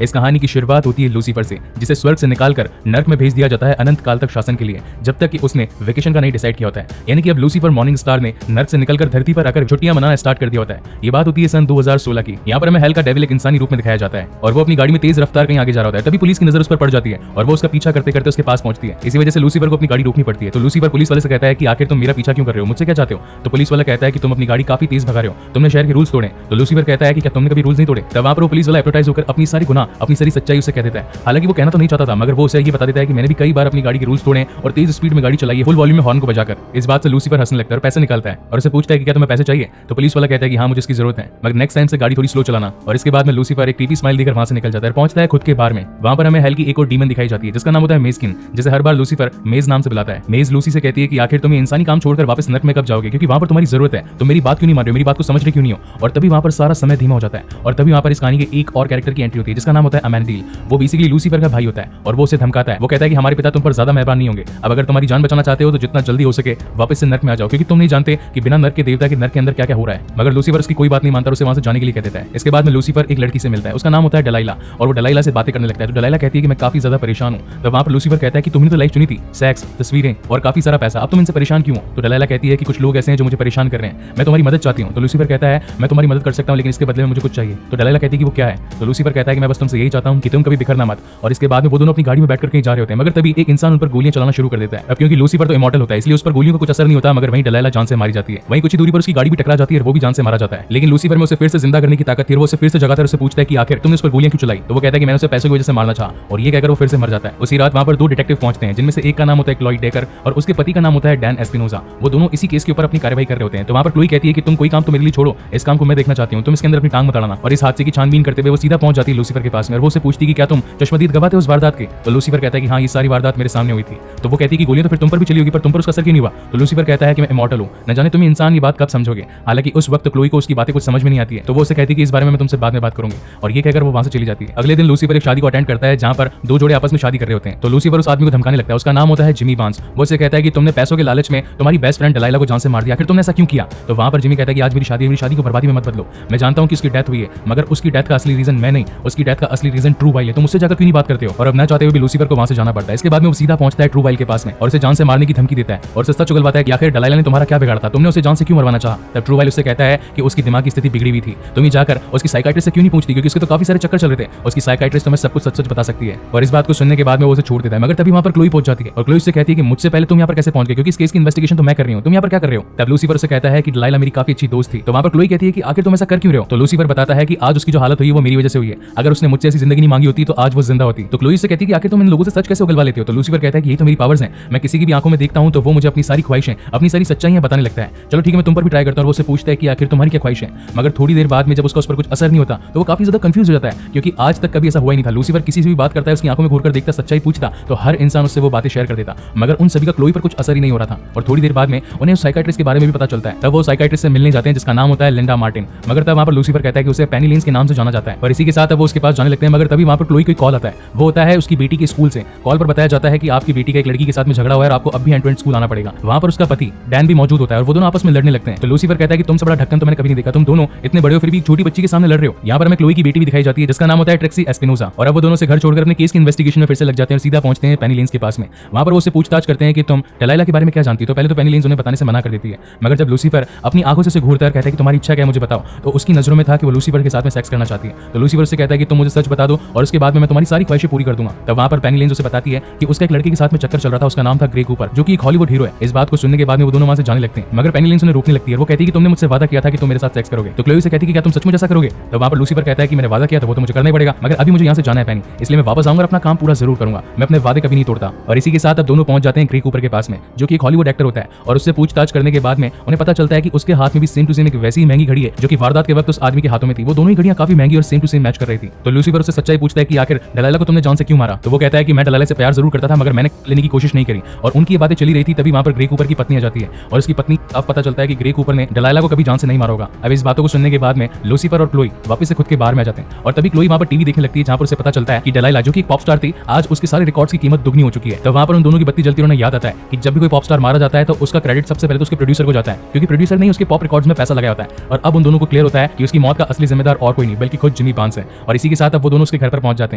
इस कहानी की शुरुआत होती है लूसीफर से, जिसे स्वर्ग से निकालकर नर्क में भेज दिया जाता है अनंत काल तक शासन के लिए, जब तक कि उसने वेकेशन का नहीं डिसाइड किया होता है। यानी कि अब लूसीफर मॉर्निंग स्टार ने नर्क से निकलकर धरती पर आकर छुट्टियां मनाना स्टार्ट कर दिया होता है। ये बात होती है सन 2016 की। यहाँ पर हमें हेल का डेविल एक इंसानी रूप में दिखाया जाता है और वो अपनी गाड़ी में तेज रफ्तार कहीं आगे जा रहा होता है। तभी पुलिस की नजर उस पर पड़ जाती है और वो उसका पीछा करते करते उसके पास पहुंचती है। इसी वजह से लूसीफर को अपनी गाड़ी रोकनी पड़ती है। तो लूसीफर पुलिस वाले से कहता है कि आखिर तुम मेरा पीछा क्यों कर रहे हो, मुझसे क्या चाहते हो? तो पुलिस वाला कहता है कि तुम अपनी गाड़ी काफी तेज भगा रहे हो, तुमने शहर के रूल्स तोड़े। तो लूसीफर कहता है कि क्या तुमने कभी रूल्स नहीं तोड़े? तब वहां पर वो पुलिस वाला एडवर्टाइज होकर अपनी सारी गुनाह, अपनी सारी सच्चाई उसे कह देता है। हालांकि वो कहना तो नहीं चाहता था, मगर वो उसे ये बता देता है कि मैंने भी कई बार अपनी गाड़ी के रूल्स तोड़े और तेज स्पीड में गाड़ी चलाई है, फुल वॉल्यूम में हॉर्न को बजाकर। इस बात से लूसीफर हंसने लगता है और पैसे निकालता है और उसे पूछता है कि क्या तुम्हें पैसे चाहिए? तो पुलिस वाला कहता है कि हाँ मुझे इसकी जरूरत है, मगर नेक्स्ट टाइम से गाड़ी थोड़ी स्लो चलाना। और इसके बाद में लूसीफर एक क्रीपी स्माइल देकर वहां से निकल जाता है, पहुंचता है खुद के बार में। वहां पर हमें हेल की एक और डीमन दिखाई जाती है जिसका नाम होता है मेजकिन, जिसे हर बार लूसीफर मेज नाम से बुलाता है। मेज लूसी से कहती है कि आखिर तुम इंसानी काम छोड़कर वापस नर्क में कब जाओगे, क्योंकि वहां पर तुम्हारी जरूरत है। तुम मेरी बात क्यों नहीं मान रहे हो, मेरी बात को समझ रहे क्यों नहीं हो? और तभी वहां पर सारा समय धीमा हो जाता है और तभी वहां पर इस कहानी के एक और कैरेक्टर की एंट्री होती है जिसका नाम होता है अमेंडील। वो बेसिकली लूसीफर का भाई होता है और वो उसे धमकाता है। वो कहता है कि हमारे पिता तुम पर ज्यादा मेहरबान नहीं होंगे, अब अगर तुम्हारी जान बचाना चाहते हो तो जितना जल्दी हो सके वापस से नर्क में आ जाओ, क्योंकि तुम नहीं जानते कि बिना नर्क के देवता के नर्क के अंदर क्या क्या हो रहा है। मगर लूसीफर उसकी कोई बात नहीं मानता और उसे वहां से जाने के लिए कह देता है। इसके बाद में लूसीफर एक लड़की से मिलता है, उसका नाम होता है डलाइला, और वो डलाइला से बातें करने लगता है। तो डलाइला कहती है कि मैं काफी ज्यादा परेशान हूँ। तो वहां पर लूसीफर कहता है कि तुमने तो लाइफ चुनी थी, सेक्स, तस्वीरें और काफी सारा पैसा, अब तुम इनसे परेशान क्यों हो? तो डलाइला कहती है कि कुछ लोग ऐसे हैं जो मुझे परेशान कर रहे हैं, मैं तुम्हारी मदद चाहती हूँ। तो लूसीफर कहता है मैं तुम्हारी मदद कर सकता हूँ, लेकिन इसके बदले में मुझे कुछ चाहिए। तो डलाइला कहती है कि वो क्या है? तो लूसीफर कहता है कि मैं बस तुमसे यही चाहता हूँ कि तुम कभी बिखरना मत। और इसके बाद में वो दोनों अपनी गाड़ी में बैठकर कहीं जा रहे होते हैं, मगर तभी एक इंसान उन पर गोलियां चलाना शुरू कर देता है। अब क्योंकि लूसीफर तो इमॉर्टल होता है इसलिए उस पर गोलियों का कुछ असर नहीं होता, मगर वहीं डलाइला जान से मारी जाती है। वहीं कुछ ही दूरी पर उसकी गाड़ी भी टकरा जाती है और वो भी जान से मारा जाता है। लेकिन लूसीफर में उसे फिर से जिंदा करने की ताकत थी, वो उसे फिर से जगाकर उसे पूछता है कि आखिर तुमने उस पर गोलियां क्यों चलाई? तो वो कहता है कि मैंने उसे पैसों की वजह से मारना चाहा, और ये कहकर वो फिर से मर जाता है। उसी रात वहां पर दो डिटेक्टिव पहुंचते हैं, जिनमें से एक का नाम होता है क्लोई डेकर और उसके पति का नाम होता है डैन एस्पिनोजा। वो दोनों इसी केस के ऊपर अपनी कार्रवाई कर रहे होते हैं। तो वहां पर क्लोई कहती है कि तुम कोई काम तो मेरे लिए छोड़ो, इस काम को मैं देखना चाहती हूँ, तुम इसके अंदर अपनी टांग मत अड़ाना। और इस हादसे की छानबीन करते हुए वो सीधा पहुंच जाती है लूसीफर के पास में और वो उसे पूछती कि क्या तुम चश्मदीद गवाह थे उस वारदात के? तो लूसीफर कहता है कि हाँ ये सारी वारदात मेरे सामने हुई थी। तो वो कहती है कि गोलियां तो फिर तुम पर भी चली होगी, पर तुम पर उसका असर क्यों नहीं हुआ? तो लूसीफर कहता है कि मैं इमॉर्टल हूं, न जाने तुम इंसान ये बात कब समझोगे। हालांकि उस वक्त क्लोई को उसकी बातें कुछ समझ में नहीं आती है, तो वो उसे कहती है कि इस बारे में मैं तुमसे बाद में बात करूंगी, और ये कहकर वो वहां से चली जाती है। अगले दिन लूसीफर एक शादी को अटेंड करता है जहां पर दो जोड़े आपस में शादी कर रहे होते हैं। तो लूसीफर उस आदमी को धमकाने लगता है, उसका नाम होता है जिमी बांस। वो उसे कहता है कि तुमने पैसों के लालच में तुम्हारी बेस्ट फ्रेंड डलाइला को जान से मार दिया, आखिर तुमने ऐसा क्यों किया? तो वहां पर जिमी कहता है कि आज मेरी शादी है, मेरी शादी को बर्बादी में मत बदलो। मैं जानता हूं कि उसकी डेथ हुई है, मगर उसकी डेथ का असली रीजन मैं नहीं, उसकी डेथ का असली रीजन ट्रू वाइल है। तुम उससे जाकर क्यों नहीं बात करते हो? और अब न चाहते हुए भी लूसीफर को वहां से जाना पड़ता है। इसके बाद में वो सीधा पहुंचता है ट्रू वाइल के पास में और उसे जान से मारने की धमकी देता है और उसे सच उगलवाता है कि आखिर डलाइला ने तुम्हारा क्या बिगाड़ा था, तुमने उसे जान से क्यों मरवाना चाहा? तब ट्रू वाइल उससे कहता है कि उसकी दिमाग की स्थिति बिगड़ी हुई थी, तुम ही जाकर उसकी साइकाइट्रिस्ट से क्यों नहीं पूछती, क्योंकि उसके तो काफी सारे चक्कर चल रहे थे, उसकी साइकाइट्रिस्ट तुम्हें सब कुछ सच सच बता सकती है। और इस बात को सुनने के बाद में वो उसे छोड़ देता है। मगर तभी वहां पर क्लोई पहुंच जाती है और क्लोई उससे कहती है कि मुझसे पहले तुम यहाँ पर कैसे पहुंच गए, क्योंकि इस केस की इन्वेस्टिगेशन तो मैं कर रही हूँ, तुम यहाँ पर क्या कर रहे हो? तब लूसीफर उसे कहता है कि डलाइला मेरी काफी अच्छी दोस्त थी। तो वहां पर क्लोई कहती है कि आखिर तुम ऐसा कर क्यों रहे हो? तो लूसीफर बताता है कि आज उसकी जो हालत हुई है वो मेरी वजह से हुई है, अगर उसने मुझसे ऐसी जिंदगी नहीं मांगी होती तो आज वो जिंदा होती। तो क्लोई से कहती है कि आखिर तुम इन लोगों से सच कैसे उगलवा लेते हो? तो लूसीफर कहता है कि यही तो मेरी पावर्स हैं, मैं किसी की भी आंखों में देखता हूं तो वो मुझे अपनी सारी ख्वाहिशें, अपनी सारी सच्चाइयां बताने लगता है। चलो ठीक है मैं तुम पर भी ट्राई करता हूं। और वो उसे पूछता है कि आखिर तुम्हारी क्या ख्वाहिश है? मगर थोड़ी देर बाद में जब उसका उस पर कुछ असर नहीं होता तो वो काफी ज्यादा कंफ्यूज हो जाता है, क्योंकि आज तक कभी ऐसा हुआ ही नहीं था। लूसीफर किसी से भी बात करता है, उसकी आंखों में घूरकर देखता, सच्चाई पूछता तो हर इंसान उससे वो बातें शेयर कर देता, मगर उन सभी का क्लोई पर कुछ असर ही नहीं हो रहा था। और थोड़ी देर बाद में उन्हें उस साइकाइट्रिस्ट के बारे में भी पता चलता है। तब वो साइकाइट्रिस्ट से मिलने जाते हैं जिसका नाम होता है लिंडा मार्टिन। मगर तब वहां पर लूसीफर कहता है कि उसे पेनी लेन्स के नाम से जाना जाता है और इसी के साथ अब वो उसके पास जाने लगते हैं। मगर तभी वहां पर क्लोई को कॉल आता है, वो होता है उसकी बेटी के स्कूल से। कॉल पर बताया जाता है कि आपकी बेटी का एक लड़की के साथ में झगड़ा हुआ है और आपको अब भी एंट्रेंस स्कूल आना पड़ेगा। वहां पर उसका पति डैन भी मौजूद होता है और वो दोनों आपस में लड़ने लगते हैं। तो लूसीफर कहता है कि तुमसे बड़ा ढक्कन तो मैंने कभी नहीं देखा, तुम दोनों इतने बड़े हो फिर भी एक छोटी बच्ची के सामने लड़ रहे हो। यहाँ पर हमें क्लोई की बेटी भी दिखाई जाती है जिसका नाम होता है ट्रेक्सी एस्पिनोजा। और अब वो दोनों से घर छोड़कर अपने केस की इन्वेस्टिगेशन में फिर से लग जाते हैं और सीधा पहुंचते हैं पेनी लेन्स के पास में। वहां पर वो उससे पूछताछ करते हैं कि तुम डलाइला के बारे में क्या जानती हो? तो पहले तो पेनी लेन्स उन्हें बताने से मना कर देती है, मगर जब लूसीफर अपनी आंखों से उसे घूरता है कहता है कि तुम्हारी इच्छा क्या है मुझे बताओ, तो उसकी नजरों में था कि वो लूसीफर के साथ में सेक्स करना चाहती है। तो लूसीफर से कहता है कि तुम मुझे सच बता दो और उसके बाद में मैं तुम्हारी सारी ख्वाहिशें पूरी कर दूंगा। तब वहां पर पेनी लेन्स उसे बताती है कि उसका एक लड़के के साथ में चक्कर चल रहा था, उसका नाम था ग्रे कूपर, जो कि एक हॉलीवुड हीरो है। इस बात को सुनने के बाद में वो दोनों वहां से जाने लगते हैं, मगर पेनी लेन्स उन्हें रोकने लगती है। वो कहती है कि तुमने मुझसे वादा किया था कि तुम मेरे साथ सेक्स करोगे। तो क्लोई से कहती है कि क्या तुम सचमुच ऐसा करोगे? तो वहां पर लूसीफर कहता है कि मैंने वादा किया था वो तो मुझे करना ही पड़ेगा, मगर अभी मुझे यहाँ से जाना है पेनी, इसलिए मैं वापस आऊंगा और अपना काम पूरा जरूर करूंगा, मैं अपने वादे कभी नहीं तोड़ता। और इसी के साथ अब दोनों पहुंच जाते हैं ग्रे कूपर के पास में, जो कि एक हॉलीवुड एक्टर होता है। और उससे पूछताछ करने के बाद में उन्हें पता चलता है कि उसके हाथ में भी सेम टू सेम एक वैसी ही महंगी घड़ी है जो कि वारदात के वक्त उस आदमी के हाथों में थी। वो दोनों ही घड़ियां काफी महंगी और सेम टू सेम मैच कर रही थी। तो लूसीफर उससे सच्चाई पूछता है कि आखिर डलाइला को तुमने जान से क्यों मारा? तो वो कहता है कि मैं डलाइला से प्यार जरूर करता था, मगर मैंने लेने की कोशिश नहीं करी। और उनकी ये बातें चली रही थी, तभी वहां पर ग्रे कूपर की पत्नी आ जाती है और उसकी पत्नी अब पता चलता है कि ग्रे कूपर ने डलाइला को कभी जान से नहीं मारा होगा। अब इस बातों को सुनने के बाद में लूसीफर और क्लोई वापस से खुद के बार में आ जाते हैं और तभी क्लोई वहां पर टीवी देखने लगती है, जहां पर उसे पता चलता है कि डलाइला जो कि एक पॉप स्टार थी, आज उसके सारे रिकॉर्ड्स की कीमत दुगनी हो चुकी है। तो वहां पर उन दोनों की बत्ती जलती उन्हें याद आता है कि जब भी कोई पॉप स्टार मारा जाता है तो उसका क्रेडिट सबसे पहले तो उसके प्रोड्यूसर को जाता है, क्योंकि प्रोड्यूसर ने उसके पॉप रिकॉर्ड्स में पैसा लगाया होता है। और अब उन दोनों को क्लियर होता है कि उसकी मौत का असली जिम्मेदार और कोई नहीं बल्कि खुद जिमी बांस है। और इसी के साथ तब वो दोनों उसके घर पर पहुंच जाते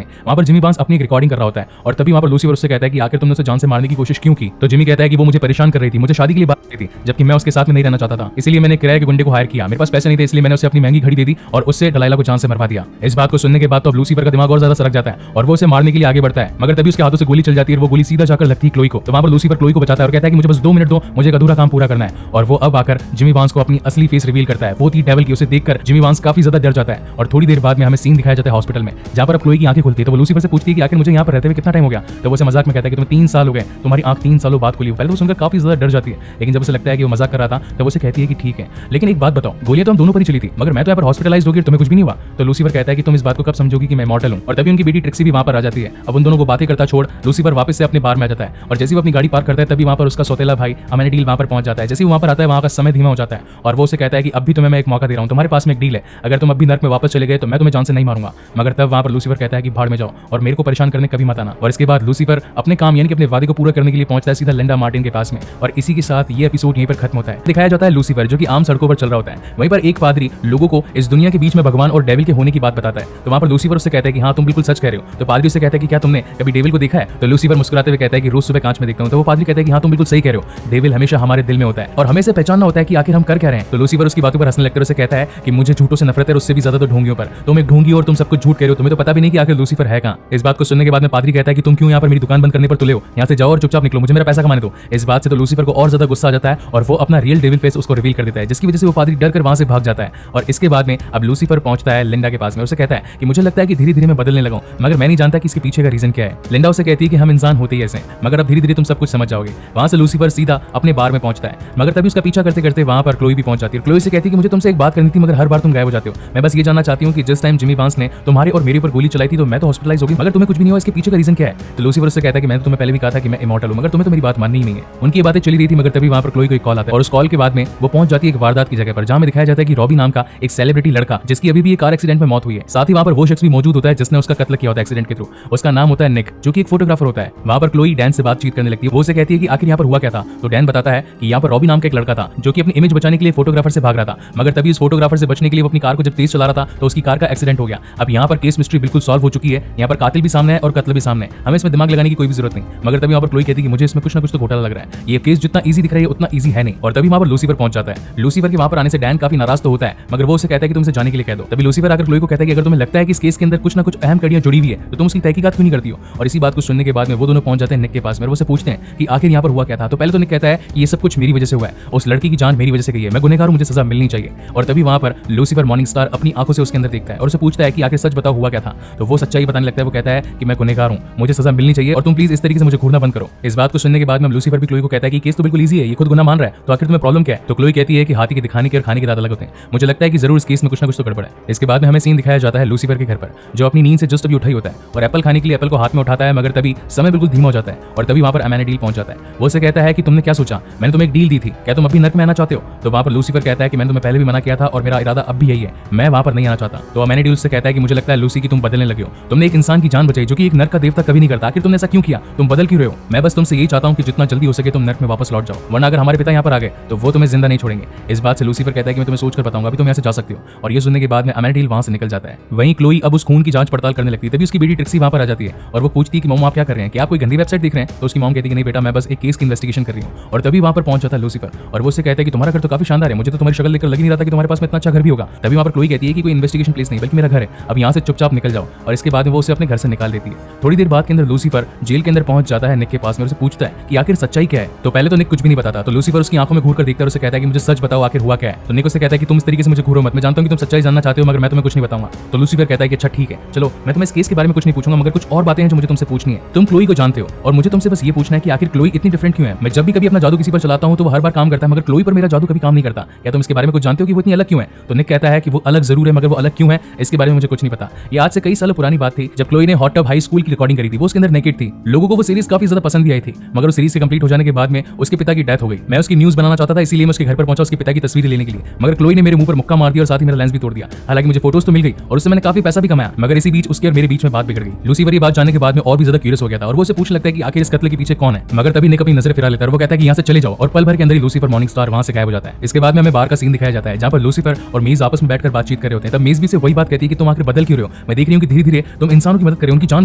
हैं। वहां पर जिमी बांस अपनी एक रिकॉर्डिंग कर रहा होता है और तभी वहां पर लूसीफर उससे कहता है कि आखिर तुमने उसे जान से मारने की कोशिश क्यों की। तो जिमी कहता है कि वो मुझे परेशान कर रही थी, मुझे शादी के लिए बात की थी, जबकि मैं उसके साथ में नहीं रहना चाहता था, इसलिए मैंने किराए के गुंडे को हायर किया। मेरे पास पैसे नहीं थे, इसलिए मैंने उसे अपनी महंगी घड़ी दे दी और उससे डलाइला को जान से मरवा दिया। इस बात को सुनने के बाद तो अब लूसीफर का दिमाग और ज्यादा सरक जाता है और वो उसे मारने के लिए आगे बढ़ता है, मगर तभी उसके हाथों से गोली चल जाती है और वो गोली सीधा जाकर लगती है क्लोई को। तो वहां पर लूसीफर क्लोई को बचाता है और कहता है कि मुझे बस 2 मिनट दो, मुझे एक अधूरा काम पूरा करना है। और वो अब आकर जिमी बांस को अपनी असली फेस रिवील करता है। वो थी डेविल की। उसे देखकर जिमी बांस काफी ज्यादा डर जाता है और थोड़ी देर बाद में हमें सीन दिखाया जाता है हॉस्पिटल में, जहां पर अब क्लोई की आंखें खुलती है। तो वो लूसीफर से पूछती है कि आखिर मुझे यहाँ पर रहते हुए कितना टाइम हो गया। तो वो उसे मजाक में कहता है कि तुम्हें 3 साल हो गए, तुम्हारी आंख 3 सालों बाद खुली। पहले तो सुनकर काफी ज्यादा डर जाती है, लेकिन जब उसे लगता है कि वो मजाक कर रहा था तो वो उसे कहती है कि ठीक है, लेकिन एक बात बताओ, गोलियां तो हम दोनों पर ही चली थी, मगर मैं तो यहाँ पर हॉस्पिटलाइज्ड हो गई, तुम्हें कुछ भी नहीं हुआ। तो लूसीफर कहता है कि तुम इस बात को कब समझोगी कि मैं इमॉर्टल हूं। और तभी उनकी बेटी ट्रिक्सी भी वहां पर आ जाती है। अब उन दोनों को बातें करता छोड़ लूसीफर वापस से अपने बार में आ जाता है और जैसे वो अपनी गाड़ी पार्क करता है तभी वहां पर उसका सौतेला भाई अमेनिडील वहां पर पहुंच जाता है। जैसे वो वहां पर आता है वहां का समय धीमा हो जाता है और वो उसे कहता है कि अब भी तुम्हें मैं एक मौका दे रहा हूं, तुम्हारे पास में एक डील है, अगर तुम अभी नर्क में वापस चले गए तो मैं तुम्हें जान से नहीं मारूंगा। मगर तब वहां पर लूसीफर कहता है कि भाड़ में जाओ और मेरे को परेशान करने कभी मत आना। और इसके बाद लूसीफर अपने काम यानी कि अपने वादे को पूरा करने के लिए पहुंचता है सीधा लिंडा मार्टिन के पास में और इसी के साथ ये एपिसोड यहीं पर खत्म होता है। दिखाया जाता है लूसीफर जो कि आम सड़कों पर चल रहा होता है, वहीं पर एक पादरी लोगों को इस दुनिया के बीच में भगवान और डेविल के होने की बात बताता है। तो वहां पर लूसीफर उससे कहता है कि हाँ तुम बिल्कुल सच कह रहे हो। तो पादरी उससे कहता है कि क्या तुमने कभी डेविल को देखा है। तो लूसीफर मुस्कुराते हुए कहता है कि रोज सुबह कांच में देखता हूं। तो वो पादरी कहता है कि हाँ तुम बिल्कुल सही कह रहे हो, डेविल हमेशा हमारे दिल में होता है और हमें से पहचानना होता है कि आखिर हम कर क्या रहे हैं। तो लूसीफर उसकी बातों पर हंसने लगकर उसे कहता है कि मुझे झूठों से नफरत है, उससे भी ज्यादा तो ढोंगियों पर। तुम एक ढोंगी और तुम सब कुछ झूठ कह रहे हो, तुम्हें तो पता भी नहीं कि आखिर लूसीफर है कहां। इस बात को सुनने के बाद में पादरी कहता है कि तुम क्यों यहाँ पर मेरी दुकान बंद करने पर तुले हो, यहाँ से जाओ और चुपचाप निकलो, मुझे मेरा पैसा कमाने दो। इस बात से तो लूसीफर को और ज्यादा गुस्सा आ जाता है और वो अपना रियल डेविल फेस उसको रिवील कर देता है, जिसकी वजह से वो पादरी डर कर वहां से भाग जाता है। और इसके बाद में अब लूसीफर पहुंचता है लिंडा के पास में, उसे कहता है कि मुझे लगता है कि धीरे धीरे मैं बदलने लगा हूं, मगर मैं नहीं जानता कि इसके पीछे का रीजन क्या है। लिंडा उसे कहती है कि हम इंसान होते ही ऐसे, मगर अब धीरे धीरे तुम सब कुछ समझ जाओगे। वहां से लूसीफर सीधा अपने बार में पहुंचता है, मगर तभी उसका पीछा करते करते वहां पर क्लोई भी पहुंच जाती है। क्लोई से कहती है कि मुझे तुमसे एक बात करनी थी, मगर हर बार तुम गायब हो जाते हो। मैं बस ये जानना चाहती हूँ कि जिस टाइम जिमी बांस ने तुम्हारे और मेरे ऊपर गोली चलाई थी तो मैं तो हॉस्पिटलाइज हो गई, मगर तुम्हें कुछ भी नहीं हुआ, इसके पीछे का रीजन क्या है। तो लूसीफर उससे कहता है कि मैंने तुम्हें पहले भी कहा था कि मैं इमॉर्टल हूं, मगर तुम्हें तो मेरी बात माननी ही नहीं है। उनकी बातें चली रही थी, मगर तभी वहां पर क्लोई को एक कॉल आता है और उस कॉल के बाद में वो पहुंच जाती है एक वारदात की जगह पर, जहां में दिखाया जाता है कि रॉबी नाम का एक सेलिब्रिटी लड़का जिसकी अभी भी एक कार एक्सीडेंट में मौत हुई है। साथ ही वहां पर वो शख्स भी मौजूद होता है जिसने उसका कत्ल किया होता है एक्सीडेंट के थ्रू। उसका नाम होता है निक, जो कि एक फोटोग्राफर होता है। वहां पर क्लोई डैन से बातचीत करने लगती है। वो उसे कहती है कि आखिर यहाँ पर हुआ क्या था। तो डैन बताता है कि यहाँ पर रॉबी नाम का एक लड़का था जो कि अपनी इमेज बचाने के लिए फोटोग्राफर से भाग रहा था, मगर तभी उस फोटोग्राफर से बचने के लिए वो अपनी कार को जब तेज चला रहा था तो उसकी कार का एक्सीडेंट हो गया। अब यहाँ पर केस मिस्ट्री बिल्कुल सॉल्व हो चुकी है, यहाँ पर कातिल भी सामने है और कत्ल भी सामने है, हमें इसमें दिमाग लगाने की कोई भी जरूरत नहीं। मगर तभी वहां पर क्लोई कहती है कि मुझे इसमें कुछ ना कुछ तो घोटाला लग रहा है, ये केस जितना ईजी दिख रहा है उतना ईजी है नहीं। और तभी वहां पर लूसीफर पहुंच जाता है। लूसीफर के वहां पर आने से डैन काफी नाराज तो होता है, मगर वो उसे कहता है कि तुम इसे जाने के लिए कह दो। तभी लूसीफर आकर क्लोई को कहता है कि अगर तुम्हें लगता है कि इस केस के अंदर कुछ ना कुछ अहम कड़ियां जुड़ी हुई है तो तुम उसकी तहकीकात क्यों नहीं करती हो। और इसी बात को सुनने के बाद में वो दोनों पहुंच जाते हैं निक के पास में। वो से पूछते हैं कि आखिर यहाँ पर हुआ क्या था। तो पहले तो निक कहता है कि ये सब कुछ मेरी वजह से हुआ है, उस लड़की की जान मेरी वजह से गई है, मैं गुनहगार हूं, मुझे सजा मिलनी चाहिए। और तभी वहां पर लूसीफर मॉर्निंग स्टार अपनी आंखों से उसके अंदर देखता है और उसे पूछता है कि आखिर सच बताओ हुआ क्या था। तो वो सच्चाई बताने लगता है। वो कहता है कि मैं गुनहगार हूं, मुझे सजा मिलनी चाहिए और तुम प्लीज इस तरीके से मुझे घूरना बंद करो। इस बात को सुनने के बाद में लूसीफर भी क्लोई को कहता है कि केस तो बिल्कुल ईजी है, ये खुद गुनाह मान रहा है, तो आखिर तुम्हें प्रॉब्लम क्या है। तो क्लोई कहती है कि हाथी के दिखाने के और खाने के दांत अलग होते हैं, मुझे लगता है कि जरूर इस केस में कुछ ना कुछ तो गड़बड़ है। इसके बाद में हमें सीन दिखाया जाता है लूसीफर के घर पर, जो अपनी नींद से जस्ट अभी उठा ही होता है और एप्पल खाने के लिए एप्पल को हाथ में उठाता है, मगर तभी समय बिल्कुल धीमा हो जाता है और तभी वहां पर अमेनिडील पहुंच जाता है। वो उसे कहता है कि तुमने क्या सोचा, मैंने तुम्हें एक डील दी थी, क्या तुम अभी नर्क में आना चाहते हो। तो वहां पर लूसीफर कहता है कि मैंने तुम्हें पहले भी मना किया था और मेरा इरादा अब भी यही है, मैं वहां पर नहीं आना चाहता। तो अमेनिडील से कहता है कि मुझे लगता है लूसी की तुम बदलने लगे हो, तुमने एक इंसान की जान बचाई जो कि एक नर्क का देवता कभी नहीं करता, आखिर तुमने ऐसा क्यों किया, तुम बदल क्यों रहे हो। मैं बस तुमसे यही चाहता हूं कि जितना जल्दी हो सके तुम नर्क में वापस लौट जाओ, वरना अगर हमारे पिता यहाँ पर आ गए तो वो तुम्हें जिंदा नहीं छोड़ेंगे। इस बात से लूसीफर कहता है कि मैं तुम्हें सोचकर बताऊंगा, अभी तुम यहाँ से जा सकते हो। और ये सुनने के बाद में अमेनिडील वहां से निकल जाता है। वहीं क्लोई अब उस खून की जांच पड़ताल करने लगती है। तभी उसकी बेटी ट्रिक्सी वहां पर आ जाती है और वो पूछती है कि मॉम आप क्या कर रहे हैं, क्या आप कोई गंदी वेबसाइट देख रहे हैं। तो उसकी मॉम कहती है कि नहीं बेटा, मैं बस एक केस की इन्वेस्टिगेशन कर रही हूँ। और तभी वहां पर पहुंच जाता है लूसीफर और वो उसे कहता है कि तुम्हारा घर तो काफी शानदार है, मुझे तो तुम्हारी शक्ल देखकर लग नहीं रहा था कि तुम्हारे पास में इतना अच्छा घर भी होगा। तभी वहां पर क्लोई कहती है कि कोई इन्वेस्टिगेशन प्लेस नहीं बल्कि मेरा घर है, अब यहाँ से चुपचाप निकल जाओ। और इसके बाद में वो उसे अपने घर से निकाल देती है। थोड़ी देर बाद के अंदर लूसीफर जेल के अंदर पहुंच जाता है निक के पास में, उसे पूछता है कि आखिर सच्चाई क्या है। तो पहले तो निक कुछ भी नहीं बताता। तो लूसीफर उसकी आंखों में घूर कर देखता है और उसे कहता है कि मुझे सच बताओ आखिर हुआ क्या है। तो निक उसे कहता है कि तुम इस तरीके से मुझे घूरो मत, मैं जानता हूं कि तुम सच्चाई जानना चाहते हो, मगर मैं तुम्हें कुछ नहीं बताऊंगा। तो लूसीफर कहता है कि अच्छा ठीक है, चलो मैं तुम्हें इस केस के बारे में कुछ नहीं पूछूंगा, मगर कुछ और बातें हैं जो मुझे तुमसे पूछनी है। तुम क्लोई को जानते हो और मुझे तुमसे बस ये पूछना है कि आखिर क्लोई इतनी डिफरेंट क्यों है। मैं जब भी कभी अपना जादू किसी पर चलाता हूं तो वो हर बार काम करता है, मगर क्लोई पर मेरा जादू कभी काम नहीं करता। क्या तुम इसके बारे में कुछ जानते हो कि वो इतनी अलग क्यों है। तो निक कहता है कि वो अलग जरूर है, मगर वो अलग क्यों है इसके बारे में मुझे कुछ नहीं पता। ये आज से कई सालों पुरानी बात थी जब क्लोई ने हॉट टब हाई स्कूल की रिकॉर्डिंग करी थी। वो उसके अंदर नेकेड थी, लोगों को वो सीरीज काफी ज्यादा पसंद भी आई थी, मगर उस सीरीज से कंप्लीट हो जाने के बाद में उसके पिता की डेथ हो गई। मैं उसकी न्यूज बनाना चाहता था, इसीलिए मैं उसके घर पर पहुंचा उसके पिता की तस्वीरें लेने के लिए, मगर क्लोई ने मेरे मुंह पर मुक्का मार दिया और साथ ही मेरा लेंस भी तोड़ दिया। हालांकि मुझे फोटोज तो मिल गई और उससे मैंने काफी पैसा भी कमाया, मगर इसी बीच उसके और मेरे बीच में बात बिगड़ गई। लूसीफर ये बात जानने के बाद में और भी ज्यादा क्यूरियस हो गया था और वो उसे पूछने लगता है कि आखिर इस कत्ल के पीछे कौन है। मगर तभी निक अपनी नजर फिरा लेता है और वो कहता है कि यहाँ से चले जाओ और पल भर के अंदर ही लूसीफर मॉर्निंग स्टार वहां से गायब हो जाता है। इसके बाद में हमें बार का सीन दिखाया जाता है जहां पर लूसीफर और मेज आपस में बैठकर बातचीत कर रहे होते हैं। तब मेज भी से वही बात कहती है कि तुम आखिर बदल क्यों क्यों रहे हो? मैं देख रही हूँ कि धीरे धीरे तुम इंसानों की मदद कर रहे हो, उनकी जान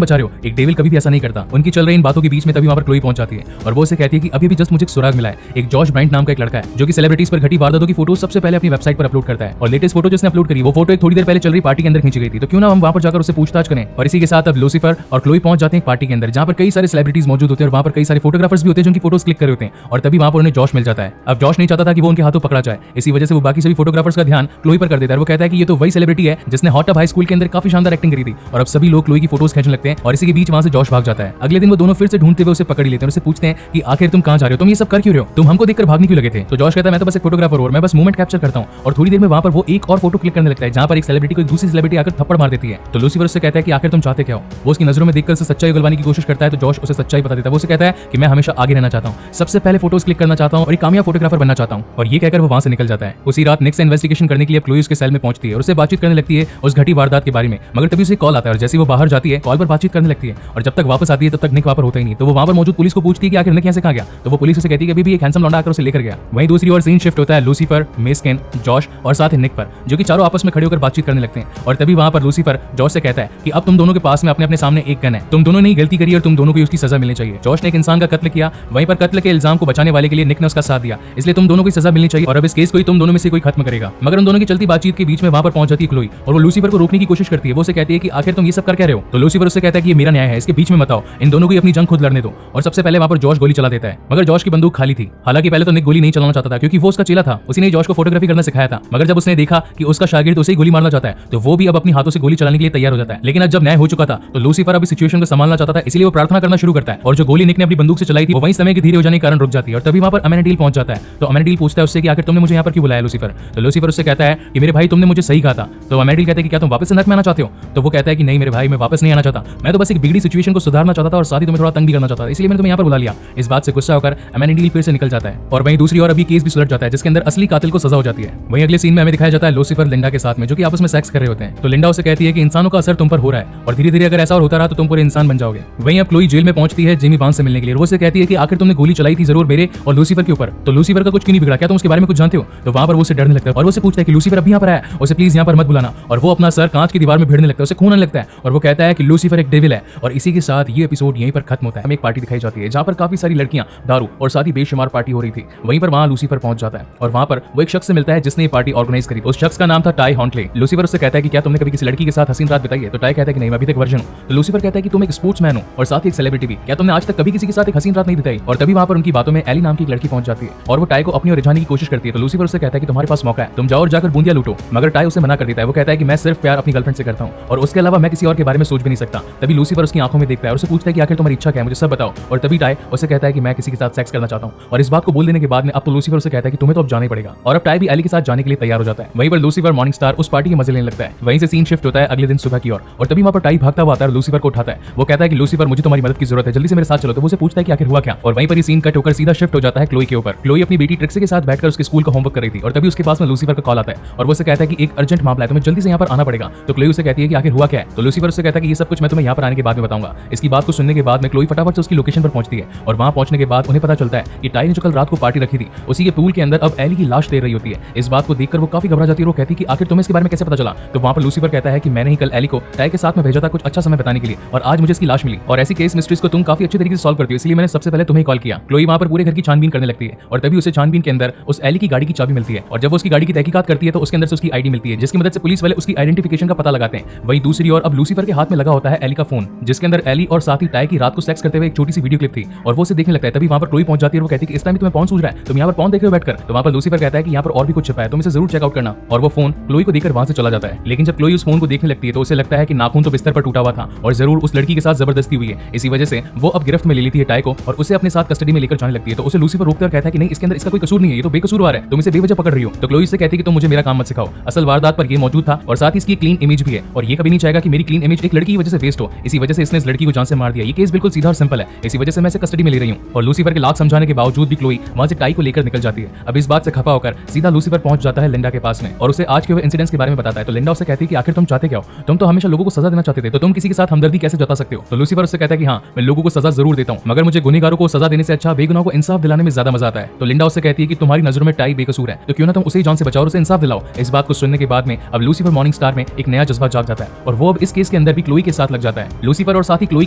बचा रहे हो। एक डेविल कभी भी ऐसा नहीं करता। उनकी चल रही इन बातों के बीच में तभी वहां पर क्लोई पहुंच जाती है और वो उसे कहती है कि अभी भी जस्ट मुझे सुराग मिला है। एक जॉश ब्राइंट नाम का एक लड़का है जो कि सेलिब्रिटीज पर घटी वारदातों की फोटो सबसे पहले अपनी वेबसाइट पर अपलोड करता है और लेटेस्ट फोटो जिसने अपलोड करी वो फोटो एक थोड़ी देर पहले चल रही पार्टी के अंदर खींची गई थी। तो क्यों ना हम वहां पर जाकर उसे पूछताछ करें। और इसी के साथ अब लूसीफर और क्लोई पहुंच जाते हैं पार्टी के अंदर जहां पर कई सारे सेलिब्रिटीज मौजूद होते हैं और वहां पर कई सारे फोटोग्राफर्स भी होते हैं जिनकी फोटोज क्लिक कर रहे होते हैं। और तभी वहां पर उन्हें जॉश मिल जाता है। अब जॉश नहीं चाहता था कि वो उनके हाथों पकड़ा जाए, इसी वजह से वो बाकी सभी फोटोग्राफर्स का ध्यान क्लोई पर कर देता है। वो कहता है कि ये तो वही सेलिब्रिटी है जिसने हॉट टब हाई स्कूल के अंदर काफी शानदार एक्टिंग करी थी। और अब सभी लोग क्लोई की फोटोज खींचने लगते हैं और इसी के बीच वहां से जॉश भाग जाता है। अगले दिन वो दोनों फिर से ढूंढते हुए उसे पकड़ लेते हैं और उसे पूछते हैं कि आखिर तुम कहां जा रहे हो, तुम ये सब कर क्यों रहे हो, तुम हमको देखकर भागने क्यों लगे थे। तो जॉश कहता है मैं तो बस एक फोटोग्राफर हूं और मैं बस मोमेंट कैप्चर करता हूं। और थोड़ी देर में वहां पर वो एक और फोटो क्लिक करने लगता है जहां पर एक सेलिब्रिटी को दूसरी सेलिब्रिटी आकर थप्पड़ मार देती है। तो लूसीफर उससे कहता है कि आखिर तुम चाहते क्या हो। वो उसकी नजरों में देखकर उसे सच्चाई उगलवाने की कोशिश करता है। तो जॉश उसे सच्चाई बता देता है। वो उसे कहता है कि मैं हमेशा आगे रहना चाहता हूं, सबसे पहले फोटोज क्लिक करना चाहता हूं और एक कामयाब फोटोग्राफर बनना चाहता हूं। और ये कहकर वो वहां से निकल जाता है। उसी रात निक से इन्वेस्टिगेशन करने के लिए क्लोई उसके सेल में पहुंचती है और उससे बातचीत करने लगती है उस घटी वारदात के बारे में। मगर तभी उसे कॉल आता है और जैसे वो बाहर जाती है कॉल पर बातचीत करने लगती है और जब तक वापस आती है तब तक निक वहां पर होता ही नहीं। तो वो वहां पर मौजूद पुलिस को पूछती है कि आखिर निक यहाँ से कहां गया। तो वो पुलिस उसे कहती है कि अभी भी एक हैंडसम लौंडा आकर उसे लेकर गया। वहीं दूसरी ओर सीन शिफ्ट होता है लूसीफर, मेस्किन, जॉश और साथ ही निक पर, जो कि चारों आपस में खड़े होकर बातचीत करने लगते हैं। और तभी वहां पर लूसीफर जॉश से कहता है कि अब तुम दोनों के पास में अपने अपने सामने एक गन है, तुम दोनों ने ही गलती करी और तुम दोनों को उसकी सजा मिलनी चाहिए। जॉश ने एक इंसान का कत्ल किया, वहीं पर कत्ल के इल्जाम को बचाने वाले के लिए निक ने उसका साथ दिया, इसलिए तुम दोनों को सजा मिलनी चाहिए और अब इस केस को ही तुम दोनों में से कोई खत्म करेगा। मगर उन दोनों की चलती बातचीत के बीच में वहां पर पहुंच जाती है क्लोई और वो लूसीफर को रोकने की कोशिश करती है। वो उसे कहती है कि आखिर तुम ये सब कर क्या रहे हो। तो लूसीफर उससे कहता है कि ये मेरा न्याय है, इसके बीच में मत आओ, इन दोनों को अपनी जंग खुद लड़ने दो। और सबसे पहले वहां पर जॉश गोली चला देता है मगर जॉश की बंदूक खाली थी। हालांकि पहले तो निक गोली नहीं चलाना चाहता था क्योंकि वो उसका चेला था, उसी ने जॉश को फोटोग्राफी करना सिखाया था। मगर जब उसने देखा कि उसका शागिर्द उसे ही गोली मारना चाहता है तो वो भी अब अपनी हाथों से गोली चलाने के लिए तैयार हो जाता है। लेकिन अब जब न्याय हो चुका था तो लूसीफर अब इस सिचुएशन को संभालना चाहता था, इसलिए वो प्रार्थना करना शुरू करता है और जो गोली निक ने अपनी बंदूक से चलाई थी वो वहीं समय के धीरे हो जाने के कारण रुक जाती है। और तभी वहां पर अमेनिडील पहुंच जाता है। तो अमेनिडील पूछता है उससे कि आखिर तुमने मुझे यहाँ पर क्यों बुलाया लूसीफर। तो लूसीफर उससे कहता है कि मेरे भाई तुमने मुझे सही कहा था। तो अमेनिडील कहता है कि क्या तुम वापस से नर्क में आना चाहते हो। तो वो कहता है कि नहीं मेरे भाई, मैं वापस नहीं आना चाहता, मैं तो बस एक बिगड़ी सिचुएशन को सुधारना चाहता था और साथ ही तुम्हें थोड़ा तंग भी करना चाहता था, इसलिए मैंने तुम्हें यहाँ पर बुला लिया। इस बात से गुस्सा होकर अमेनिडील फिर से निकल जाता है और वहीं दूसरी ओर अभी केस भी सुलझ जाता है जिसके अंदर असली कातिल को सजा हो जाती है। वहीं अगले सीन में हमें दिखाया जाता है लूसीफर लिंडा के साथ में जो कि आपस में सेक्स कर रहे होते हैं। तो लिंडा उसे कहती है कि इंसानों का असर तुम पर हो रहा है और धीरे धीरे अगर ऐसा और होता रहा तो तुम पूरे इंसान बन जाओगे। वहीं अब क्लोई जेल में पहुंचती है जिमी बांस से मिलने के लिए। वो उसे कहती है कि आखिर तुमने गोली चलाई थी जरूर मेरे और लूसीफर के ऊपर, तो लूसीफर का कुछ क्यों नहीं बिगड़ा, क्या तुम उसके बारे में कुछ जानते हो। तो वहां पर वो उसे डरने लगता है और वो उसे पूछता है कि लूसीफर अभी यहाँ पर आया, उसे प्लीज यहाँ पर मत बुलाना। और वो अपना सर कांच की दीवार में भिड़ने लगता है, उसे खून आने लगता है और वो कहता है कि लूसीफर एक डेविल है। और इसी के साथ ये एपिसोड यहीं पर खत्म होता है। हमें एक पार्टी दिखाई जाती है जहां पर काफी सारी लड़कियां, दारू और साथ ही बेशुमार पार्टी हो रही थी। वहीं पर वहां लूसीफर पहुंच जाता है और वहां पर वो एक शख्स से मिलता है जिसने ये पार्टी ऑर्गेनाइज करी। उस शख्स का नाम था टाई हॉन्टले। लूसीफर उससे कहता है कि क्या तुमने कभी किसी लड़की के साथ हसीन रात बिताई है। तो टाई कहता है कि नहीं, मैं अभी तक वर्जिन हूं। तो लूसीफर कहता है कि तुम एक स्पोर्ट्समैन हो और साथ ही एक सेलिब्रिटी भी, क्या तुमने आज तक कभी किसी के साथ एक हसीन रात नहीं बिताई। और तभी वहां पर उनकी बातों में एली नाम की एक लड़की पहुंच जाती है और वो टाई को अपनी ओर रिझाने की कोशिश करती है। तो लूसीफर उससे कहता है कि तुम्हारे पास मौका है, तुम जाओ और जाकर बूंदिया लूटो। मगर टाई उसे मना कर देता है। वो कहता है कि मैं सिर्फ प्यार अपनी गर्लफ्रेंड से करता हूं और उसके अलावा मैं किसी और के बारे में सोच भी नहीं सकता। तभी लूसीफर उसकी आंखों में देखता है और उसे पूछता है कि आखिर तुम्हारी इच्छा क्या है, मुझे सब बताओ। और तभी टाई उसे कहता है कि मैं किसी के साथ सेक्स करना चाहता हूं। और इस बात को बोल देने के बाद में अब तो लूसीफर उसे कहता है कि तुम्हें तो अब जाना ही पड़ेगा। और अब टाई भी एली के साथ जाने के लिए तैयार हो जाता है। वहीं पर लूसीफर मॉर्निंग स्टार उस पार्टी के मजे लेने लगता है। वहीं से सीन शिफ्ट होता है अगले दिन सुबह की ओर और तभी वहां पर टाई भागता हुआ आता है, लूसीफर को उठाता है। वो कहता है कि लूसीफर मुझे तुम्हारी मदद की जरूरत है, जल्दी से मेरे साथ चलो। तो वो उसे पूछता है कि आखिर हुआ क्या। और वहीं पर ये सीन कट होकर सीधा शिफ्ट हो जाता है क्लोई के ऊपर। क्लोई अपनी बेटी ट्रिक्सी के साथ बैठकर उसके स्कूल का होमवर्क कर रही थी और तभी उसके पास में लूसीफर का कॉल आता है और वो उसे कहता है कि एक अर्जेंट मामला है, तुम्हें जल्दी से यहाँ पर आना पड़ेगा। तो क्लोई उसे कहती है कि आखिर हुआ क्या है। तो लूसीफर उसे कहता है कि ये सब कुछ मैं तुम्हें यहाँ पर आने के बाद में बताऊंगा। इसकी बात को सुनने के बाद में क्लोई फटाफट से उसकी लोकेशन पर पहुंचती है और वहां पहुंचने के बाद उन्हें पता चलता है कि टाई ने जो कल रात को पार्टी रखी थी उसी के पूल के अंदर अब एली की लाश तैर रही होती है। इस बात को देखकर वो काफी घबरा जाती है और वो कहती है कि आखिर तुम्हें इसके बारे में कैसे पता चला। तो वहां पर लूसीफर कहता है कि मैंने ही कल एली को टाई के साथ में भेजा था कुछ अच्छा समय बताने के लिए और आज मुझे इसकी लाश मिली और ऐसी केस मिस्ट्रीज को तुम काफी अच्छे तरीके से सॉल्व करती हो, इसलिए मैंने सबसे पहले तुम्हें कॉल किया। क्लोई वहां पर पूरे घर की छानबीन करने लगती है और तभी उसे छानबीन के अंदर उस एली की गाड़ी की चाबी मिलती है और जब वो उसकी गाड़ी की तहकीकात करती है तो उसके अंदर से उसकी आईडी मिलती है जिसकी मदद से पुलिस वाले उसकी आइडेंटिफिकेशन का पता लगाते हैं। वहीं दूसरी ओर अब लूसीफर के हाथ में लगा होता है एली का फोन जिसके अंदर एली और साथ ही टाई की रात को सेक्स करते हुए एक छोटी सी वीडियो क्लिप थी और वो उसे देखने लगता है। तभी वहां पर क्लोई पहुंच जाती है और वो कहती है कि इस टाइम तुम्हें कौन सूझ रहा है, तुम यहाँ पर कौन देख रहे हो बैठकर। तो वहां पर लूसीफर कहता है कि यहाँ पर और भी कुछ छिपा है, तुम इसे जरूर चेकआउट करना। और वो फोन क्लोई को देकर वहां से चला जाता है। लेकिन जब क्लोई उस फोन को देखने लगती है तो उसे लगता है कि नाखून तो बिस्तर पर टूटा हुआ था और जरूर उस लड़की के साथ जबरदस्ती हुई है। इसी वजह से वो अब गिरफ्त में ले लेती है टाई को और उसे अपने साथ कस्टडी में लेकर जाने लगती है। तो उसे लूसीफर रोकता है और कहता है कि नहीं, इसके अंदर इसका कोई कसूर नहीं है, ये तो बेकसूरवार है, तुम इसे बेवजह पकड़ रही हो। तो क्लोई से कहती है कि तुम मुझे मेरा काम मत सिखाओ, असल वारदात पर ये मौजूद था और साथ ही इसकी क्लीन इमेज भी है और ये कभी नहीं चाहेगा कि मेरी क्लीन इमेज एक लड़की की वजह से वेस्ट हो। इसी वजह से इसने इस लड़की को जान से मार दिया। ये केस बिल्कुल सीधा और सिंपल है, इसी वजह से मैं इसे कस्टडी में ले रही हूँ। और लूसीफर के लाख समझाने के बावजूद भी क्लोई वहां से टाई को लेकर निकल जाती है। अब इस बात से खफा होकर सीधा लूसीफर पहुंच जाता है लिंडा के पास में और उसे आज के हुए इंसिडेंट्स के बारे में बताता है। तो लिंडा उसे कहती है कि आखिर तुम चाहते क्या हो, तुम तो हमेशा लोगों को सजा देना चाहते थे, तो तुम किसी के साथ हमदर्दी कैसे जता सकते हो। तो लूसीफर उससे कहता है कि हाँ, मैं लोगों को सजा जरूर देता हूँ, मगर मुझे गुनहगारों को सजा देने से अच्छा बेगुनाहों को इंसाफ दिलाने में ज्यादा मजा आता है। तो लिंडा उससे कहती है कि तुम्हारी नजरों में टाई बेकसूर है, तो क्यों ना तुम उसे जान से बचाओ और उसे इंसाफ दिलाओ। इस बात को सुनने के बाद में अब लूसीफर मॉर्निंग स्टार में एक नया जज्बा जज्बा जाग जाता है और वो अब इस केस के अंदर भी क्लोई के साथ लग जाता है। लूसीफर और साथ ही क्लोई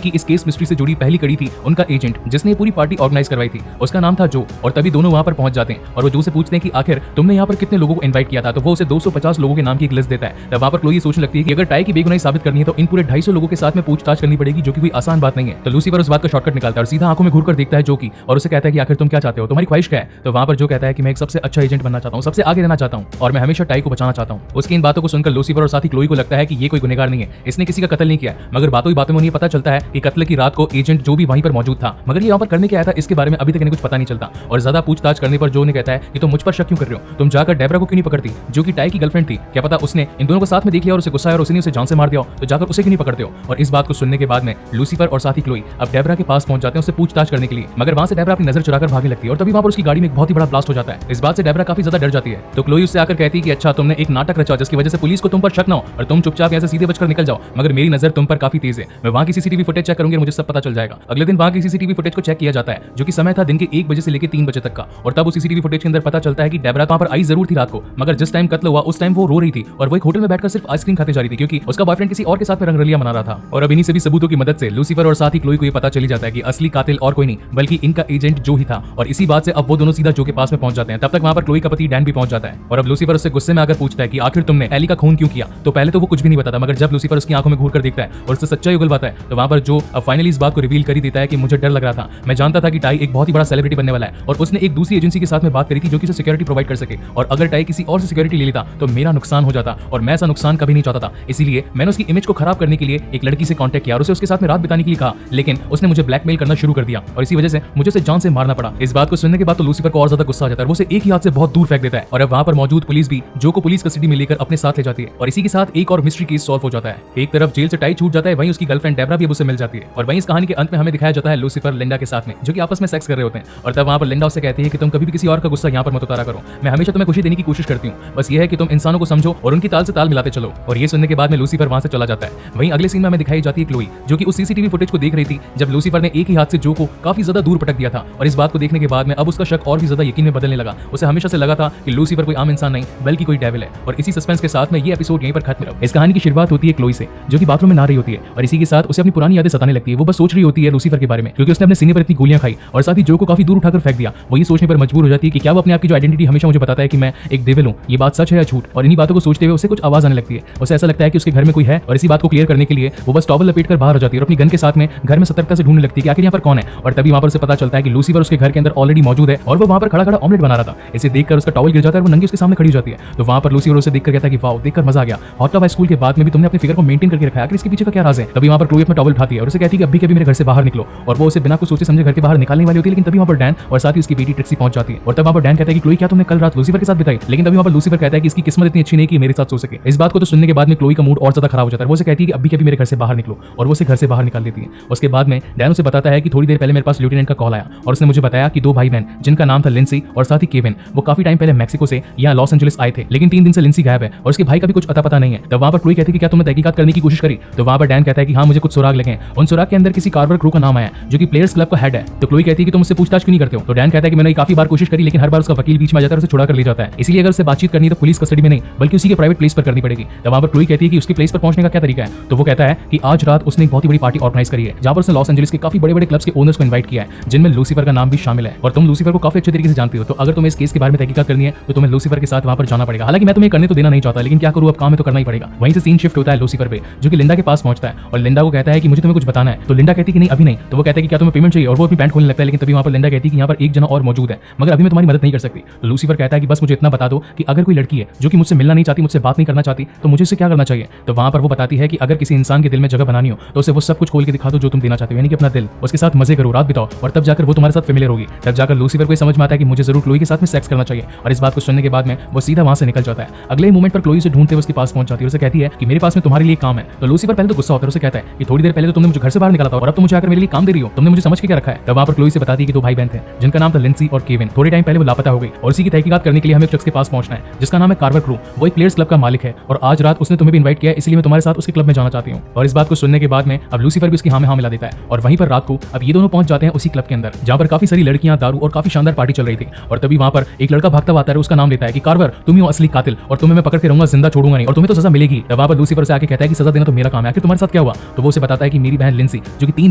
की इस केस मिस्ट्री से जुड़ी पहली कड़ी थी उनका एजेंट जिसने पूरी पार्टी ऑर्गेनाइज करवाई थी, उसका नाम था जो। और तभी दोनों वहां पर पहुंच जाते हैं और वो जो से पूछते हैं कि आखिर तुमने यहाँ पर कितने लोगों को इन्वाइट किया था, तो वो उसे 250 लोगों के नाम की एक लिस्ट देता है। तब वहां पर क्लोई सोचने लगती है कि अगर टाई की बेगुनाही साबित करनी है तो इन पूरे 250 लोगों के साथ में पूछताछ करनी पड़ेगी, जो कि कोई आसान बात नहीं है। तो लूसीफर उस बात का शॉर्टकट निकालता है और सीधा आंखों में घूरकर देखता है जो की और उसे कहता है कि आखिर तुम क्या चाहते हो, तुम्हारी ख्वाहिश क्या है। तो वहां पर जो कहता है कि मैं एक सबसे अच्छा एजेंट बनना चाहता हूँ, सबसे आगे रहना चाहता हूँ और मैं हमेशा टाई को बचाना चाहता हूँ। उसकी इन बातों को सुनकर लूसीफर और साथ ही क्लोई को लगता है कि ये कोई गुनहगार नहीं है, इसने किसी का कत्ल नहीं किया। मगर बातों ही बातों में उन्हें पता चलता है कि कत्ल की रात को एजेंट जो भी वहीं पर मौजूद था, मगर ये यहाँ पर करने क्या आया था इसके बारे में अभी तक इन्हें कुछ पता नहीं चलता। और ज्यादा पूछताछ करने पर जो ने कहता है कि तुम मुझ पर शक क्यों कर रहे हो, तुम जाकर डेब्रा को क्यों नहीं पकड़ती, जो कि टाई की गर्लफ्रेंड थी, क्या पता उसने इन दोनों को साथ में देख लिया और उसे गुस्सा है और उसने उसे जान से मार दिया, तो जाकर उसे क्यों नहीं पकड़ते हो। और इस बात को सुनने के बाद में लूसीफर और साथ ही क्लोई अब डेब्रा के पास पहुंच जाते हैं उससे पूछताछ करने के लिए। मगर वहां से डेब्रा अपनी नजर चुराकर भागने लगती है और तभी वहां पर उसकी गाड़ी में एक बहुत ही बड़ा ब्लास्ट हो जाता है। इस बात से डेब्रा काफी ज्यादा डर जाती है। तो क्लोई उससे आकर कहती है कि अच्छा तुमने एक नाटक रचा जिसकी वजह से पुलिस को तुम पर शक ना हो और तुम चुपचाप यहाँ से सीधे बचकर निकल जाओ, मगर मेरी नजर तुम पर काफी तेज है, मैं वहां की सीसीटीवी फुटेज चेक करूंगी, मुझे सब पता चल जाएगा। अगले दिन वहां की सीसीटीवी फुटेज को चेक किया जाता है, जो कि समय था दिन के 1 बजे से लेकर 3 बजे तक का। और तब उस सीसीटीवी फुटेज के अंदर पता चलता है कि डेब्रा वहां पर आई जरूर थी रात को, मगर जिस टाइम कत्ल हुआ उस टाइम वो रो रही थी और वो एक होटल में बैठकर सिर्फ आइसक्रीम खाते जा रही थी, क्योंकि उसका बॉयफ्रेंड किसी और के साथ में रंगरलिया मना रहा था। और अब इन्हीं सभी सबूतों की मदद से लूसीफर और साथ ही क्लोई को ये पता चली जाता है कि असली कातिल और कोई नहीं बल्कि इनका एजेंट जो ही था। और इसी बात से अब वो दोनों सीधा जो के पास में पहुंच जाते हैं। तब तक वहां पर क्लोई का पति डैन भी पहुंच जाता है और अब लूसीफर उससे गुस्से में आकर पूछता है कि आखिर तुमने एली का खून क्यों किया। तो पहले तो वो कुछ भी नहीं बताता, मगर जब लूसीफर उसकी आंखों में घूरकर देखता है और उससे सच्चाई उगलवाता है, तो वहां पर जो अब फाइनली इस बात को रिवील कर ही देता है कि मुझे डर लग रहा था, मैं जानता था कि टाई एक बहुत ही बड़ा सेलिब्रिटी बनने वाला है और उसने एक दूसरी एजेंसी के साथ में बात करी थी जो कि उसे सिक्योरिटी प्रोवाइड कर सके, और अगर टाई किसी और से सिक्योरिटी ले लेता तो मेरा नुकसान हो जाता और मैं ऐसा नुकसान कभी नहीं चाहता था। इसीलिए मैंने उसकी इमेज को खराब करने के लिए एक लड़की से कांटेक्ट किया और उसे उसके साथ में रात बिताने के लिए कहा, लेकिन उसने मुझे ब्लैकमेल करना शुरू कर दिया और इसी वजह से मुझे उसे जान से मारना पड़ा। इस बात को सुनने के बाद तो लूसीफर को और ज्यादा गुस्सा आ जाता है और वो उसे एक ही हाथ से बहुत दूर फेंक देता है। और अब वहां पर मौजूद पुलिस भी जो को पुलिस कस्टडी में लेकर अपने साथ ले जाती है और इसी के साथ एक और मिस्ट्री केस सॉल्व हो जाता है। एक तरफ जेल से टाई छूट जाता है, वहीं उसकी गर्लफ्रेंड डेब्रा भी अब उसे मिल जाती है और वहीं इस कहानी के अंत में हमें दिखाया जाता है लूसीफर लिंडा के साथ में जो कि आपस में सेक्स कर रहे होते हैं। और तब वहां पर लिंडा उससे कहती है कि तुम कभी भी किसी और का गुस्सा यहाँ पर मत उतारा करो, मैं हमेशा तुम्हें खुशी देने की कोशिश करती हूँ, बस ये है कि तुम इंसानों को समझो और उनकी ताल से ताल मिलाते चलो। और ये सुनने के बाद में लूसीफर वहां से चला जाता है। वहीं अगले सीन में हमें दिखाई जाती है क्लोई जो कि उस सीसीटीवी फुटेज को देख रही थी जब लूसीफर ने एक ही हाथ से जो को काफी ज्यादा दूर पटक दिया था। और इस बात को देखने के बाद में अब उसका शक और भी ज्यादा यकीन में बदलने लगा। उसे हमेशा से लगा था कि लूसीफर कोई आम इंसान नहीं बल्कि कोई डेविल है। और इसी सस्पेंस के साथ में ये एपिसोड यहीं पर खत्म हुआ। इस कहानी की शुरुआत होती है क्लोई से जो कि बाथरूम में नहा रही होती है और इसी के साथ उसे अपनी पुरानी यादें सताने लगती है। वो बस सोच रही होती है लूसीफर के बारे में, क्योंकि उसने अपने सीने पर इतनी गोलियां खाई और साथ ही जो को काफी दूर उठाकर फेंक दिया। वो ये सोचने पर मजबूर हो जाती है कि क्या वो अपने आप की जो आइडेंटिटी हमेशा मुझे बताता है कि मैं एक डेविल हूं, ये बात सच है या झूठ। और इन्हीं बातों को सोचते हुए उसे कुछ आवाज आने लगती है। उसे ऐसा लगता है कि उसके घर में कोई है और इसी बात को क्लियर करने के लिए वो बस टॉवल लपेटकर बाहर आ जाती है और अपनी गन के साथ में घर में सतर्कता से ढूंढने लगती है कि आखिर यहाँ पर कौन है। और तभी वहां पर उसे पता चलता है कि लूसीफर उसके घर के अंदर ऑलरेडी मौजूद है और वो वहां पर खड़ा खड़ा ऑमलेट बना रहा था। इसे देखकर उसका टॉवल गिर जाता है और वो नंगी उसके सामने खड़ी हो जाती है। तो वहां पर लूसीफर उसे देखकर कहता है कि वाओ, देखकर मजा आ गया, हॉट टॉप स्कूल के बाद में भी तुमने अपने फिगर को मेंटेन करके रखा है, इसके पीछे का क्या राज है। तभी वहां पर क्लोई अपना टॉवल उठाती है और उसे कहती है कि अभी कभी मेरे घर से बाहर निकलो। और वो उसे बिना कुछ सोचे समझे घर के बाहर निकालने वाली होती है, लेकिन तभी वहां पर डैन और साथ ही उसकी बेटी ट्रिक्सी पहुंच जाती है। और तब वहां पर डैन कहता है कि क्लोई क्या तुमने कल रात लूसीफर के साथ बिताई, लेकिन तभी वहां पर लूसीफर कहता है कि इसकी किस्मत इतनी अच्छी नहीं कि मेरे साथ सो सके। इस बात को तो सुनने के बाद में क्लोई का मूड और ज्यादा खराब हो जाता है। वो उसे कहती है कि अभी कभी मेरे घर से बाहर निकलो और वो उसे घर से बाहर निकाल देती है। उसके बाद में डैन उसे बताता है कि थोड़ी देर पहले मेरे पास लेफ्टिनेंट का कॉल आया और उसने मुझे बताया कि 2 भाई बहन जिनका नाम था लिंसी और साथ ही केविन, वो काफी टाइम पहले मैक्सिको से यहाँ लॉस एंजलिस आए थे, लेकिन 3 दिन से लिंसी गायब है और उसके भाई का भी कुछ अता पता नहीं है। तब वहां पर क्लोई कहती है कि क्या तुमने तहकीकात करने की कोशिश करी। तो वहां पर डैन कहता है कि हाँ, मुझे कुछ सुराग लगे। उन सुराग के अंदर किसी कार्वर क्रू का नाम आया जो कि प्लेयर्स क्लब का हेड है। तो क्लोई कहती है कि तुम उससे पूछताछ क्यों नहीं करते हो। तो डैन कहता है कि मैंने काफी बार कोशिश करी, लेकिन हर बार उसका वकील बीच में आ जाता है और उसे छुड़ा कर ले जाता है। इसलिए अगर उससे बातचीत करनी है तो पुलिस कस्टडी में नहीं बल्कि उसी के प्राइवेट प्लेस पर करनी पड़ेगी। तब वहां पर क्लोई कहती है कि उसके प्लेस पर पहुंचने का क्या तरीका है। तो वो कहता है कि आज रात उसने एक बहुत ही बड़ी पार्टी ऑर्गेनाइज करी है जहां पर उसने लॉस एंजलिस के काफी बड़े बड़े क्लब्स के ओनर्स को इनवाइट किया है, जिनमें लूसीफर का नाम भी शामिल है। और तुम लूसीफर को काफी अच्छे तरीके से जानती हो, तो अगर तुम्हें इस केस के बारे में तहकीकात करनी है तो तुम्हें लूसीफर के साथ वहां पर जाना पड़ेगा। हालांकि मैं तुम्हें करने तो देना नहीं चाहता, लेकिन क्या करूं, अब काम है तो करना ही पड़ेगा। वहीं से सीन शिफ्ट होता है लूसीफर पे जो कि लिंडा के पास पहुंचता है और लिंडा को कहता है कि मुझे तुम्हें कुछ बताना है। तो लिंडा कहती है कि नहीं अभी नहीं। तो वो कहता है कि क्या तुम्हें पेमेंट चाहिए और वो अपनी पैंट खोलने लगता है, लेकिन तभी वहां पर लिंडा कहती है कि यहाँ पर एक जना और मौजूद है मगर अभी मैं तुम्हारी मदद नहीं कर सकती। तो लूसीफर कहता है कि बस मुझे इतना बता दो कि अगर कोई लड़की है जो कि मुझसे मिलना नहीं चाहती, मुझसे बात नहीं करना चाहती, तो मुझे उससे क्या करना चाहिए। तो वहां पर वो बताती है कि अगर किसी इंसान के दिल में जगह बनानी हो तो उसे वो सब कुछ खोल के दिखा दो जो तुम देना चाहते हो, यानी कि अपना दिल, उसके साथ मजे करो, रात बिताओ और तब जाकर वो तुम्हारे साथ फेमिलियर होगी। तब जाकर लूसीफर को समझ में आता है कि मुझे जरूर क्लोई के साथ में सेक्स करना चाहिए। और इस बात को सुनने के बाद में वो सीधा वहां से निकल जाता है। अगले मोमेंट पर क्लोई उसे ढूंढते हुए उसके पास पहुंच जाती है और उसे कहती है कि मेरे पास में तुम्हारे लिए काम है। तो लूसीफर पहले तो गुस्सा होता है, उसे कहता है कि थोड़ी देर पहले तो तुमने मुझे घर से बाहर निकाला था और अब तुम मुझे आकर मेरे लिए काम दे रही हो, तुमने मुझे समझ के क्या रखा है। तब वहां पर क्लोई से बताती है कि 2 भाई बहन थे जिनका नाम था लिंसी और केविन। थोड़े टाइम पहले वो लापता हो गई और इसी की तहकीकात करने के लिए हमें एक शख्स के पास पहुंचना है जिसका नाम है कार्वर क्रू। वो एक प्लेयर्स क्लब का मालिक है और आज रात उसने तुम्हें भी इनवाइट किया है, इसलिए मैं तुम्हारे साथ उसके क्लब में जाना चाहती हूँ। और इस बात को सुनने के बाद में अब लूसीफर भी उसकी हाँ में हाँ मिला देता है और वहीं पर रात को अब ये दोनों पहुंच जाते हैं उसी क्लब के अंदर जहां पर काफी सारी लड़कियां, दारू और काफी शानदार पार्टी चल रही थी। और तभी वहां पर एक लड़का भागता हुआ आता है, उसका नाम लेता है कि कार्वर तुम ही हो असली कातिल और तुम्हें मैं पकड़ के रहूंगा, जिंदा छोड़ूंगा नहीं और तुम्हें तो सजा मिलेगी। तब वहाँ पर लूसीफर से आके कहता है कि सजा देना तो मेरा काम है, आखिर तुम्हारे साथ क्या हुआ? तो वो उसे बताता है कि मेरी बहन लिंसी जो कि 3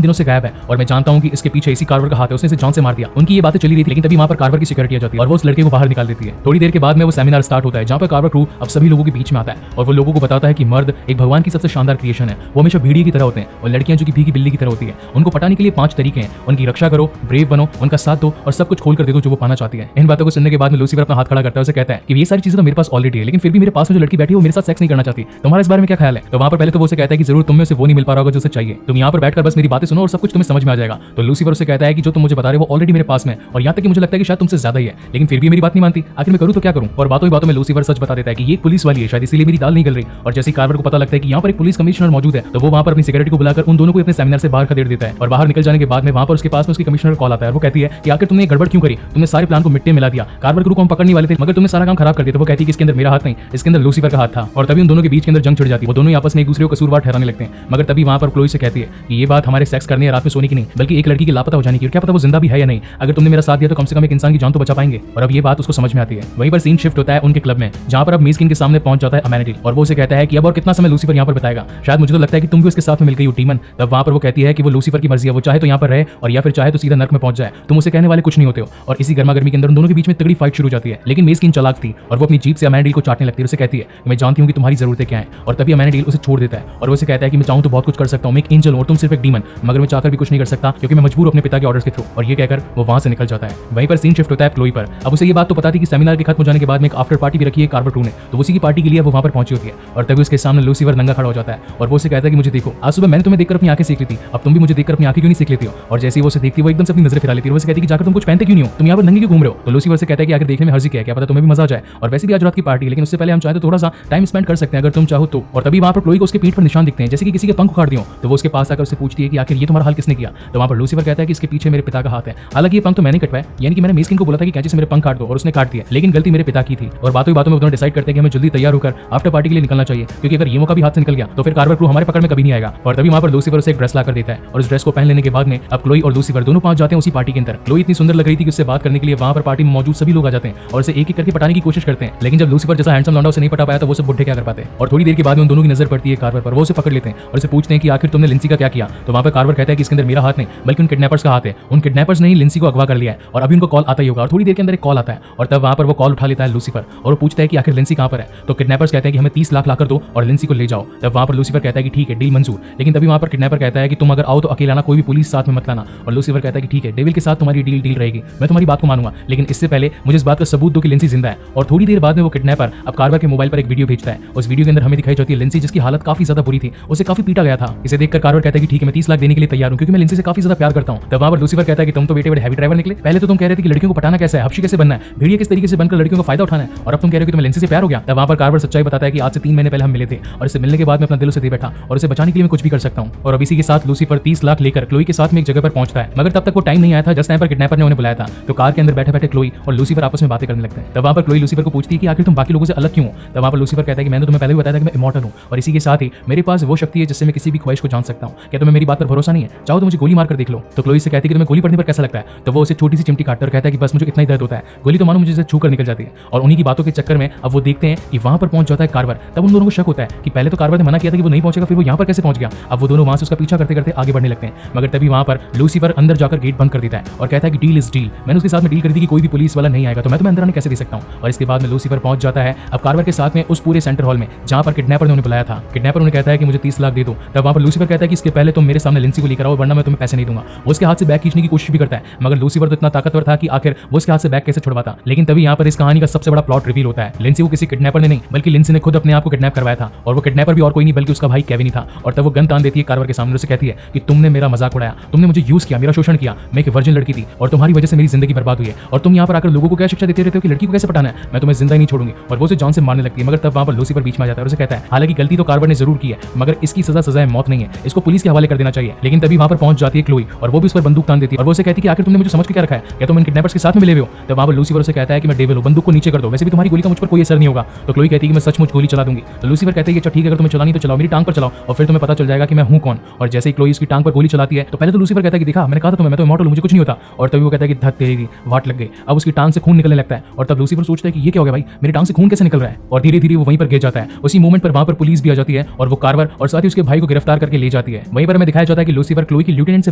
दिनों से गायब है और मैं जानता हूँ कि इसके पीछे इसी कार्वर का हाथ है, उसने इसे जान से मार दिया। उनकी ये बातें चली रही थी, लेकिन तभी वहाँ पर कार्वर की सिक्योरिटी आ जाती है और वो उस लड़के को बाहर निकाल देती है। थोड़ी देर के बाद में वो सेमिनार स्टार्ट होता है जहाँ पर कार्वर क्रू अब सभी लोगों के बीच में आता है और वो लोगों को बताता है कि मर्द एक भगवान की सबसे शानदार क्रिएशन है, वो हमेशा भेड़िए की तरह होते हैं और लड़कियां जो कि भीगी बिल्ली की तरह होती है। उनको पटाने के लिए 5 तरीके हैं, उनकी रक्षा करो, ब्रेव बनो, उनका साथ दो और सब कुछ खोल कर दे दो जो वो पाना चाहती है। इन बातों को सुनने के बाद में लूसीफर अपना हाथ खड़ा करता है, उसे कहता है कि ये सारी चीजें तो मेरे पास ऑलरेडी है, लेकिन फिर भी मेरे पास में जो लड़की बैठी है वो मेरे साथ सेक्स नहीं करना चाहती, तुम्हारा इस बारे में क्या ख्याल है? तो वहाँ पर पहले तो वो उसे कहता है कि जरूर तुम में से वो नहीं मिल पा रहा होगा जो उसे चाहिए, तुम यहाँ पर बैठकर बस मेरी बातें सुनो और सब कुछ तुम्हें समझ में आ जाएगा। तो लूसीफर उसे कहता है कि जो तुम मुझे बता रहे हो वो ऑलरेडी मेरे पास में और यहाँ तक कि मुझे लगता है कि शायद तुमसे ज्यादा ही है, लेकिन फिर भी मेरी बात नहीं मानती, आखिर मैं करूँ तो क्या करूँ? और बातों ही बातों में लूसीफर सच बता देता है कि ये पुलिस वाली है, शायद इसीलिए मेरी दाल नहीं गल रही। और जैसे कार्वर को पता लगता है कि यहाँ पर एक पुलिस कमिश्नर मौजूद है तो वो वहाँ पर अपनी सिक्योरिटी को बुलाकर उन दोनों को अपने सेमिनार से बाहर खदेड़ देता है। और बाहर निकल जाने के बाद में वहाँ पर उसके पास में उसकी कमिश्नर कॉल आता है और वो कहती है कि आखिर तुमने गड़बड़ क्यों करी, तुमने सारे प्लान को मिट्टी में मिला दिया, कार्वर क्रू को हम पकड़ने वाले थे मगर तुमने सारा काम खराब कर दिया। तो वो कहती है कि इसके अंदर मेरा हाथ नहीं, इसके अंदर लूसीफर का हाथ था। और तभी उन दोनों के बीच के अंदर जंग छिड़ जाती है, वो दोनों आपस में एक दूसरे को कसूरवार ठहराने लगते हैं। मगर तभी वहाँ पर क्लोई से कहती है कि ये बात हमारे सेक्स करने या रात में सोने की नहीं बल्कि एक लड़की के लापता हो जाने की, और क्या पता वो जिंदा भी है या नहीं, अगर तुमने मेरा साथ दिया तो कम से कम एक इंसान की जान तो बचा पाएंगे। और अब ये बात उसको समझ में आती है। वहीं पर सीन शिफ्ट होता है उनके क्लब में जहाँ पर अब मीस्किन के सामने पहुंच जाता है अमेनिटी और वो उसे कहता है कि अब और कितना समय लूसीफर यहाँ पर बताएगा, शायद मुझे तो लगता है कि तुम भी उसके साथ में मिल गई हो डीमन। तब वहाँ पर वो कहती है कि वो लूसीफर की मर्जी है, वो चाहे तो यहाँ पर रहे और या फिर चाहे तो सीधा नर्क में पहुंच जाए, तुम उसे कहने वाले कुछ नहीं होते हो। और इसी गर्मा गर्मी के अंदर उन दोनों के बीच में तगड़ी फाइट शुरू हो जाती है। लेकिन मीस्किन चालाक थी और वो अपनी जीप से अमेनिटी को चाटने लगती है, उसे कहती है कि मैं जानती हूँ कि तुम्हारी जरूरतें क्या है। और तभी अमेनिटी उसे छोड़ देता है और वो उसे कहता है कि मैं चाहूँ तो बहुत कुछ कर सकता हूँ, मैं एक एंजल हूँ और तुम सिर्फ एक डीमन, मगर मैं चाहकर भी कुछ नहीं कर सकता क्योंकि मैं मजबूर हूं अपने पिता के ऑर्डर्स के थ्रू। और ये कहकर वो वहां से निकल जाता है। वहीं पर सीन शिफ्ट होता है क्लोई पर। अब उसे ये बात तो पता थी कि सेमिनार के खत्म हो जाने के बाद में एक आफ्टर पार्टी भी रखी है कार्वर क्रू ने, तो उसी की पार्टी के लिए वो वहां पर पहुंची होती है। और तभी उसके सामने लूसीफर नंगा खड़ा हो जाता है और वो उसे कहता है कि मुझे देखो, आज सुबह मैंने तुम्हें देखकर अपनी आंखें सीख ली थी, अब तुम भी मुझे देखकर अपनी आंखें क्यों नहीं सीख लेती हो? और जैसे ही वो उसे देखती है वो एकदम से अपनी नजर फिरा लेती है, वो कहती है कि जाकर तुम कुछ पहनते क्यों नहीं हो, तुम यहाँ पर नंगे क्यों घूम रहे हो? तो लूसीफर से कहता है कि आखिर देखने में हर्जी क्या है, क्या पता तुम्हें भी मजा आ जाए, और वैसे भी आज रात की पार्टी, लेकिन उससे पहले हम चाहे तो थोड़ा सा टाइम स्पेंड कर सकते हैं अगर तुम चाहो तो। और तभी वहां पर क्लोई को उसके पीठ पर निशान दिखते हैं जैसे कि किसी के पंख उखाड़ दिए हो। तो वो उसके पास आकर उससे पूछती है कि आखिर ये तुम्हारा हाल किसने किया? तो वहां पर लूसीफर कहता है कि इसके पीछे मेरे पिता का हाथ है, हालांकि ये पंख तो मैंने कटवाया, यानी कि मैंने मीस्किन को बोला था कि कैंची से मेरे पंख काट दो और उसने काट दिया, लेकिन गलती मेरे पिता की थी। और बातों ही बातों में दोनों डिसाइड करते हैं कि हमें जल्दी तैयार होकर आफ्टर पार्टी के लिए निकलना चाहिए, क्योंकि अगर ये मौका भी हाथ से निकल गया तो फिर कार्वर क्रू हमारे पकड़ में कभी नहीं आएगा। और तभी वहां पर लूसीफर उसे एक ड्रेस लाकर देता है और उस ड्रेस को पहन लेने के बाद में अब क्लोई और लूसीफर दोनों पहुंच जाते हैं उसी पार्टी के अंदर। क्लोई इतनी सुंदर लग रही थी कि उससे बात करने के लिए वहां पर पार्टी में मौजूद सभी लोग आ जाते हैं और उसे एक एक करके पटाने की कोशिश करते हैं, लेकिन जब लूसीफर जैसा हैंडसम लौंडा उसे नहीं पटा पाया तो वो सब बुढ़े क्या कर पाते। और थोड़ी देर के बाद में उन दोनों की नजर पड़ती है कार्वर पर, वो उसे पकड़ लेते हैं और उसे पूछते हैं कि आखिर तुमने लिंसी का क्या किया? तो वहां पर कार्वर कहता है कि इसके अंदर मेरा हाथ नहीं बल्कि उन किडनैपर्स का हाथ है, उन किडनैपर्स ने ही लिंसी को अगवा कर लिया है और अभी उनको कॉल आता ही होगा। और थोड़ी देर के अंदर एक कॉल आता है और तब वहां पर वो कॉल उठा लेता है लूसीफर और वो पूछता है कि आखिर लिंसी कहां पर है? तो किडनैपर्स कहते हैं कि हमें 30 लाख लाकर दो और लिंसी को ले जाओ। तब वहां पर लूसीफर कहता है कि ठीक है, डील मंजूर। लेकिन तभी वहां पर किडनैपर कहता है कि तुम अगर आओ तो अकेला आना, कोई भी पुलिस साथ में मत लाना। और लूसीफर कहता है कि ठीक है, डेविल के साथ तुम्हारी डील रहेगी, मैं तुम्हारी बात को मानूंगा, लेकिन इससे पहले मुझे इस बात का सबूत दो कि लिंसी जिंदा है। और थोड़ी देर बाद में वो किडनैपर अब कार्वर के मोबाइल पर एक वीडियो भेजता है। उस वीडियो के अंदर हमें दिखाई जाती है लिंसी जिसकी हालत काफी ज्यादा बुरी थी, उसे काफी पीटा गया था। इसे देखकर कार्वर कहता है कि ठीक है, मैं 30 लाख देने के लिए तैयार हूं क्योंकि मैं लिंसी से काफी ज्यादा प्यार करता हूं। तब वहां पर लूसीफर कहता है कि तुम तो बेटे बड़े हैवी ड्राइवर निकले, पहले तो तुम कह रहे थे कि लड़कियों को पटाना कैसे है, हब्शी कैसे बनना है, भेड़िया किस तरीके से बनकर लड़कियों का फायदा उठाना है, और अब तुम कह रहे हो कि तुम्हें लिंसी से प्यार हो गया। तब वहां पर कार्वर सच्चाई बताता है कि आज से 3 महीने पहले हम मिले थे और इससे मिलने के बाद मैं अपना दिल उसे दे बैठा और उसे बचाने के लिए मैं कुछ भी कर सकता हूं। और अब इसी के साथ लूसीफर 30 लाख लेकर क्लोई के साथ में एक जगह पर पहुंचता है, मगर तब तक वो टाइम नहीं आया था जिस टाइम पर किडनैपर ने उन्हें बुलाया था। तो कार के अंदर बैठे बैठे क्लोई और लूसीफर आपस में बातें करने लगते हैं। तब वहां पर क्लोई लूसीफर को पूछती है कि आखिर तुम बाकी लोगों से अलग क्यों हो? तब वहां पर लूसीफर कहता है कि मैंने तुम्हें पहले भी बताया था कि मैं इमॉर्टल हूं और इसी के साथ ही मेरे पास वो शक्ति है जिससे मैं किसी भी ख्वाहिश को जान सकता हूं। क्या तुम्हें मेरी बात पर भरोसा नहीं है? चाहो तो मुझे गोली मारकर देख लो। तो क्लोई से कहती है कि तुम्हें गोली पड़ने पर कैसा लगता है? तो वो उसे छोटी सी चिमटी काटकर कहता है कि बस मुझे इतना ही दर्द होता है, गोली तो मानो मुझे छू कर निकल जाती है। और उन्हीं की बातों के चक्कर में अब वो देखते हैं कि वहां पर पहुंच जाता है कार्वर। तब उन दोनों को शक होता है कि पहले तो कार्वर ने मना किया था कि वो नहीं पहुंचेगा, फिर वो यहाँ पर कैसे पहुंच गया। अब वो दोनों वहां से उसका पीछा करते करते आगे बढ़ने लगते हैं, मगर तभी वहां पर लूसीफर अंदर जाकर गेट बंद कर देता है और कहता है कि डील इज डील, मैंने उसके साथ में डील कर दी कि कोई भी पुलिस वाला नहीं आएगा तो मैं तुम्हें अंदर आने कैसे दे सकता हूं। और इसके बाद में लूसीफर पहुंच जाता है अब कार्वर के साथ में उस पूरे सेंटर हॉल में जहां पर किडनैपर ने उन्हें बुलाया था। किडनैपर उन्हें कहता है कि मुझे 30 लाख दे दो। तब वहां पर लूसीफर कहता है कि इसके पहले तुम मेरे सामने लिंसी को लेकर आओ वरना मैं तुम्हें पैसे नहीं दूंगा। वो उसके हाथ से बैग खींचने की कोशिश भी करता है, मगर लूसीफर तो इतना ताकतवर था कि आखिर वो उसके हाथ से बैग कैसे छुड़वाता। लेकिन तभी यहाँ पर इस कहानी का सबसे बड़ा प्लॉट रिवील होता है। लिंसी को किसी किडनैपर ने नहीं बल्कि लिंसी ने खुद अपने आप को किडनैप करवाया था और वो किडनैपर भी और कोई नहीं बल्कि उसका भाई केविन ही था। और तब वो गन तान देती है कार्वर के सामने, उसे कहती है कि तुमने मेरा मजाक उड़ाया, तुमने मुझे यूज किया, मेरा शोषण किया, मैं एक वर्जिन लड़की थी और तुम्हारी वजह से मेरी जिंदगी बर्बाद हुई है और तुम यहाँ पर आकर लोगों को क्या शिक्षा देते रहते हो कि लड़की को कैसे पटाना है, मैं तुम्हें जिंदा ही नहीं छोड़ूंगी। और वो उसे जान से मारने लगती है, मगर तब वहां पर लूसीफर बीच में आ जाता है और उसे कहता है हालांकि गलती तो कार्वर ने जरूर की है मगर इसकी सजाए मौत नहीं है, इसको पुलिस के हवाले कर देना चाहिए। लेकिन तभी वहां पर पहुंच जाती है क्लोई और वो भी उस पर बंदूक तान देती है और वो उसे कहती है कि आखिर तुमने मुझे समझ के क्या रखा है, क्या तुम इन किडनैपर्स के साथ में मिले हुए हो। तब वहां पर लूसीफर उसे कहता है कि मैं डेविल हूं, बंदूक को नीचे कर दो, वैसे भी तुम्हारी गोली का मुझ पर कोई असर नहीं होगा। तो क्लोई कहती है कि मैं सचमुच गोली चला दूंगी। तो लूसीफर कहते हैं कि अच्छा ठीक है, अगर तुम्हें चलानी तो चलाओ, मेरी टांग पर चलाओ और फिर तुम्हें पता चल जाएगा कि मैं हूं कौन। और जैसे ही क्लोई उसकी टांग पर गोली चलाती है तो पहले तो लूसीफर कहता है कि देखा, मैंने कहा था तुम्हें, मैं तो इमॉर्टल हूं, मुझे कुछ नहीं होता। और तभी वो कहता है कि धत तेरी वाट लग गई, अब उसकी टांग से खून निकलने लगता है। और तब लूसीफर सोचता है कि ये क्या हो गया भाई, मेरी टांग से खून कैसे निकल रहा है। और धीरे धीरे वो वहीं पर गिर जाता है। उसी मोमेंट पर वहां पर पुलिस भी आ जाती है और वो कार्वर और साथ ही उसके भाई को गिरफ्तार करके ले जाती है। वहीं पर हमें दिखाया जाता है कि लूसीफर क्लोई की लिeutenant से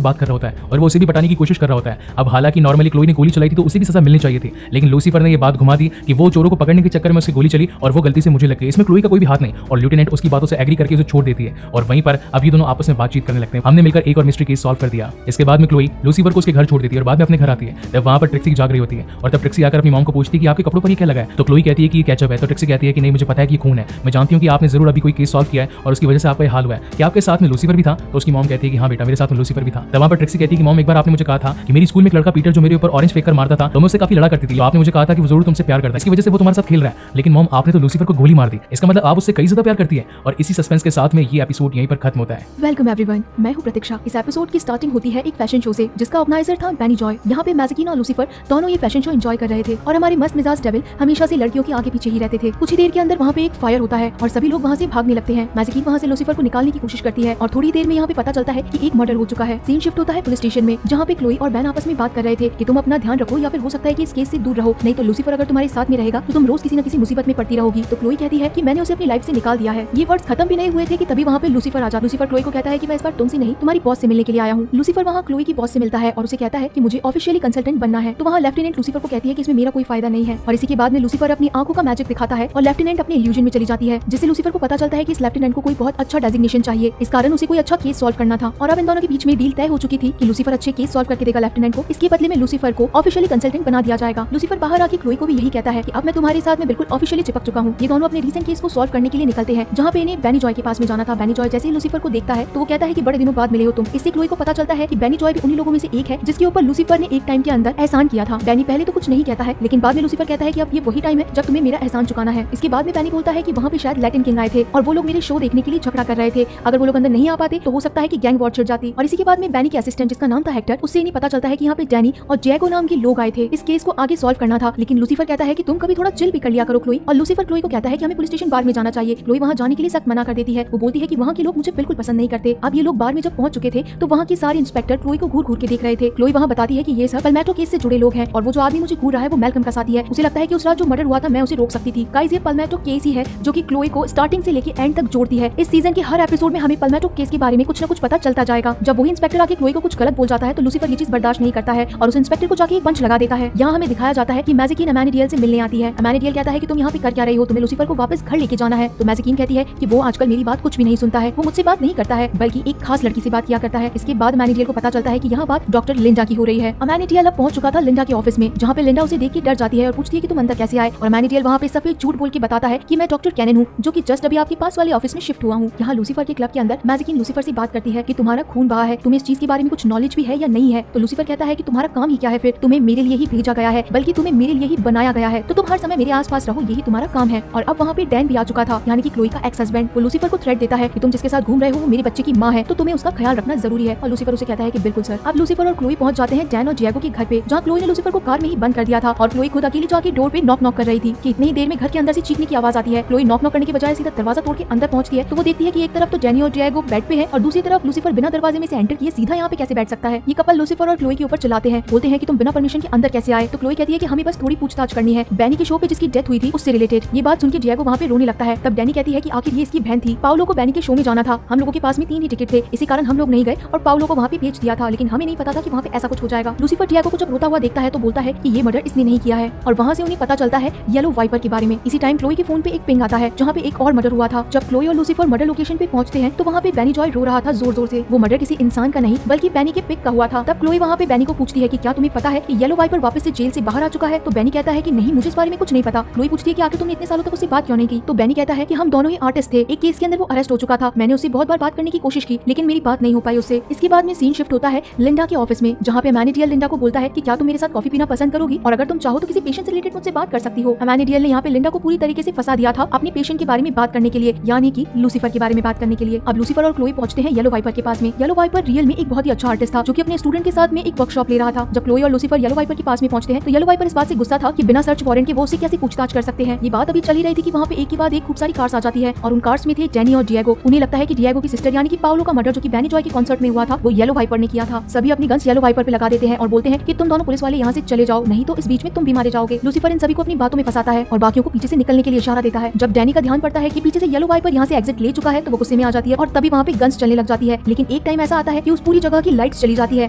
बात कर रहा होता है और वो उसे भी पटाने की कोशिश कर रहा होता है। अब हालांकि नॉर्मली क्लोई ने गोली चलाई थी तो उसे भी सजा मिलनी चाहिए थी, लेकिन लूसीफर ने ये बात घुमा दी कि वो चोरों को पकड़ने के चक्कर में उसकी गोली चली और वो गलती से मुझे लग गई। इसमें क्लोई का कोई भी हाथ नहीं और लिeutenant उसकी बातों से एग्री करके उसे छोड़ देती है और वहीं पर अब ये दोनों आपस में बातचीत करने लगते हैं। हमने मिलकर एक और मिस्ट्री केस सॉल्व कर दिया। इसके बाद में क्लोई लूसीफर को उसके घर छोड़ देती है और बाद में अपने घर आती है। तब वहां पर ट्रिक्सी जाग रही होती है और तब ट्रिक्सी आकर अपनी मॉम को पूछती है कि आपके कपड़ों पर ये क्या लगा है। तो क्लोई कहती है कि ये केचप है। तो ट्रिक्सी कहती है कि नहीं, मुझे पता है कि खून है, मैं जानती हूँ कि आपने जरूर अभी कोई केस सॉल्व किया है और उसकी वजह से आपका ये हाल हुआ है। कि आपके साथ में लूसीफर भी था? तो उसकी मॉम कहती है कि हाँ बेटा, मेरे साथ में लूसीफर भी था। तब वहां पर ट्रिक्सी कहती है कि मॉम, एक बार आपने मुझे कहा था कि मेरी स्कूल में एक लड़का पीटर जो मेरे ऊपर ऑरेंज फेंक कर मारता था तो मैं उससे काफी लड़ा करती थी। आपने मुझे कहा था कि वो जरूर तुमसे प्यार करता है, इसकी वजह से वो तुम्हारे साथ खेल रहा है। लेकिन मॉम, आपने तो लूसीफर को गोली मार दी, इसका मतलब आप उससे कई ज्यादा प्यार करती है। और इसी सस्पेंस के साथ में ये एपिसोड यहीं पर खत्म होता है। वेलकम एवरीवन, मैं हूं प्रतीक्षा। इस एपिसोड की स्टार्टिंग होती है एक फैशन शो से जिसका ऑर्गेनाइजर था बेनी जॉय। यहाँ पे मैजिकिन और लूसीफर दोनों ये फैशन शो एंजॉय कर रहे थे और हमारे मस्त मिजाज डेविल हमेशा से लड़कियों के आगे पीछे ही रहते थे। कुछ ही देर के अंदर वहाँ पे एक फायर होता है और सभी लोग वहाँ से भागने लगते हैं। मैजिकिन वहाँ से लूसीफर को निकालने की कोशिश करती है और थोड़ी देर में यहाँ पे पता चलता है कि एक मर्डर हो चुका है। सीन शिफ्ट होता है पुलिस स्टेशन में जहाँ पे क्लोई और बैन आपस में बात कर रहे थे कि तुम अपना ध्यान रखो या फिर हो सकता है कि इस केस से दूर रहो, नहीं तो लूसीफर अगर तुम्हारे साथ में रहेगा तो तुम रोज किसी न किसी मुसीबत में पड़ती रहोगी। तो क्लोई कहती है कि मैंने उसे अपनी लाइफ से निकाल दिया है। ये वर्ड्स खत्म भी नहीं हुए थे कि तभी वहाँ पे लूसीफर आ जाता। लूसीफर क्लोई को कहता है कि मैं इस बार तुमसे नहीं तुम्हारी बॉस से मिलने के लिए आया हूँ। लूसीफर वहाँ क्लोई की बॉस से मिलता है और उसे कहता है कि मुझे ऑफिशियली कंसल्टेंट बनना है। तो वहाँ लेफ्टिनेंट लूसीफर को कहती है कि इसमें मेरा कोई फायदा नहीं है और इसी के बाद में लूसीफर अपनी आंखों का मैजिक दिखाता है और लेफ्टिनेंट अपने इल्यूजन में चली जाती है, जिससे लूसीफर को पता चलता है कि इस लेफ्टिनेंट को कोई बहुत अच्छा डेजिग्नेशन चाहिए। इस कारण उसे कोई अच्छा केस सॉल्व करना था और अब इन दोनों के बीच में डील तय हो चुकी थी कि लूसीफर अच्छे केस सॉल्व करके देगा लेफ्टिनेंट को। इसके बदले में लूसीफर को ऑफिशियली कंसल्टेंट बना दिया जाएगा। लूसीफर बाहर आके क्लोई को भी यही कहता है कि अब मैं तुम्हारे साथ में बिल्कुल ऑफिशियली चिपक चुका हूँ। ये दोनों अपने रीसेंट केस को सॉल्व करने के लिए निकलते हैं जहाँ पे इन्हें बेनी जॉय के पास में जाना था। बेनी जॉय जैसे ही लूसीफर को देखता है तो वो कहता है कि बड़े दिनों बाद मिले हो तुम। इससे क्लोई को पता चलता है कि बेनी जॉय भी उन्हीं लोगों में से एक है जिसके ऊपर लूसीफर ने एक टाइम के अंदर एहसान किया था। बेनी पहले तो कुछ नहीं कहता है लेकिन बाद में लूसीफर कहता है कि अब ये वही टाइम है जब तुम्हें मेरा एहसान चुकाना है। इसके बाद में बेनी बोलता है कि वहाँ पे शायद लैटिन किंग आए थे और वो लोग मेरे शो देखने के लिए झगड़ा कर रहे थे। अगर वो लोग अंदर नहीं आ पाते तो हो सकता है कि गैंग वॉर छिड़ जाती। और इसी के बाद में बेनी के असिस्टेंट जिसका नाम था हेक्टर, उससे नहीं पता चलता है कि यहाँ पे डैनी और जैगो नाम के लोग आए थे। इस केस को आगे सॉल्व करना था लेकिन लूसीफर कहता है कि तुम कभी थोड़ा चिल भी कर लिया करो क्लोई। और लूसीफर क्लोई को कहता है कि हमें पुलिस स्टेशन बार में जाना चाहिए। क्लोई वहाँ जाने के लिए सख्त मना कर देती है। वो बोलती है कि वहाँ के लोग मुझे बिल्कुल पसंद नहीं करते। अब ये लोग बार में जब पहुंच चुके थे तो वहाँ के सारे इंस्पेक्टर क्लोई को घूर घूर के देख रहे थे। क्लोई वहाँ बताती है कि ये सब पलमेटो केस से जुड़े लोग हैं और वो जो आदमी मुझे घूर रहा है वो मैल्कम का साथी है। उसे लगता है कि उस रात जो मर्डर हुआ था मैं उसे रोक सकती थी। गाइस, ये पलमेटो केस ही है जो कि क्लोई को स्टार्टिंग से लेके एंड तक जोड़ती है। इस सीजन के हर एपिसोड में हमें पलमेटो केस के बारे में कुछ न कुछ पता चलता जाएगा। जब वही इंस्पेक्टर आके क्लोई को कुछ गलत बोल जाता है तो लूसीफर ये चीज बर्दाश्त नहीं करता है और उस इंस्पेक्टर को जाके एक पंच लगा देता है। यहाँ हमें दिखाया जाता है कि मैजिकिन अमानिडियल से मिलने आती है। अमानिडियल कहता है कि तुम यहाँ पे कर क्या रही हो, तुम्हें लूसीफर को वापस घर लेके जाना है। तो मैजिकिन कहती है कि वो आजकल मेरी बात कुछ भी नहीं सुनता है, वो मुझसे बात नहीं करता है बल्कि एक खास लड़की से बात किया करता है। इसके बाद अमानिडियल को पता चलता है कि यहाँ बात डॉक्टर लिंडा की हो रही है। अमानिडियल अब पहुंच चुका था लिंडा के ऑफिस में जहाँ पे लिंडा उसे देख के डर जाती है और पूछती है कि तुम अंदर कैसे आए। और अमानिडियल वहाँ पे सफेद झूठ बोल के बताता है कि मैं डॉक्टर कैनन हूँ जो कि जस्ट अभी आपके पास वाले ऑफिस में शिफ्ट हुआ हूँ। यहाँ लूसीफर के क्लब के अंदर मैजिकिन लूसीफर से बात करती है कि तुम्हारा खून बहा है, तुम्हें इस चीज के बारे में कुछ नॉलेज भी है या नहीं है। तो लूसीफर कहता है कि तुम्हारा काम ही क्या है, फिर तुम्हें मेरे लिए ही भेजा गया है, बल्कि तुम्हें मेरे लिए ही बनाया गया है, तो तुम हर समय मेरे आसपास रहो, यही तुम्हारा काम है। और अब वहाँ पे डैन भी आ चुका था, यानी कि क्लोई का एक्स हस्बैंड। वो लूसीफर को थ्रेट देता है कि तुम जिसके साथ घूम रहे हो वो मेरे बच्चे की माँ है, तो तुम्हें उसका ख्याल रखना जरूरी है। और लूसीफर उसे कहता है कि बिल्कुल सर। अब लूसीफर और क्लोई पहुंच जाते हैं डैन और जियागो के घर पे, जहाँ क्लोई ने लूसीफर को कार में ही बंद कर दिया था और क्लोई खुद अकेली जाके डोर पे नॉक नॉक कर रही थी कि इतनी ही देर में घर के अंदर से चीखने की आवाज आती है। क्लोई नॉक नॉक करने के बजाय सीधा दरवाजा तोड़ के अंदर पहुंचती है तो वो देखती है कि एक तरफ तो डैनी और जियागो बेड पे है और दूसरी तरफ लूसीफर बिना दरवाजे में से एंटर किए सीधा यहाँ पे कैसे बैठ सकता है। ये कपल लूसीफर और क्लोई के ऊपर चिल्लाते हैं, बोलते हैं कि तुम बिना परमिशन के अंदर कैसे आए। तो क्लोई कहती है कि हमें बस थोड़ी पूछताछ करनी है बेनी के शो पे जिसकी डेथ हुई थी उससे रिलेटेड। ये बात सुन के जियागो वहाँ पे रोने लगता है। तब डैनी कहती है कि आखिर ये इसकी बहन थी। पाउलो को बेनी के शो में जाना था, हम लोगों के पास में 3 ही टिकट थे, इसी कारण हम लोग नहीं गए और पाउलो को वहाँ पे भेज दिया था, लेकिन हमें नहीं पता था कि वहाँ पे ऐसा कुछ हो जाएगा। लूसीफर जियागो को जब रोता हुआ देखता है तो बोलता है कि ये मर्डर इसने नहीं किया है और वहाँ से उन्हें पता चलता है येलो वाइपर के बारे में। इसी टाइम क्लोई के फोन पे एक पिंग आता है जहाँ पे एक और मर्डर हुआ था। जब क्लोई और लूसीफर मर्डर लोकेशन पे पहुंचते हैं तो वहाँ पे बेनी जॉय रो रहा था जोर जोर से। वो मर्डर किसी इंसान का नहीं बल्कि बेनी के पिग का हुआ था। तब क्लोई वहाँ पे बेनी को पूछती है कि क्या तुम्हें पता है कि येलो वाइपर वापस से जेल से बाहर आ चुका है। तो बेनी कहता है कि नहीं, मुझे इस बारे में कुछ नहीं पता। क्लोई पूछती है कि आखिर तुमने इतने सालों तक उससे बात क्यों नहीं की। तो बेनी कहता है कि हम दोनों ही आर्टिस्ट थे, एक केस के अंदर वो अरेस्ट हो चुका था, मैंने उससे बहुत बार बात करने की कोशिश की लेकिन मेरी बात नहीं हो पाई उससे। इसके बाद में सीन शिफ्ट होता है लिंडा के ऑफिस में जहाँ पे अमानिडियल लिंडा को बोलता है कि क्या तुम मेरे साथ कॉफी पीना पसंद करोगी और अगर तुम चाहो तो किसी पेशेंट से रिलेटेड मुझसे बात कर सकती हो। अमानिडियल ने यहाँ पे लिंडा को पूरी तरीके से फंसा दिया था अपने पेशेंट के बारे में बात करने के लिए, यानी कि लूसीफर के बारे में बात करने के लिए। अब लूसीफर और क्लोई पहुंचते हैं येलो वाइपर के पास में। येलो वाइपर रियल में एक बहुत ही अच्छा आर्टिस्ट था जो कि अपने स्टूडेंट के साथ में एक वर्कशॉप ले रहा था। जब क्लोई और लूसीफर येलो वाइपर के पास में पहुंचते हैं तो येलो वाइपर इस बात से गुस्सा था कि बिना सर्च वारंट के वो उससे कैसे पूछताछ कर सकते हैं। ये बात अभी चली रही थी कि वहाँ पे एक के बाद एक खूब सारी कार्स आ जाती है और उन कार्स में थे डैनी और डिएगो। उन्हें लगता है कि डिएगो की सिस्टर यानी कि पाउलो का मर्डर जो कि बेनी जॉय के कॉन्सर्ट में हुआ था वो येलो वाइपर ने किया था। सभी अपनी गन्स येलो वाइपर पे लगा देते हैं और बोलते हैं कि तुम दोनों पुलिस वाले यहाँ से चले जाओ, नहीं तो इस बीच में तुम भी मारे जाओगे। लूसीफर इन सभी को अपनी बातों में फंसाता है और बाकियों को पीछे से निकलने के लिए इशारा देता है। जब डैनी का ध्यान पड़ता है कि पीछे से येलो वाइपर यहाँ से एग्जिट ले चुका है, तो वो गुस्से में आ जाती है और तभी वहाँ पे गन्स चलने लग जाती है। लेकिन एक टाइम ऐसा आता है कि उस पूरी जगह की लाइट्स चली जाती है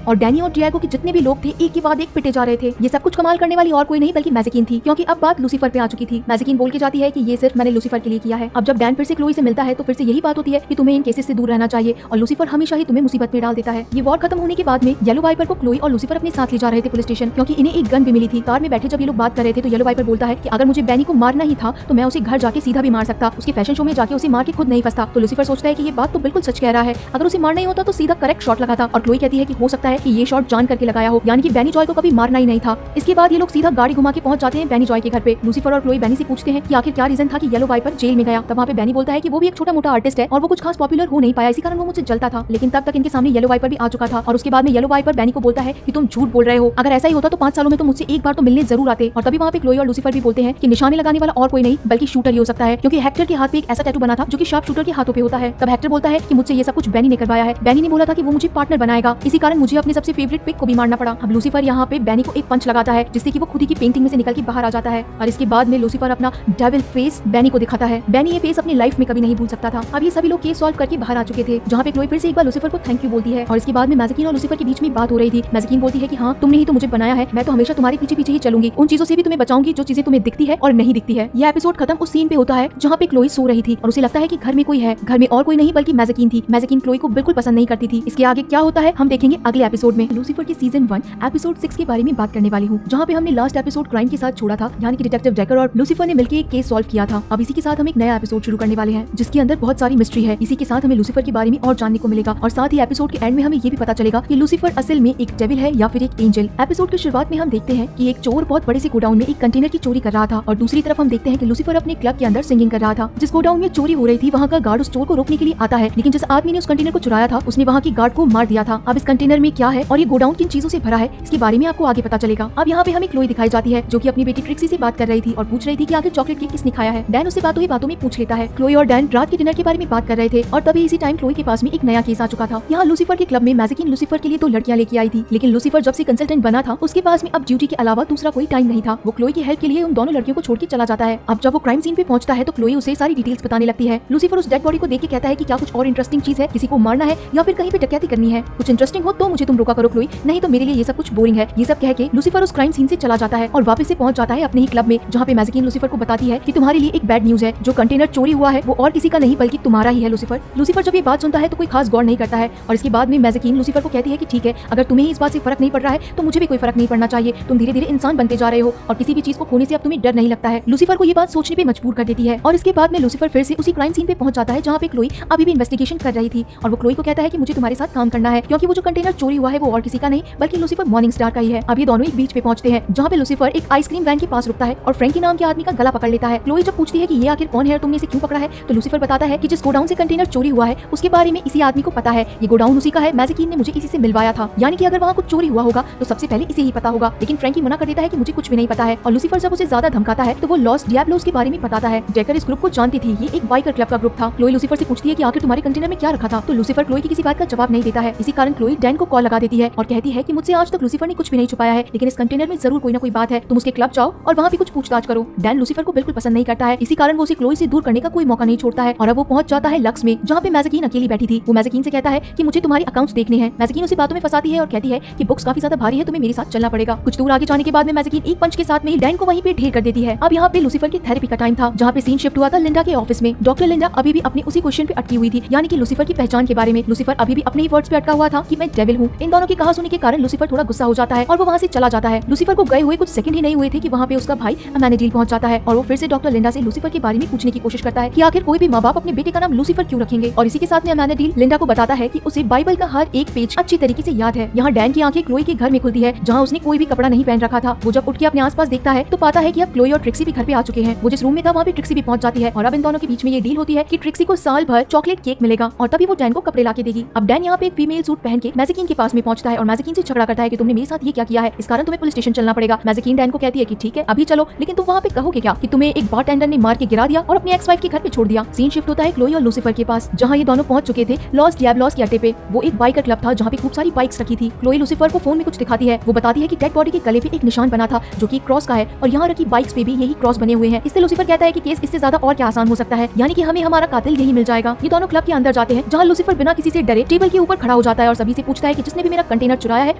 और डैनी और डिएगो के जितने भी लोग थे एक के बाद एक पिटे जा रहे थे। ये सब कुछ कमाल करने वाली और कोई नहीं बल्कि मैजिकीन थी, क्योंकि अब बात लूसीफर पे आ चुकी थी। मैजिकीन बोल के जाती है कि ये सिर्फ मैंने लूसीफर के लिए किया है। अब जब डैन फिर से क्लोई से मिलता है तो फिर से यही बात होती है कि तुम्हें इन केसेस से दूर रहना चाहिए और लूसीफर हमेशा ही तुम्हें मुसीबत में डाल देता है। ये वॉर खत्म होने के बाद में येलो वाइपर को क्लोई और लूसीफर अपने साथ ले जा रहे थे पुलिस स्टेशन, क्योंकि इन्हें एक गन भी मिली थी। कार में बैठे जब ये लोग बात कर रहे थे तो येलो वाइपर बोलता है कि अगर मुझे बैनी को मारना ही था तो मैं उसे घर जाके सीधा भी मार सकता, उसके फैशन शो में जाके उसे मार के खुद नहीं फंसता। तो लूसीफर सोचता है कि ये बात तो बिल्कुल सच कह रहा है, अगर उसे मारना ही होता तो सीधा करेक्ट शॉट लगाता। और क्लोई कहती है कि हो सकता है कि ये शॉट जान करके लगाया हो, यानी कि बैनी जॉय को कभी मारना ही नहीं था। इसके बाद ये लोग सीधा गाड़ी घुमा के पहुंच जाते हैं बैनी जॉय के घर पे। लूसीफर और क्लोई बैनी से पूछते हैं कि आखिर क्या रीजन था कि येलो वाइपर जेल में गया। तब वहाँ पे बैनी बोलता है कि वो भी एक छोटा मोटा आर्टिस्ट है और वो कुछ खास पॉपुलर हो नहीं पाया, इसी कारण वो मुझसे जलता था। लेकिन तब तक इनके सामने येलो वाइपर भी आ चुका था और उसके बाद में येलो वाइपर बैनी को बोलता है कि तुम झूठ बोल रहे हो, अगर ऐसा ही होता तो 5 सालों में तो मुझसे एक बार तो मिलने जरूर आते। और तभी वहाँ पे क्लोई और लूसीफर भी बोलते हैं कि निशाने लगाने वाला और कोई नहीं बल्कि शूटर ही हो सकता है, क्योंकि हेक्टर के हाथ पे एक ऐसा टैटू बना था जो कि शार्प शूटर के हाथों पे होता है। तब हेक्टर बोलता है कि मुझसे ये सब कुछ बैनी ने करवाया है, बैनी ने बोला था कि वो मुझे पार्टनर बनाएगा, इसी कारण मुझे अपने सबसे फेवरेट पिक को भी मारना पड़ा। अब लूसीफर यहाँ पे बैनी को एक पंच लगाता है जिससे कि वो खुद ही की पेंटिंग में से निकल के बाहर आ जाता है और इसके बाद में लूसीफर अपना डेविल फेस बैनी को दिखाता है। बैनी ये फेस अपनी लाइफ में कभी नहीं भूल सकता था। अब ये सभी लोग केस सॉल्व करके बाहर आ चुके थे, जहाँ पे क्लोई फिर से एक बार लूसीफर को थैंक यू बोलती है और इसके बाद में मैजिकीन और लूसीफर के बीच में बात हो रही थी। मैजिकीन बोलती है कि हाँ तुमने ही तो मुझे बनाया है, मैं तो हमेशा तुम्हारे पीछे पीछे ही चलूंगी, उन चीजों से भी तुम्हें बचाऊंगी जो चीजें तुम्हें दिखती है और नहीं दिखती है। यह एपिसोड खत्म उस सीन पे होता है जहाँ पे क्लोई सो रही थी और उसे लगता है कि घर में कोई है, घर में और कोई नहीं बल्कि मैजिकीन थी। मैजिकीन क्लोई को बिल्कुल पसंद नहीं करती थी। इसके आगे क्या होता है हम देखेंगे अगले एपिसोड में। लूसीफर के सीजन 1 एपिसोड 6 के बारे में बात करने वाली हूँ, जहाँ पे हमने लास्ट एपिसोड क्राइम के साथ छोड़ा था, यानी कि डिटेक्टिव डेकर और लूसीफर ने मिलकर एक केस सॉल्व किया था। अब इसी के साथ हम एक नया एपिसोड शुरू करने वाले हैं जिसके अंदर बहुत सारी मिस्ट्री है। इसी के साथ हमें लूसीफर के बारे में और जानने को मिलेगा और साथ ही एपिसोड के एंड में हमें ये भी पता चलेगा कि लूसीफर असल में एक डेविल है या फिर एक एंजल। एपिसोड की शुरुआत में हम देखते हैं कि एक चोर बहुत बड़े से गोडाउन में एक कंटेनर की चोरी कर रहा था और दूसरी तरफ हम देखते हैं कि लूसीफर अपने क्लब के अंदर सिंगिंग कर रहा था। जिस गोडाउन में चोरी हो रही थी वहाँ का गार्ड उस चोर को रोकने के लिए आता है, लेकिन जिस आदमी ने उस कंटेनर को चुराया था उसने वहाँ की गार्ड को मार दिया था। अब इस कंटेनर में क्या है और ये गोडाउन किन चीजों से भरा है इसके बारे में आपको आगे पता चलेगा। अब यहाँ पे हमें क्लोई दिखाई जाती है जो कि अपनी बेटी ट्रिक्सी से बात कर रही थी और पूछ रही थी कि आखिर चॉकलेट केक किसने खाया है। डैन उससे बातों ही बातों में पूछ लेता है। क्लोई और डैन रात के डिनर के बारे में बात कर रहे थे और तभी इसी टाइम क्लोई के पास में एक नया केस आ चुका था। यहाँ लूसीफर के क्लब में मैजिकीन लूसीफर के लिए 2 लड़कियां लेके आई थी, लेकिन लूसीफर जब से कंसल्टेंट बना था उसके पास में अब ड्यूटी के अलावा दूसरा कोई टाइम नहीं था। वो क्लोई की हेल्प के लिए उन दोनों लड़कियों को छोड़ के चला जाता है। अब जब वो क्राइम सीन पे पहुंचता है तो क्लोई उसे सारी डिटेल्स बताने लगती है। लूसीफर उस डेड बॉडी को देख के कहता है कि क्या कुछ और इंटरेस्टिंग चीज है, किसी को मारना है या फिर कहीं पे डकैती करनी है, कुछ इंटरेस्टिंग हो तो मुझे तुम रोका करो क्लोई, नहीं तो मेरे लिए ये सब कुछ बोरिंग है। ये सब कह के लूसीफर उस क्राइम सीन से चला जाता है और वापस से पहुंच जाता है अपने ही क्लब में, जहाँ पे मैजिकीन लूसीफर को बताती है कि तुम्हारे लिए एक बैड न्यूज है, जो कंटेनर चोरी हुआ है वो और किसी का नहीं बल्कि तुम्हारा ही है लूसीफर। लूसीफर जब ये बात सुनता है तो कोई खास गौर नहीं करता है और इसके बाद में मैजिकीन लूसीफर को कहती है कि ठीक है, अगर तुम्हें इस बात से फर्क नहीं पड़ रहा है तो मुझे भी कोई फर्क नहीं पड़ना चाहिए, तुम धीरे धीरे इंसान बनते जा रहे हो और किसी भी चीज को खोने से अब तुम्हें डर नहीं लगता है। लूसीफर को ये बात सोचने पे मजबूर कर देती है और इसके बाद में लूसीफर फिर से उसी क्राइम सीन पे पहुंच जाता है जहाँ पे क्लोई अभी भी इन्वेस्टिगेशन कर रही थी और वो क्लोई को कहता है कि मुझे तुम्हारे साथ काम करना है, क्योंकि वो जो कंटेनर चोरी हुआ है वो और किसी का नहीं बल्कि लूसीफर मॉर्निंग स्टार का ही है। अब ये दोनों एक बीच पे पहुंचते हैं जहाँ पे लूसीफर एक आइसक्रीम वैन के पास रुकता है और फ्रैंकी नाम के आदमी का गला पकड़ लेता है। क्लोई जब पूछती है कि ये आखिर कौन है और तुमने इसे क्यों पकड़ा है, तो लूसीफर बताता है कि जिस गोडाउन से कंटेनर चोरी हुआ है उसके बारे में इसी आदमी को पता है, ये गोडाउन उसी का है, मैजिकीन ने मुझे इसी से मिलवाया था, यानी कि अगर वहाँ कुछ चोरी हुआ होगा तो सबसे पहले इसे ही पता होगा। लेकिन फ्रैंकी मना कर देता है कि मुझे कुछ भी नहीं पता है और लूसीफर जब उसे ज्यादा धमकाता है तो वो लॉस्ट डियाब्लोस के बारे में बताता है। डेकर इस ग्रुप को जानती थी, ये एक बाइकर क्लब का ग्रुप था। क्लोई लूसीफर से पूछती है कि आखिर तुम्हारे कंटेनर में क्या रखा था, तो लूसीफर क्लोई की किसी बात का जवाब नहीं देता है। इसी कारण क्लोई डैन को कॉल लगा देती है और कहती है कि मुझसे आज तक लूसीफर ने कुछ भी नहीं छुपाया है, लेकिन इस कंटेनर में जरूर कोई ना कोई बात है, तुम उसके क्लब जाओ और वहाँ भी कुछ पूछताछ करो। डैन लूसीफर को बिल्कुल पसंद नहीं करता है, इसी कारण वो उसे क्लोई से दूर करने का कोई मौका नहीं छोड़ता है और अब वो पहुंच जाता है लक्स में, जहाँ पे मैजिकीन अकेली बैठी थी। वो मैजिकीन से कहता है कि मुझे तुम्हारे अकाउंट्स देखने हैं। मैजिकीन उसे बातों में फंसाती है और कहती है कि बुक्स काफी ज्यादा भारी है, तुम्हें मेरे साथ चलना पड़ेगा। कुछ दूर आगे जाने के बाद में मैजिकीन एक पंच के साथ में ही डैन को वहीं पे ढेर कर देती है। अब यहाँ पे लूसीफर की थेरेपी का टाइम था, जहाँ पे सीन शिफ्ट हुआ था लिंडा के ऑफिस में। डॉक्टर लिंडा अभी भी अपने उसी क्वेश्चन पे अटकी हुई थी, यानी कि लूसीफर की पहचान के बारे में। लूसीफर अभी भी अपने ही वर्ड्स पे अटका हुआ था कि मैं डेविल हूँ। इन दोनों की कहा सुनने के कारण लूसीफर थोड़ा गुस्सा हो जाता है और वो वहाँ से चला जाता है। लूसीफर को गए हुए कुछ सेकंड ही नहीं हुए थे कि वहाँ पे उसका भाई अमेनेडील पहुंच जाता है और वो फिर से डॉक्टर लिंडा से लूसीफर के बारे में पूछने की कोशिश करता है कि आखिर कोई भी माँ बाप अपने बेटे का नाम लूसीफर क्यों रखेंगे। और इसी के साथ में अमेनेडील लिंडा को बताता है कि उसे बाइबल का हर एक पेज अच्छी तरीके से याद है। यहाँ डैन की आंखें क्लोई के घर में खुलती है, जहाँ उसने कोई भी कपड़ा नहीं पहन रखा था। वो जब उठ के अपने आसपास देखता है तो पाता है कि अब क्लोई और ट्रिक्सी भी घर पे आ चुके हैं। वो जिस रूम में था वहाँ पे ट्रिक्सी भी पहुंच जाती है और अब इन दोनों के बीच में ये डील होती है कि ट्रिक्सी को साल भर चॉकलेट केक मिलेगा और तभी वो डैन को कपड़े लाके देगी। अब डैन यहाँ पे एक फीमेल सूट पहन के मैजिकीन के पास में पहुंचता है और मैजिकीन से झगड़ा करता है कि तुमने मेरे साथ ये क्या किया है, इस कारण तुम्हें पुलिस स्टेशन चलना पड़ेगा। मैजिकीन डैन को कहती है कि ठीक है अभी चलो, लेकिन तुम वहाँ पे कहोगे क्या कि तुम्हें एक बारटेंडर ने मार के गिरा दिया और अपनी एक्स वाइफ के घर पे छोड़ दिया। सीन शिफ्ट होता है क्लोई और लूसीफर के पास, जहाँ ये दोनों पहुंच चुके थे लॉस्ट डियाब्लोस के अड्डे पे। वो एक बाइकर क्लब था जहाँ पे खूब सारी बाइक्स रखी थी। क्लोई लूसीफर को फोन में कुछ दिखाती है। वो बताती है कि डेड बॉडी के गले पे एक निशान बना था जो कि क्रॉस का है और यहाँ रखी बाइक्स पे भी यही क्रॉस बने हुए हैं। इससे लूसीफर कहता है कि केस इससे ज्यादा ज्यादा और क्या आसान हो सकता है, यानी कि हमें हमारा कातिल यही मिल जाएगा। ये दोनों क्लब के अंदर जाते हैं जहाँ लूसीफर बिना किसी से डरे टेबल के ऊपर खड़ा हो जाता है और सभी से पूछता है कि जिसने भी मेरा कंटेनर चुराया है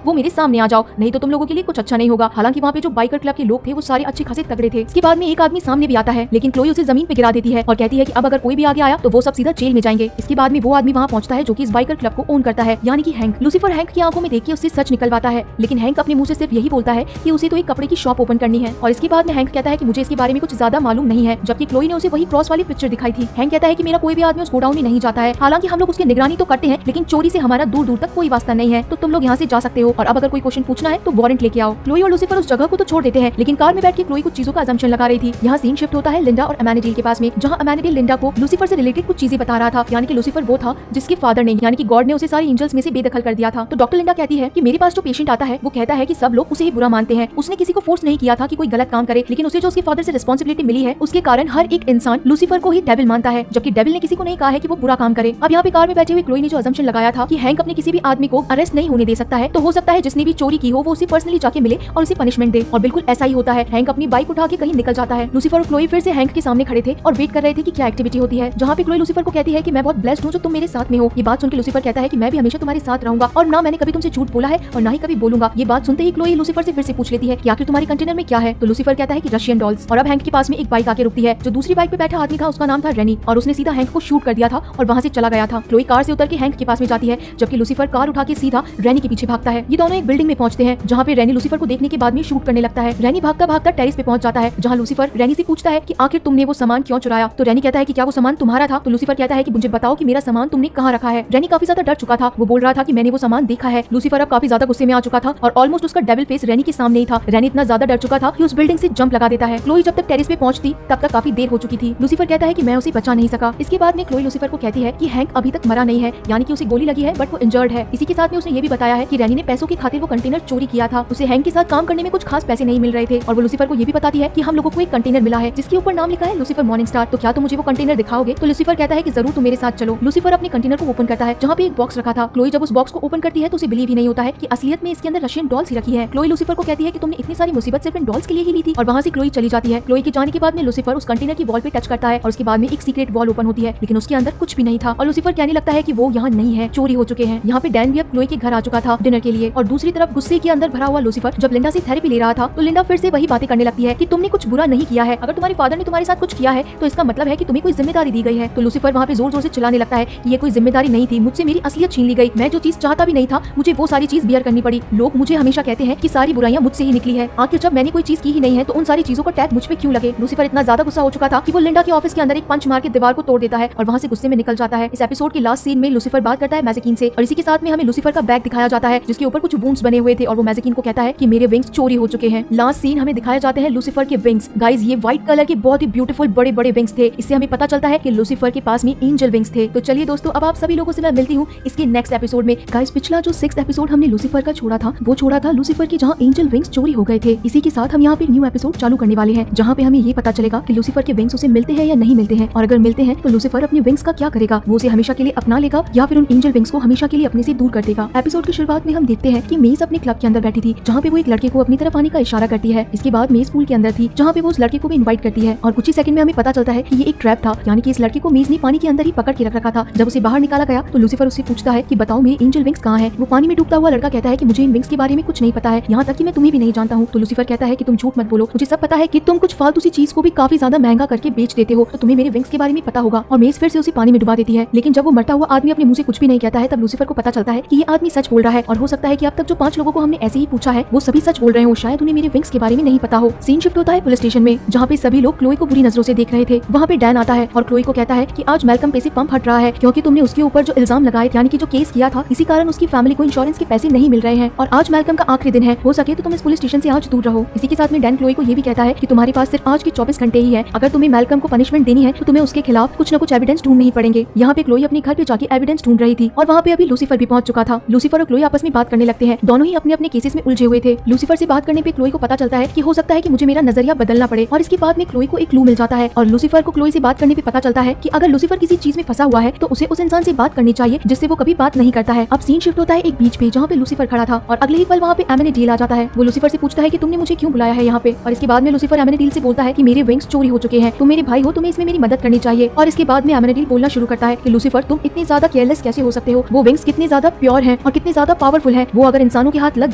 वो मेरे सामने आ जाओ, नहीं तो तुम लोगों के लिए कुछ अच्छा नहीं होगा। हालांकि वहाँ पे जो बाइकर क्लब के लोग थे वो सारे अच्छे खासे तगड़े थे। इसके बाद में एक आदमी सामने भी आता है, लेकिन क्लोई उसे जमीन पे गिरा देती है और कहती है कि अब अगर कोई भी आगे आया तो वो सब सीधा जेल में जाएंगे। इसके बाद में वो आदमी वहाँ पहुंचता है जो कि इस बाइकर क्लब को ओन करता है, यानी कि हैंक। लूसीफर हैंक की आंखों में देख के उससे सच निकलवाता है, लेकिन हैंक अपने मुंह से सिर्फ यही बोलता है कि उसे तो एक कपड़े की शॉप ओपन करनी है। और इसके बाद में हैंक कहता है कि मुझे इसके बारे में कुछ ज्यादा मालूम नहीं है, जबकि क्लोई ने उसे वही क्रॉस वाली पिक्चर दिखाई थी। हैंक कहता है कि मेरा कोई भी आदमी उस गोडाउन में नहीं जाता है, हालांकि हम लोग उसकी निगरानी तो करते हैं, लेकिन चोरी से हमारा दूर दूर तक कोई वास्ता नहीं है, तो तुम लोग यहाँ से जा सकते हो और अब अगर कोई क्वेश्चन पूछना है तो वारंट लेके आओ। क्लोई और लूसीफर उस जगह को तो छोड़ देते हैं, लेकिन कार में बैठ के क्लोई कुछ चीजों का अजम्पशन लगा रही थी। यहाँ सीन शिफ्ट होता है लिंडा और अमेनिडील के पास में, जहाँ अमेनिडील लिंडा को लूसीफर से रिलेटेड कुछ चीजें बता रहा था, यानी कि लूसीफर वो था जिसके फादर ने यानी कि गॉड ने उसे सारी एंजल्स में से बेदखल कर दिया था। तो डॉक्टर लिंडा कहती है कि मेरे पास जो पेशेंट आता है वो कहता है कि सब लोग उसे ही बुरा मानते हैं, उसने किसी को फोर्स नहीं किया था कि कोई गलत काम करे, लेकिन उसे जो उसके फादर से रिस्पांसिबिलिटी मिली है उसके कारण हर एक इंसान लूसीफर को ही डेविल मानता है, जबकि डेविल ने किसी को नहीं कहा है कि वो बुरा काम करे। अब यहाँ पे कार में बैठे हुए क्लोई ने जो अजम्पशन लगाया था कि हैंक अपने किसी भी आदमी को अरेस्ट नहीं होने दे सकता है, तो हो सकता है जिसने भी चोरी की हो वो उसे पर्सनली जाके मिले और उसे पनिशमेंट दे, और बिल्कुल ऐसा ही होता है। हैंक अपनी बाइक उठा के कहीं निकल जाता है। लूसीफर और क्लोई फिर से हैंक के सामने खड़े थे और वेट कर रहे थे कि क्या एक्टिविटी होती है, जहाँ पे क्लोई लूसीफर को कहती है कि मैं बहुत ब्लेस्ड हूँ जो तुम मेरे साथ में हो। ये बात सुनकर लूसीफर कहता है कि मैं भी हमेशा तुम्हारे साथ रहूंगा और ना मैंने कभी तुमसे झूठ बोला है और ना ही कभी बोलूंगा। ये बात सुनते ही क्लोई लूसीफर से फिर से पूछ लेती है कि आखिर तुम्हारे कंटेनर में क्या है, तो लूसीफर कहता है कि रशियन डॉल्स। और अब हैंक के पास में एक बाइक आके रुकती है। जो दूसरी बाइक पे बैठा आदमी था उसका नाम था रेनी, और उसने सीधा हैंक को शूट कर दिया था और वहाँ से चला गया था। क्लोई कार से उतर के हैंक के पास में जाती है, जबकि लूसीफर कार उठा के सीधा रेनी के पीछे भागता है। ये दोनों एक बिल्डिंग में पहुंचते हैं, जहाँ पे रेनी लूसीफर को देखने के बाद में शूट करने लगता है। रेनी भागता भागता टेरेस पे पहुंच जाता है, जहाँ लूसीफर रेनी से पूछता है कि आखिर तुमने वो सामान क्यों चुराया। तो रेनी कहता है कि क्या वो सामान तुम्हारा था, तो लूसीफर कहता है कि मुझे बताओ कि मेरा सामान तुमने कहाँ रखा है। रेनी काफी ज्यादा डर चुका था, वो बोल रहा था कि मैंने वो सामान देखा है। लूसीफर अब काफी ज्यादा गुस्से में आ चुका था और ऑलमोस्ट उसका डेविल फेस रेनी के सामने ही था। रेनी इतना ज्यादा डर चुका था कि उस बिल्डिंग से जंप लगा देता है। क्लोई जब तक टेरेस पे पहुंचती तब तक काफी देर हो चुकी थी। लूसीफर कहता है कि मैं उसे बचा नहीं सका। इसके बाद में क्लोई लूसीफर को कहती है कि हैंक अभी तक मरा नहीं है, यानी कि उसे गोली लगी है बट वो इंजर्ड है। इसी के साथ में उसने ये भी बताया है कि रेनी ने पैसों की खातिर वो कंटेनर चोरी किया था, उसे हैंक के साथ काम करने में कुछ खास पैसे नहीं मिल रहे थे। और वो लूसीफर को ये भी बताती है कि हम लोगों को एक कंटेनर मिला है जिसके ऊपर नाम लिखा है लूसीफर मॉर्निंग स्टार, तो क्या तुम मुझे वो कंटेनर दिखाओगे। तो लूसीफर कहता है कि जरूर तुम मेरे साथ चलो। लूसीफर अपने कंटेनर को ओपन करता है जहाँ पे एक बॉक्स रखा था। क्लोई जब उस बॉक्स को ओपन करती है तो उसे बिलीव ही नहीं होता है कि असलियत में इसके अंदर रशियन डॉल्स ही रखी है। क्लोई लूसीफर को कहती है कि तुमने इतनी सारी मुसीबत सिर्फ इन डॉल्स के लिए ही ली थी, और वहाँ से क्लोई चली जाती है। क्लोई के जाने के बाद में लूसीफर उस कंटेनर की वॉल पे टच करता है और उसके बाद में एक सीक्रेट वॉल ओपन होती है, लेकिन उसके अंदर कुछ भी नहीं था और लूसीफर कहने लगता है कि वो यहाँ नहीं है, चोरी हो चुके हैं। यहाँ पे डैन भी अब क्लोई के घर आ चुका था डिनर के लिए, और दूसरी तरफ गुस्से के अंदर भरा हुआ लूसीफर जब लिंडा से थेरेपी ले रहा था तो लिंडा फिर से वही बातें करने लगती है कि तुमने कुछ बुरा नहीं किया है, अगर तुम्हारे फादर ने तुम्हारे साथ कुछ किया है तो इसका मतलब है कि तुम्हें कोई जिम्मेदारी दी गई है। तो लूसीफर वहाँ पे जोर जोर से चिल्लाने लगता है कि ये कोई जिम्मेदारी नहीं थी, मुझसे मेरी असलियत छीन ली गई, मैं जो चीज चाहता भी नहीं था मुझे वो सारी चीज बियर करनी पड़ी। लोग मुझे हमेशा कहते हैं कि सारी बुराइयां मुझसे ही निकली है, आखिर जब मैंने कोई चीज की ही नहीं है तो उन सारी चीजों का टैग मुझ पे क्यों लगे। लूसीफर इतना ज्यादा गुस्सा हो चुका था कि वो लिंडा के ऑफिस के अंदर एक पंच मार के दीवार को तोड़ देता है और वहाँ से गुस्से में निकल जाता है। इस एपिसोड के लास्ट सीन में लूसीफर बात करता है मैजिकीन से, और इसी के साथ में हमें लूसीफर का बैग दिखाया जाता है जिसके ऊपर कुछ वुंड्स बने हुए थे, और वो मैजिकीन को कहता है कि मेरे विंग्स चोरी हो चुके हैं। लास्ट सीन हमें दिखाया जाते हैं लूसीफर के विंग्स। गाइस ये व्हाइट कलर के बहुत ही ब्यूटीफुल बड़े बड़े विंग्स थे, इससे हमें पता चलता है कि लूसीफर के पास में एंजल विंग्स थे। तो चलिए दोस्तों, अब आप सभी लोगों से मैं मिलती हूँ इसके नेक्स्ट एपिसोड में। गाइस पिछला जो 6th एपिसोड हमने लूसीफर का छोड़ा था वो छोड़ा था लूसीफर के जहाँ एंजल विंग्स चोरी हो गए थे। इसी के साथ हम यहाँ पे न्यू एपिसोड चालू करने वाले हैं जहाँ पे हमें ये पता चलेगा कि लूसीफर के विंग्स उसे मिलते हैं या नहीं मिलते हैं, और अगर मिलते हैं तो लूसीफर अपने विंग्स का क्या करेगा, वो उसे हमेशा के लिए अपना लेगा या फिर उन एंजल विंग्स को हमेशा के लिए अपने से दूर कर देगा। एपिसोड की शुरुआत में हम देखते हैं कि मेज अपने क्लब के अंदर बैठी थी जहाँ पे वो एक लड़के को अपनी तरफ आने का इशारा करती है। इसके बाद मेज पूल के अंदर थी जहाँ पे वो उस लड़के को भी इन्वाइट करती है, और कुछ ही सेकंड में हमें पता चलता है कि ये एक ट्रैप था, यानी कि इस लड़के को मेज ने पानी के अंदर ही पकड़ के रख रखा था। जब उसे बाहर निकाला गया तो लूसीफर उससे पूछता है कि बताओ मेरे एंजल विंग्स कहाँ है। वो पानी में डूबता हुआ लड़का कहता है कि मुझे इन विंग्स के बारे में कुछ नहीं पता है, यहाँ तक कि मैं तुम्हें भी नहीं जानता हूँ। तो लूसीफर कहता है कि तुम झूठ मत बोलो, मुझे सब पता है कि तुम कुछ फालतू सी चीज को भी काफी ज्यादा महंगा करके बेच देते हो, तो तुम्हें मेरे विंग्स के बारे में पता होगा। और मेज फिर से उसे पानी में डुबा देती है, लेकिन जब वो मरता हुआ आदमी अपने मुंह से कुछ भी नहीं कहता है तब लूसीफर को पता चलता है कि ये आदमी सच बोल रहा है, और हो सकता है कि अब तक जो 5 लोगों को हमने ऐसे ही पूछा है वो सभी सच बोल रहे हो, शायद उन्हें मेरे विंग्स के बारे में नहीं पता हो। सीन शिफ्ट होता है पुलिस स्टेशन में जहाँ पे सभी लोग क्लोई को बुरी नजरों से देख रहे थे। वहाँ पे डैन आता है और क्लोई को कहता है कि आज मैल्कम पे से पंप हट रहा है क्योंकि तुमने उसके ऊपर जो इल्जाम लगाए यानी कि जो केस किया था, इसी कारण उसकी फैमिली को इंश्योरेंस के पैसे नहीं मिल रहे हैं, और आज मैल्कम का आखिरी दिन है, हो सके तो तुम इस पुलिस स्टेशन से आज दूर रहो। इसी के साथ में डैन क्लोई को ये भी कहता है कि तुम्हारे पास सिर्फ आज के 24 घंटे ही है, अगर तुम्हें मैल्कम को पनिशमेंट देनी है तो तुम्हें उसके खिलाफ कुछ न कुछ एविडेंस ढूंढने ही पड़ेंगे। यहाँ पे क्लोई अपने घर पे जाके एविडेंस ढूंढ रही थी और वहाँ पे अभी लूसीफर भी पहुंच चुका था। लूसीफर और क्लोई आपस में बात करने लगते हैं, दोनों ही अपने अपने केसेस में उलझे हुए थे। लूसीफर से बात करने पे क्लोई को पता चलता है कि हो सकता है कि मुझे मेरा नजरिया बदलना पड़े, और इसके बाद में क्लोई को एक क्लू मिल जाता है, और लूसीफर को क्लोई से बात करने पे पता चलता है कि अगर लूसीफर किसी चीज में फंसा हुआ है तो उसे उस इंसान से बात करनी चाहिए जिससे वो कभी बात नहीं करता है। अब सीन शिफ्ट होता है एक बीच पे जहाँ पे लूसीफर खड़ा था, और अगले ही पल वहाँ पे एमेनेडील आ जाता है। वो लूसीफर से पूछता है कि तुमने मुझे क्यों बुलाया है यहाँ पे, और इसके बाद में लूसीफर एमेनेडील से बोलता है कि मेरे विंग्स चोरी हो चुके हैं, तुम तुम मेरे भाई हो, तुम्हें इसमें मेरी मदद करनी चाहिए। और इसके बाद में एमेनेडियल बोलना शुरू करता है कि लूसीफर तुम इतनी ज्यादा केयरलेस कैसे हो सकते हो, वो विंग्स कितने ज्यादा प्योर हैं और कितने ज्यादा पावरफुल है, वो अगर इंसानों के हाथ लग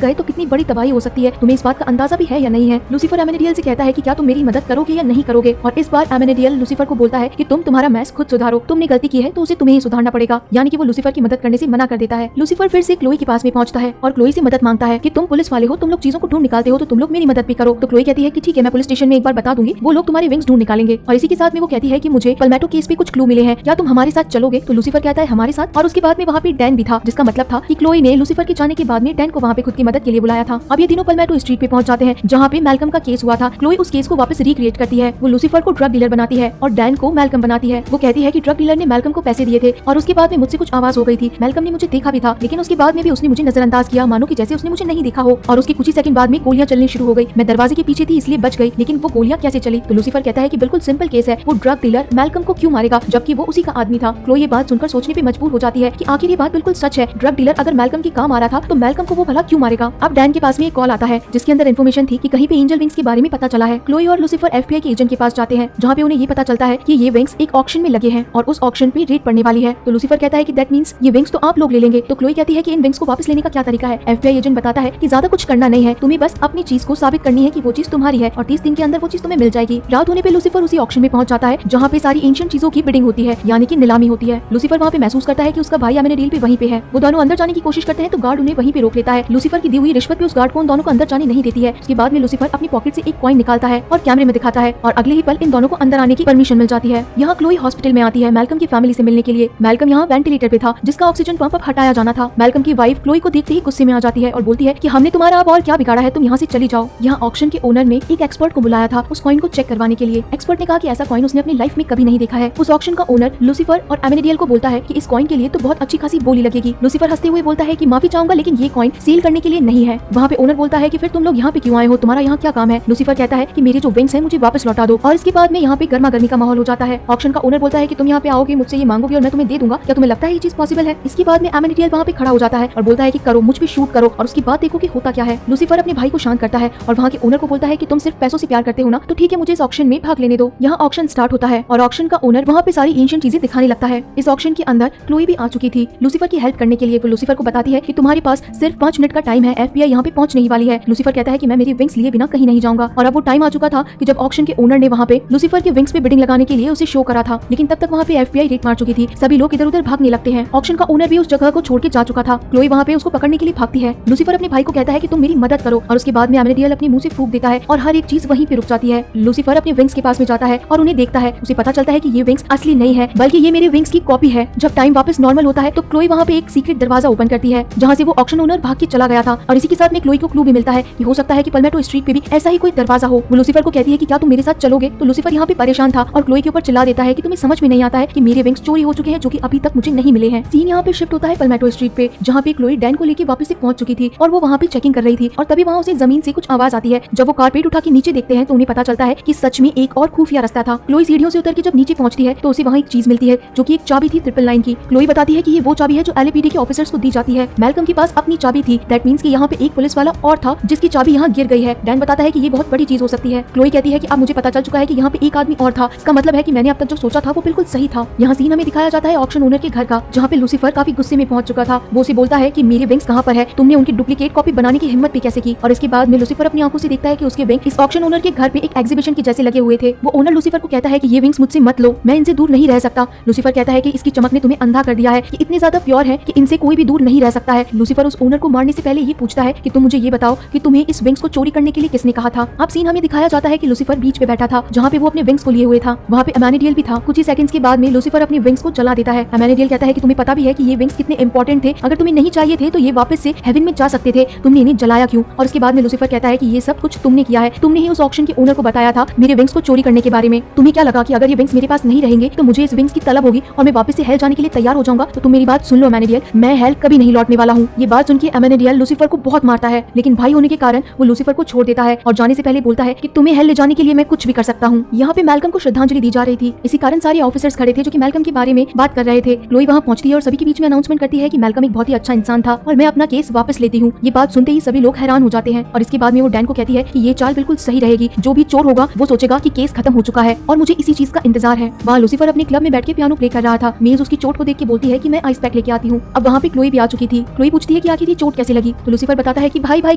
गए तो कितनी बड़ी तबाही हो सकती है, तुम्हें इस बात का अंदाजा भी है या नहीं है। लूसीफर एमेनेडियल से कहता है कि क्या तुम मेरी मदद करोगे या नहीं करोगे। और इस बार एमेनेडियल लूसीफर को बोलता है कि तुम तुम्हारा मैस खुद सुधारो, तुमने गलती की है तो उसे तुम्हें ही सुधारना पड़ेगा, यानी कि वो लूसीफर की मदद करने से मना कर देता है। लूसीफर फिर से क्लोई के पास में पहुंचता है और क्लोई से मदद मांगता है कि तुम पुलिस वाले हो, तुम लोग चीजों को ढूंढ निकालते हो, तो तुम लोग मेरी मदद भी करो। तो क्लोई कहती है कि ठीक है, मैं पुलिस स्टेशन में एक बार बता दूंगी, वो लोग तुम्हारे विंग्स ढूंढ निकालेंगे। और इसी के साथ में वो कहती है कि मुझे पलमेटो केस पे कुछ क्लू मिले हैं, क्या तुम हमारे साथ चलोगे। तो लूसीफर कहता है हमारे साथ। और उसके बाद में वहाँ पे डैन भी था, जिसका मतलब था कि क्लोई ने लूसीफर के जाने के बाद में डैन को वहाँ पे खुद की मदद के लिए बुलाया था। अब ये तीनों पलमेटो स्ट्रीट पे पहुंच जाते हैं, जहाँ पे मैल्कम का केस हुआ था। क्लोई उस केस को वापस रिक्रिएट करती है, वो लूसीफर को ड्रग डीलर बनाती है और डैन को मैल्कम बनाती है। वो कहती है कि ड्रग डीलर ने मैल्कम को पैसे दिए थे और उसके बाद में मुझसे कुछ आवाज हो गई थी, मैल्कम ने मुझे देखा भी था, लेकिन उसके बाद में भी उसने मुझे नजरअंदाज किया, मानो कि जैसे उसने मुझे नहीं देखा हो। और उसके कुछ ही सेकंड बाद में गोलियां चलनी शुरू हो गई, मैं दरवाजे के पीछे थी इसलिए बच गई, लेकिन वो गोलियां कैसे चली। तो लूसीफर कहता है कि बिल्कुल सिंपल केस है, वो ड्रग डीलर मैल्कम को क्यों मारेगा जबकि वो उसी का आदमी था। क्लोई ये बात सुनकर सोचने पे मजबूर हो जाती है कि आखिर ये बात बिल्कुल सच है, ड्रग डीलर अगर मैल्कम के काम आ रहा था तो मैल्कम को वो भला क्यों मारेगा। अब डैन के पास में एक कॉल आता है जिसके अंदर इन्फॉर्मेशन थी कि कहीं पे एंजल विंग्स के बारे में पता चला है। क्लोई और लूसीफर एफबीआई के एजेंट के पास जाते हैं, जहाँ पे उन्हें ये पता चलता है कि ये विंग्स एक ऑक्शन में लगे हैं और उस ऑक्शन पे रेट पड़ने वाली है। तो लूसीफर कहता है कि दैट मींस ये विंग्स तो आप लोग ले लेंगे। तो क्लोई कहती है कि इन विंग्स को वापस लेने का क्या तरीका है। एफबीआई एजेंट बताता है कि ज्यादा कुछ करना नहीं है, तुम्हें बस अपनी चीज को साबित करनी है कि वो चीज तुम्हारी है और 30 दिन के अंदर वो चीज तुम्हें मिल जाएगी। रात होने पे लूसीफर उसी ऑक्शन में पहुंच जाता है जहाँ पे सारी एंशिएंट चीजों की बिडिंग होती है, यानी कि नीलामी होती है। लूसीफर वहाँ पे महसूस करता है कि उसका भाई एमेनेडियल भी वहीं पे है। वो दोनों अंदर जाने की कोशिश करते हैं तो गार्ड उन्हें वहीं पे रोक लेता है। लूसीफर की दी हुई रिश्वत पे उस गार्ड को उन दोनों को अंदर जाने नहीं देती है। उसके बाद में लूसीफर अपनी पॉकेट से एक कॉइन निकालता है और कैमरे में दिखाता है और अगले ही पल इन दोनों को अंदर आने की परमिशन मिल जाती है। यहाँ क्लोई हॉस्पिटल में आती है मैल्कम की फैमिली से मिलने के लिए। मैल्कम यहाँ वेंटिलेटर पे था जिसका ऑक्सीजन पंप अब हटाया जाना था। मैल्कम की वाइफ क्लोई को देखते ही गुस्से में आ जाती है और बोलती है कि हमने तुम्हारा अब और क्या बिगाड़ा है, तुम यहाँ से चली जाओ। यहाँ ऑक्शन के ओनर ने एक एक्सपर्ट को बुलाया था उस कॉइन को चेक करवाने के लिए। एक्सपर्ट ने कहा कि ऐसा कॉइन उसने अपनी लाइफ में कभी नहीं देखा है। उस ऑक्शन का ओनर लूसीफर और एमेनेडियल को बोलता है कि इस कॉइन के लिए तो बहुत अच्छी खासी बोली लगेगी। लूसीफर हंसते हुए बोलता है कि माफी चाहूंगा लेकिन ये कॉइन सेल करने के लिए नहीं है। वहाँ पे ओनर बोलता है कि फिर तुम लोग यहाँ पे क्यों आए हो, तुम्हारा यहाँ क्या काम है। लूसीफर कहता है कि मेरे जो विंग्स हैं मुझे वापस लौटा दो। और इसके बाद में यहाँ पे गर्मा गर्मी का माहौल हो जाता है। ऑक्शन का ओनर बोलता है कि तुम यहाँ पे आओगे, मुझसे ये मांगोगे और मैं तुम्हें दे दूंगा, क्या तुम्हें लगता है ये चीज पॉसिबल है। इसके बाद में एमेनेडियल वहाँ पे खड़ा हो जाता है और बोलता है कि करो, मुझ पे शूट करो और उसकी बात देखो कि होता क्या है। लूसीफर अपने भाई को शांत करता है और वहाँ के ओनर को बोलता है कि तुम सिर्फ पैसों से प्यार करते हो ना, तो ठीक है मुझे इस ऑक्शन में भाग लेने दो। यहाँ ऑक्शन स्टार्ट होता है और ऑक्शन का ओनर वहाँ पे सारी एंशिएंट चीजें दिखाने लगता है। इस ऑक्शन के अंदर क्लोई भी आ चुकी थी लूसीफर की हेल्प करने के लिए। वो लूसीफर को बताती है कि तुम्हारे पास सिर्फ 5 मिनट का टाइम है, एफबीआई यहाँ पे पहुंचने ही वाली है। लूसीफर कहता है कि मैं मेरी विंग्स लिए बिना कहीं नहीं जाऊंगा। और अब वो टाइम आ चुका था कि जब ऑक्शन के ओनर ने वहाँ पे लूसीफर के विंग्स पे बिडिंग लगाने के लिए उसे शो करा था, लेकिन तब तक वहाँ पे एफबीआई रेड मार चुकी थी। सभी लोग इधर उधर भागने लगते हैं। ऑक्शन का ओनर भी उस जगह को छोड़ के जा चुका था। क्लोई वहाँ पे उसको पकड़ने के लिए भागती है। लूसीफर अपने भाई को कहता है कि तुम मेरी मदद करो और उसके बाद में एमेनेडियल अपने मुंह से फूंक देता है और हर एक चीज वहीं पे रुक जाती है। लूसीफर अपने विंग्स के पास में जाता है और उन्हें देखता है। उसे पता चलता है कि ये विंग्स असली नहीं है बल्कि ये मेरे विंग्स की कॉपी है। जब टाइम वापस नॉर्मल होता है तो क्लोई वहाँ पे एक सीक्रेट दरवाजा ओपन करती है जहाँ से वो ऑक्शन ओनर भाग के चला गया था। और इसी के साथ में क्लोई को क्लू भी मिलता है कि हो सकता है कि पलमेटो स्ट्रीट पे भी ऐसा ही कोई दरवाजा हो। वो लूसीफर को कहती है कि क्या तुम मेरे साथ चलोगे। तो लूसीफर यहाँ पे परेशान था और क्लोई के ऊपर चिल्ला देता है कि तुम्हें समझ में नहीं आता है कि मेरे विंग्स चोरी हो चुके हैं जो कि अभी तक मुझे नहीं मिले हैं। सीन यहाँ पे शिफ्ट होता है पलमेटो स्ट्रीट पे जहाँ पे क्लोई डैन को लेके वापस से पहुंच चुकी थी और वो वहाँ पे चेकिंग कर रही थी। और तभी वहाँ उसे जमीन से कुछ आवाज आती है। जब वो कारपेट उठा के नीचे देखते हैं तो उन्हें पता चलता है कि सच में एक और खुफिया रास्ता था। क्लोई सीढ़ियों से उतर के जब नीचे पहुंचती है तो उसे वहाँ एक चीज मिलती है जो कि एक चाबी थी 999 की। क्लोई बताती है कि ये वो चाबी है जो एलएपीडी के ऑफिसर्स को दी जाती है। मैल्कम के पास अपनी चाबी थी, दैट मींस कि यहाँ पे एक पुलिस वाला और था जिसकी चाबी यहाँ गिर गई है। डैन बताता है कि ये बहुत बड़ी चीज हो सकती है। क्लोई कहती है कि अब मुझे पता चल चुका है कि यहाँ पे एक आदमी और था, इसका मतलब है कि मैंने अब तक जो सोचा था वो बिल्कुल सही था। यहाँ सीन हमें दिखाया जाता है ऑक्शन ओनर के घर का जहाँ पे लूसीफर काफी गुस्से में पहुंच चुका था। वो उसे बोलता है कि मेरे विंग्स कहाँ पर है, तुमने उनकी डुप्लीकेट कॉपी बनाने की हिम्मत भी कैसे की। और इसके बाद में लूसीफर अपनी आंखों से देखता है कि उसके विंग इस ऑक्शन ओनर के घर पे एक एग्जीबिशन के जैसे लगे हुए थे। वो ओनर लूसीफर को कहता है कि ये विंग्स मुझसे मत लो, मैं इनसे दूर नहीं रह सकता। लूसीफर कहता है कि इसकी चमक ने तुम्हें अंधा कर दिया है, कि इतने ज्यादा प्योर है कि इनसे कोई भी दूर नहीं रह सकता है। लूसीफर उस ओनर को मारने से पहले ये पूछता है कि तुम मुझे ये बताओ कि तुम्हें इस विंग्स को चोरी करने के लिए किसने कहा था। अब सीन हमें दिखाया जाता है कि लूसीफर बीच पे बैठा था जहाँ पे वो अपने विंग्स को लिए हुए था। वहाँ पे एमेनेडियल भी था। कुछ ही सेकंड्स के बाद में लूसीफर अपने विंग्स को जला देता है। एमेनेडियल कहता है कि तुम्हें पता भी है कि ये विंग्स कितने इंपॉर्टेंट थे, अगर तुम्हें नहीं चाहिए थे तो ये वापस से हेवन में जा सकते थे, तुमने इन्हें जलाया क्यों। और उसके बाद में लूसीफर कहता है कि ये सब कुछ तुमने किया है, तुमने ही उस ऑक्शन के ओनर को बताया था मेरे विंग्स को चोरी करने के बारे में। तुम्हें क्या लगा कि अगर ये विंग्स मेरे पास नहीं रहेंगे तो मुझे इस विंग्स की तलब होगी और मैं वापस से हेल जाने के लिए तैयार हो जाऊंगा। तो तुम मेरी बात सुन लो एमेनेडियल, मैं हेल कभी नहीं लौटने वाला हूँ। ये बात सुन के एमेनेडियल लूसीफर को बहुत मारता है, लेकिन भाई होने के कारण वो लूसीफर को छोड़ देता है और जाने से पहले बोलता है कि तुम्हें हेल ले जाने के लिए मैं कुछ भी कर सकता हूँ। यहाँ पे मैल्कम को श्रद्धांजलि दी जा रही थी, इसी कारण सारे ऑफिसर्स खड़े थे जो कि मैल्कम के बारे में बात कर रहे थे। क्लोई वहाँ पहुंचती है और सभी के बीच में अनाउंसमेंट करती है कि मैल्कम एक बहुत ही अच्छा इंसान था और मैं अपना केस वापस लेती हूँ। ये बात सुनते ही सभी लोग हैरान हो जाते हैं और इसके बाद में वो डैन को कहती है कि ये चाल बिल्कुल सही रहेगी, जो भी चोर होगा वो सोचेगा कि केस खत्म हो चुका है और मुझे इसी चीज का इंतजार है। वहाँ लूसीफर अपने क्लब में बैठ के पियानो प्ले कर रहा था। मेज उसकी चोट को देख के बोलती है कि मैं आइस पैक लेके आती हूँ। अब वहाँ पे क्लोई भी आ चुकी थी। क्लोई पूछती है कि आखिर ये चोट कैसे लगी, तो लूसीफर बताता है कि भाई भाई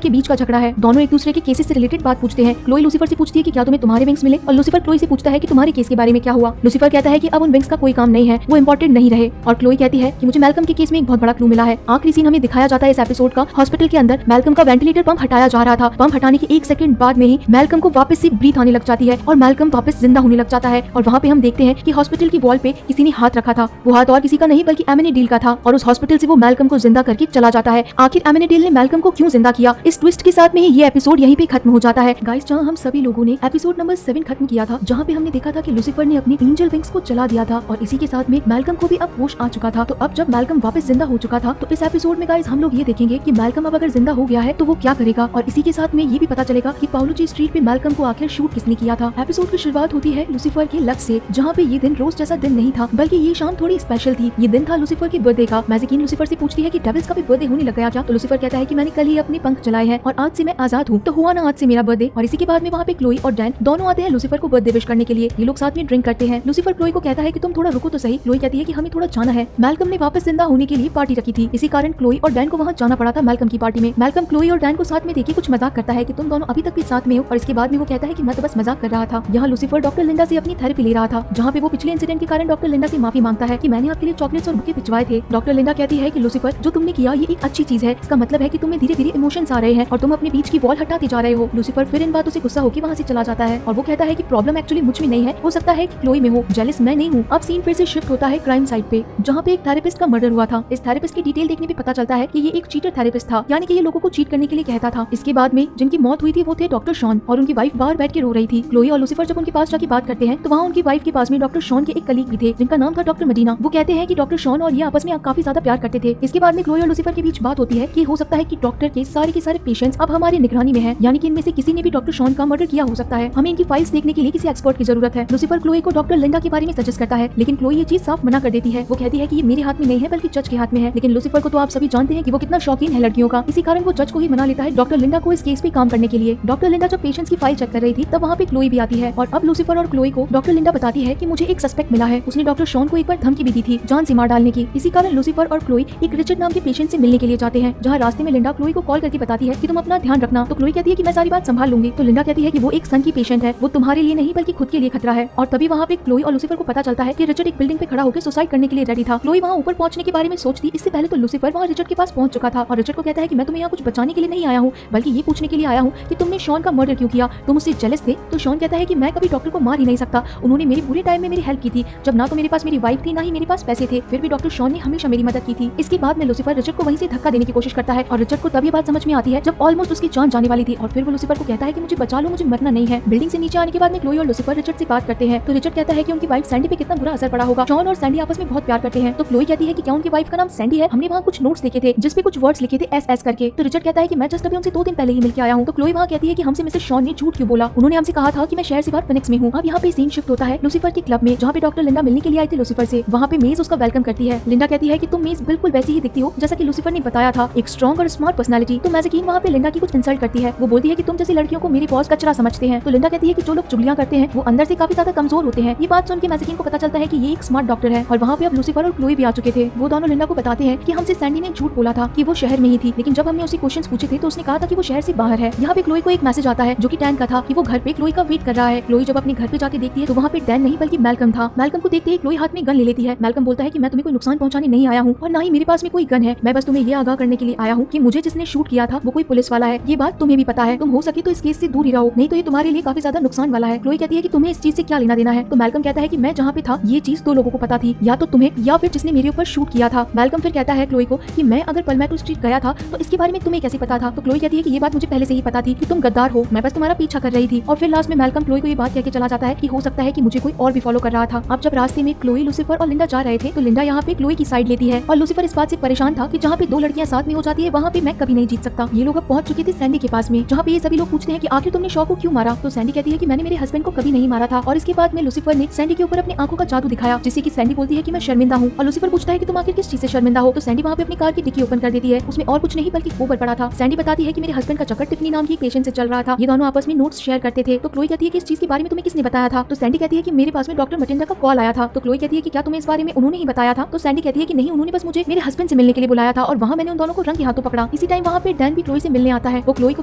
के बीच का झगड़ा है। दोनों एक दूसरे के केसेस से रिलेटेड बात पूछते हैं। क्लोई लूसीफर से पूछती है कि क्या तुम्हें तुम्हारे विंग्स मिले, और लूसीफर क्लोई से पूछता है कि तुम्हारे केस के बारे में क्या हुआ। लूसीफर कहता है कि अब उन विंग्स का कोई काम नहीं है, वो इंपॉर्टेंट नहीं रहे। और क्लोई कहती है कि मुझे मैल्कम के केस में एक बहुत बड़ा क्लू मिला है। आखिरी सीन हमें दिखाया जाता है इस एपिसोड का, हॉस्पिटल के अंदर मैल्कम का वेंटिलेटर पंप हटाया जा रहा था। पंप हटाने के 1 सेकंड बाद में ही मैल्कम को वापस से ब्रीथ आने लग जाती है और मैल्कम वापस जिंदा होने लग जाता है। और वहाँ पे हम देखते हैं कि हॉस्पिटल की वॉल पे किसी ने हाथ रखा था। वो हाथ और किसी का नहीं बल्कि एमेनेडील का था, और उस हॉस्पिटल से वो मैल्कम को जिंदा करके चला जाता है। आखिर एमेनेडील ने मैल्कम को क्यों जिंदा किया, इस ट्विस्ट के साथ में ही ये एपिसोड यहीं पे खत्म हो जाता है। गाइस, जहाँ हम सभी लोगों ने एपिसोड नंबर 7 खत्म किया था, जहाँ पे हमने देखा था कि लूसीफर ने अपनी एंजल विंग्स को चला दिया था और इसी के साथ में मैल्कम को भी अब होश आ चुका था। तो अब जब मैल्कम वापस जिंदा हो चुका था, तो इस एपिसोड में गाइस हम लोग ये देखेंगे कि मैल्कम अब अगर जिंदा हो गया है तो वो क्या करेगा, और इसी के साथ में ये भी पता चलेगा कि पाउलोची स्ट्रीट पे मैल्कम को आखिर शूट किसने किया था। एपिसोड की शुरुआत होती है लूसीफर के लक से, जहाँ पे ये दिन रोज जैसा दिन नहीं था, बल्कि ये शाम थोड़ी स्पेशल थी। ये दिन था लूसीफर के बर्थडे का। मैजिकीन लूसीफर से पूछती है कि डेविल्स का भी बर्थडे होने लग गया क्या, तो लूसीफर कहता है कि मैंने कल ही अपने पंख चलाए हैं और आज से मैं आजाद हूँ, तो हुआ ना आज से मेरा बर्थडे। और इसी के बाद में वहाँ पे क्लोई और डैन दोनों आते हैं लूसीफर को बर्थडे विश करने के लिए। ये लोग साथ में ड्रिंक करते हैं। लूसीफर क्लोई को कहता है कि तुम थोड़ा रुको तो सही। क्लोई कहती है कि हमें थोड़ा जाना है, मैल्कम ने वापस जिंदा होने के लिए पार्टी रखी थी, इसी कारण क्लोई और डैन को वहाँ जाना पड़ा था मैल्कम की पार्टी में। मैल्कम क्लोई और डैन को साथ में देखे कुछ मजाक करता है कि तुम दोनों अभी तक भी साथ में हो, और इसके बाद में वो कहता है कि मैं तो बस मजाक कर रहा था। यहाँ लूसीफर डॉक्टर लिंडा से अपनी थेरेपी ले रहा था, जहाँ पे वो पिछले इंसिडेंट के कारण डॉक्टर लिंडा से माफी मांगता है कि मैंने आपके लिए चॉकलेट्स और बुके भिजवाए थे। डॉक्टर लिंडा कहती है कि लूसीफर, जो तुमने किया ये एक अच्छी चीज है, इसका मतलब है कि तुम्हें धीरे धीरे इमोशंस आ रहे हैं और तुम अपने बीच की वॉल हटाते जा रहे हो। लूसीफर फिर इन बातों से गुस्सा होकर वहाँ से चला जाता है और वो कहता है कि प्रॉब्लम एक्चुअली मुझ में नहीं है, हो सकता है कि क्लोई में हो, जेलस मैं नहीं हूँ। अब सीन फिर से शिफ्ट होता है क्राइम साइट पे, जहाँ पे एक थेरेपिस्ट का मर्डर हुआ था। इस थेरेपिस्ट की डिटेल देखने पे पता चलता है कि ये एक चीटर थेरेपिस्ट था, यानी कि ये लोगों को चीट करने के लिए कहता था। इसके बाद में जिनकी मौत हुई थी वो थे डॉक्टर शॉन, और उनकी वाइफ बाहर बैठ के रो रही थी। क्लोई और लूसीफर जब उनके पास जाके बात करते हैं तो वहाँ उनकी वाइफ के पास में डॉक्टर शॉन के एक कलीग भी थे, जिनका नाम था डॉक्टर मदीना। वो कहते हैं कि डॉक्टर शॉन और ये आपस में काफी ज्यादा प्यार करते थे। इसके बाद में क्लोई और लूसीफर के बीच बात होती है कि हो सकता है कि डॉक्टर के सारे पेशेंट्स अब हमारे निगरानी में हैं, यानी कि इनमें से किसी ने भी डॉक्टर शॉन का मर्डर किया हो सकता है। हमें इनकी फाइल्स देखने के लिए किसी एक्सपर्ट की जरूरत है। लूसीफर क्लोई को डॉक्टर लिंडा के बारे में सजेस्ट करता है, लेकिन क्लोई ये चीज साफ मना कर देती है। वो कहती है कि ये मेरे हाथ में नहीं है बल्कि जज के हाथ में है। लेकिन लूसीफर को तो आप सभी जानते हैं कि वो कितना शौकीन है लड़कियों का, इसी कारण वो जज को ही मना लेता है डॉक्टर लिंडा को इस केस पे काम करने के लिए। डॉक्टर लिंडा जब पेशेंट्स की फाइल चेक कर रही थी तब वहाँ पे क्लोई भी आती है, और अब लूसीफर और क्लोई को डॉक्टर लिंडा बताती है कि मुझे एक सस्पेक्ट मिला है, उसने डॉक्टर शॉन को एक बार धमकी भी दी थी जान से मार डालने की। इसी कारण लूसीफर और क्लोई एक रिचर्ड नाम के पेशेंट से मिलने के लिए जाते हैं, जहाँ रास्ते में लिंडा क्लोई को कॉल करके बताती है कि तुम अपना ध्यान रखना। तो क्लोई कहती है कि मैं सारी बात संभाल लूंगी। तो लिंडा कहती है कि वो एक सन की पेशेंट है, वो तुम्हारे लिए नहीं बल्कि खुद के लिए खतरा है। और तभी वहाँ पे क्लोई और लूसीफर को पता चलता है कि रिचर्ड एक बिल्डिंग पे खड़ा होकर सुसाइड करने के लिए रेडी था। क्लोई वहाँ ऊपर पहुंचने के बारे में सोचती, इससे पहले तो लूसीफर वहाँ रिचर्ड के पास पहुंच चुका था, और रिचर्ड को कहता है कि मैं तुम्हें यहाँ कुछ बचाने के लिए नहीं आया हूँ, बल्कि ये पूछने के लिए आया हूँ कि तुमने शॉन का मर्डर क्यों किया, तुम उससे जेलस थे। तो शॉन कहता है कि मैं कभी डॉक्टर को मार ही नहीं सकता, उन्होंने मेरे बुरे टाइम में मेरी हेल्प की थी, जब ना तो मेरे पास मेरी वाइफ थी ना ही मेरे पास पैसे थे, फिर भी डॉक्टर शॉन ने हमेशा मेरी मदद की थी। इसके बाद में लूसीफर रिचर्ड को वहीं से धक्का देने की कोशिश करता है, और रिचर्ड को तभी बात समझ में आती है जब ऑलमोस्ट उसकी जान जाने वाली थी, और फिर वो लूसीफर को कहता है कि मुझे बचा लो, मुझे मरना नहीं है। बिल्डिंग से नीचे आने के बाद में क्लोई और लूसीफर रिचर्ड से बात करते हैं, तो रिचर्ड कहता है कि उनकी वाइफ सैंडी पे कितना बुरा असर पड़ा होगा। शॉन और सैंडी आपस में बहुत प्यार करते हैं। तो क्लोई कहती है कि क्या उनकी वाइफ का नाम सैंडी है, हमने वहाँ कुछ नोट्स देखे थे जिसपे कुछ वर्ड्स लिखे थे एस करके। तो रिचर्ड कहता है कि मैं जस्ट अभी उनसे 2 दिन पहले ही मिलकर आया हूँ। तो क्लोई वहाँ कहती है कि हमसे मिसेस शॉन ने झूठ क्यों बोला, उन्होंने हमसे कहा था कि मैं शहर से बाहर फिनिक्स में हूँ। अब यहाँ पे सीन शिफ्ट होता है लूसीफर के क्लब में, जहाँ पे डॉक्टर लिंडा मिलने के लिए आई थी लूसीफर से। वहाँ पे मेज उसका वेलकम करती है। लिंडा कहती है कि तुम मेज बिल्कुल वैसी ही दिखती हो जैसा कि लूसीफर ने बताया था, एक स्ट्रॉन्ग और स्मार्ट पर्सनालिटी। तो मैजिकीन वहाँ पे लिंडा की कुछ इंसल्ट करती है। वो बोलती है कि तुम जैसी लड़कियों को मेरे बॉस कचरा समझते हैं। तो लिंडा कहती है कि जो लोग चुगलियां करते हैं वो अंदर से काफी ज्यादा कमजोर होते हैं। ये बात सुन के मैजिकीन को पता चलता है कि ये एक स्मार्ट डॉक्टर है, और वहाँ पे अब लूसीफर और क्लोई भी आ चुके थे। वो दोनों लिंडा को बताते हैं कि हमसे सैंडी ने झूठ बोला था कि वो शहर में ही थी, लेकिन जब हमने उसे क्वेश्चंस पूछे थे तो उसने कहा था कि वो शहर से बाहर है। यहाँ पे क्लोई को एक मैसेज आता है जो कि डैन का था कि वो घर पे क्लोई का वेट कर रहा है। क्लोई जब अपने घर पे जाके देखती है तो वहाँ पे डैन नहीं बल्कि मैल्कम था। मैल्कम को देखते ही क्लोई हाथ में गन ले लेती है। मैल्कम बोलता है कि मैं तुम्हें कोई नुकसान पहुंचाने नहीं आया हूँ, और ना ही मेरे पास में कोई गन है, मैं बस तुम्हें ये आगाह करने के लिए आया हूँ कि मुझे जिसने शूट किया था वो कोई पुलिस वाला है। ये बात तुम्हें भी पता है, तुम हो सके तो इस केस से दूर ही रहो, नहीं तो ये तुम्हारे लिए काफी ज्यादा नुकसान वाला है। क्लोई कहती है कि तुम्हें इस चीज से क्या लेना देना है। तो मैल्कम कहता है कि मैं जहाँ पे था ये चीज 2 लोगों को पता थी, या तो तुम्हें या फिर जिसने मेरे ऊपर शूट किया था। मैल्कम फिर कहता है क्लोई को कि मैं अगर पलमैटो स्ट्रीट गया था तो इसके बारे में तुम्हें कैसे पता था। तो क्लोई कहती है कि ये बात मुझे पहले से ही पता थी कि तुम गद्दार हो, मैं बस तुम्हारा पीछा कर रही थी। और फिर लास्ट में मैल्कम क्लोई को ये बात कह के चला जाता है कि हो सकता है कि मुझे कोई और भी फॉलो कर रहा था। अब जब रास्ते में क्लोई, लूसीफर और लिंडा जा रहे थे तो लिंडा यहाँ पे क्लोई की साइड लेती है, और लूसीफर इस बात से परेशान था कि जहाँ पे 2 लड़कियां साथ में हो जाती है वहाँ पे मैं कभी नहीं जीत सकता। ये लोग अब पहुंच चुके थे सैंडी के पास में, जहाँ पे ये सभी लोग पूछते हैं कि आखिर तुमने शॉ को क्यों मारा। तो सैंडी कहती है कि मैंने मेरे हस्बैंड को कभी नहीं मारा था। और इसके बाद में लूसीफर ने सैंडी के ऊपर अपनी आंखों का जादू दिखाया, जिससे कि सैंडी बोलती है कि मैं शर्मिंदा हूँ। और लूसीफर पूछता है कि तुम आखिर किस चीज से शर्मिंदा हो। तो सैंडी वहाँ पे अपनी कार की डिक्की ओपन कर देती है, उसमें और कुछ नहीं बल्कि गोबर पड़ा था। सैंडी बताती है कि मेरे हस्बैंड का चक्कर टिफनी नाम की एक पेशेंट से चल रहा था, ये दोनों आपस में नोट्स शेयर करते थे। तो क्लोई कहती है कि इस चीज के बारे में तुम्हें किसने बताया था? तो सैंडी कहती है कि मेरे पास में डॉक्टर मटिंडा का कॉल आया था। तो क्लोई कहती है कि क्या तुम्हें इस बारे में उन्होंने ही बताया था? तो सैंडी कहती है कि नहीं, उन्होंने बस मुझे मेरे हस्बैंड से मिलने के लिए बुलाया था और वहाँ मैंने उन दोनों को रंग के हाथों पकड़ा। इसी टाइम वहाँ पे डैन भी क्लोई से मिलने आता है। वो क्लोई को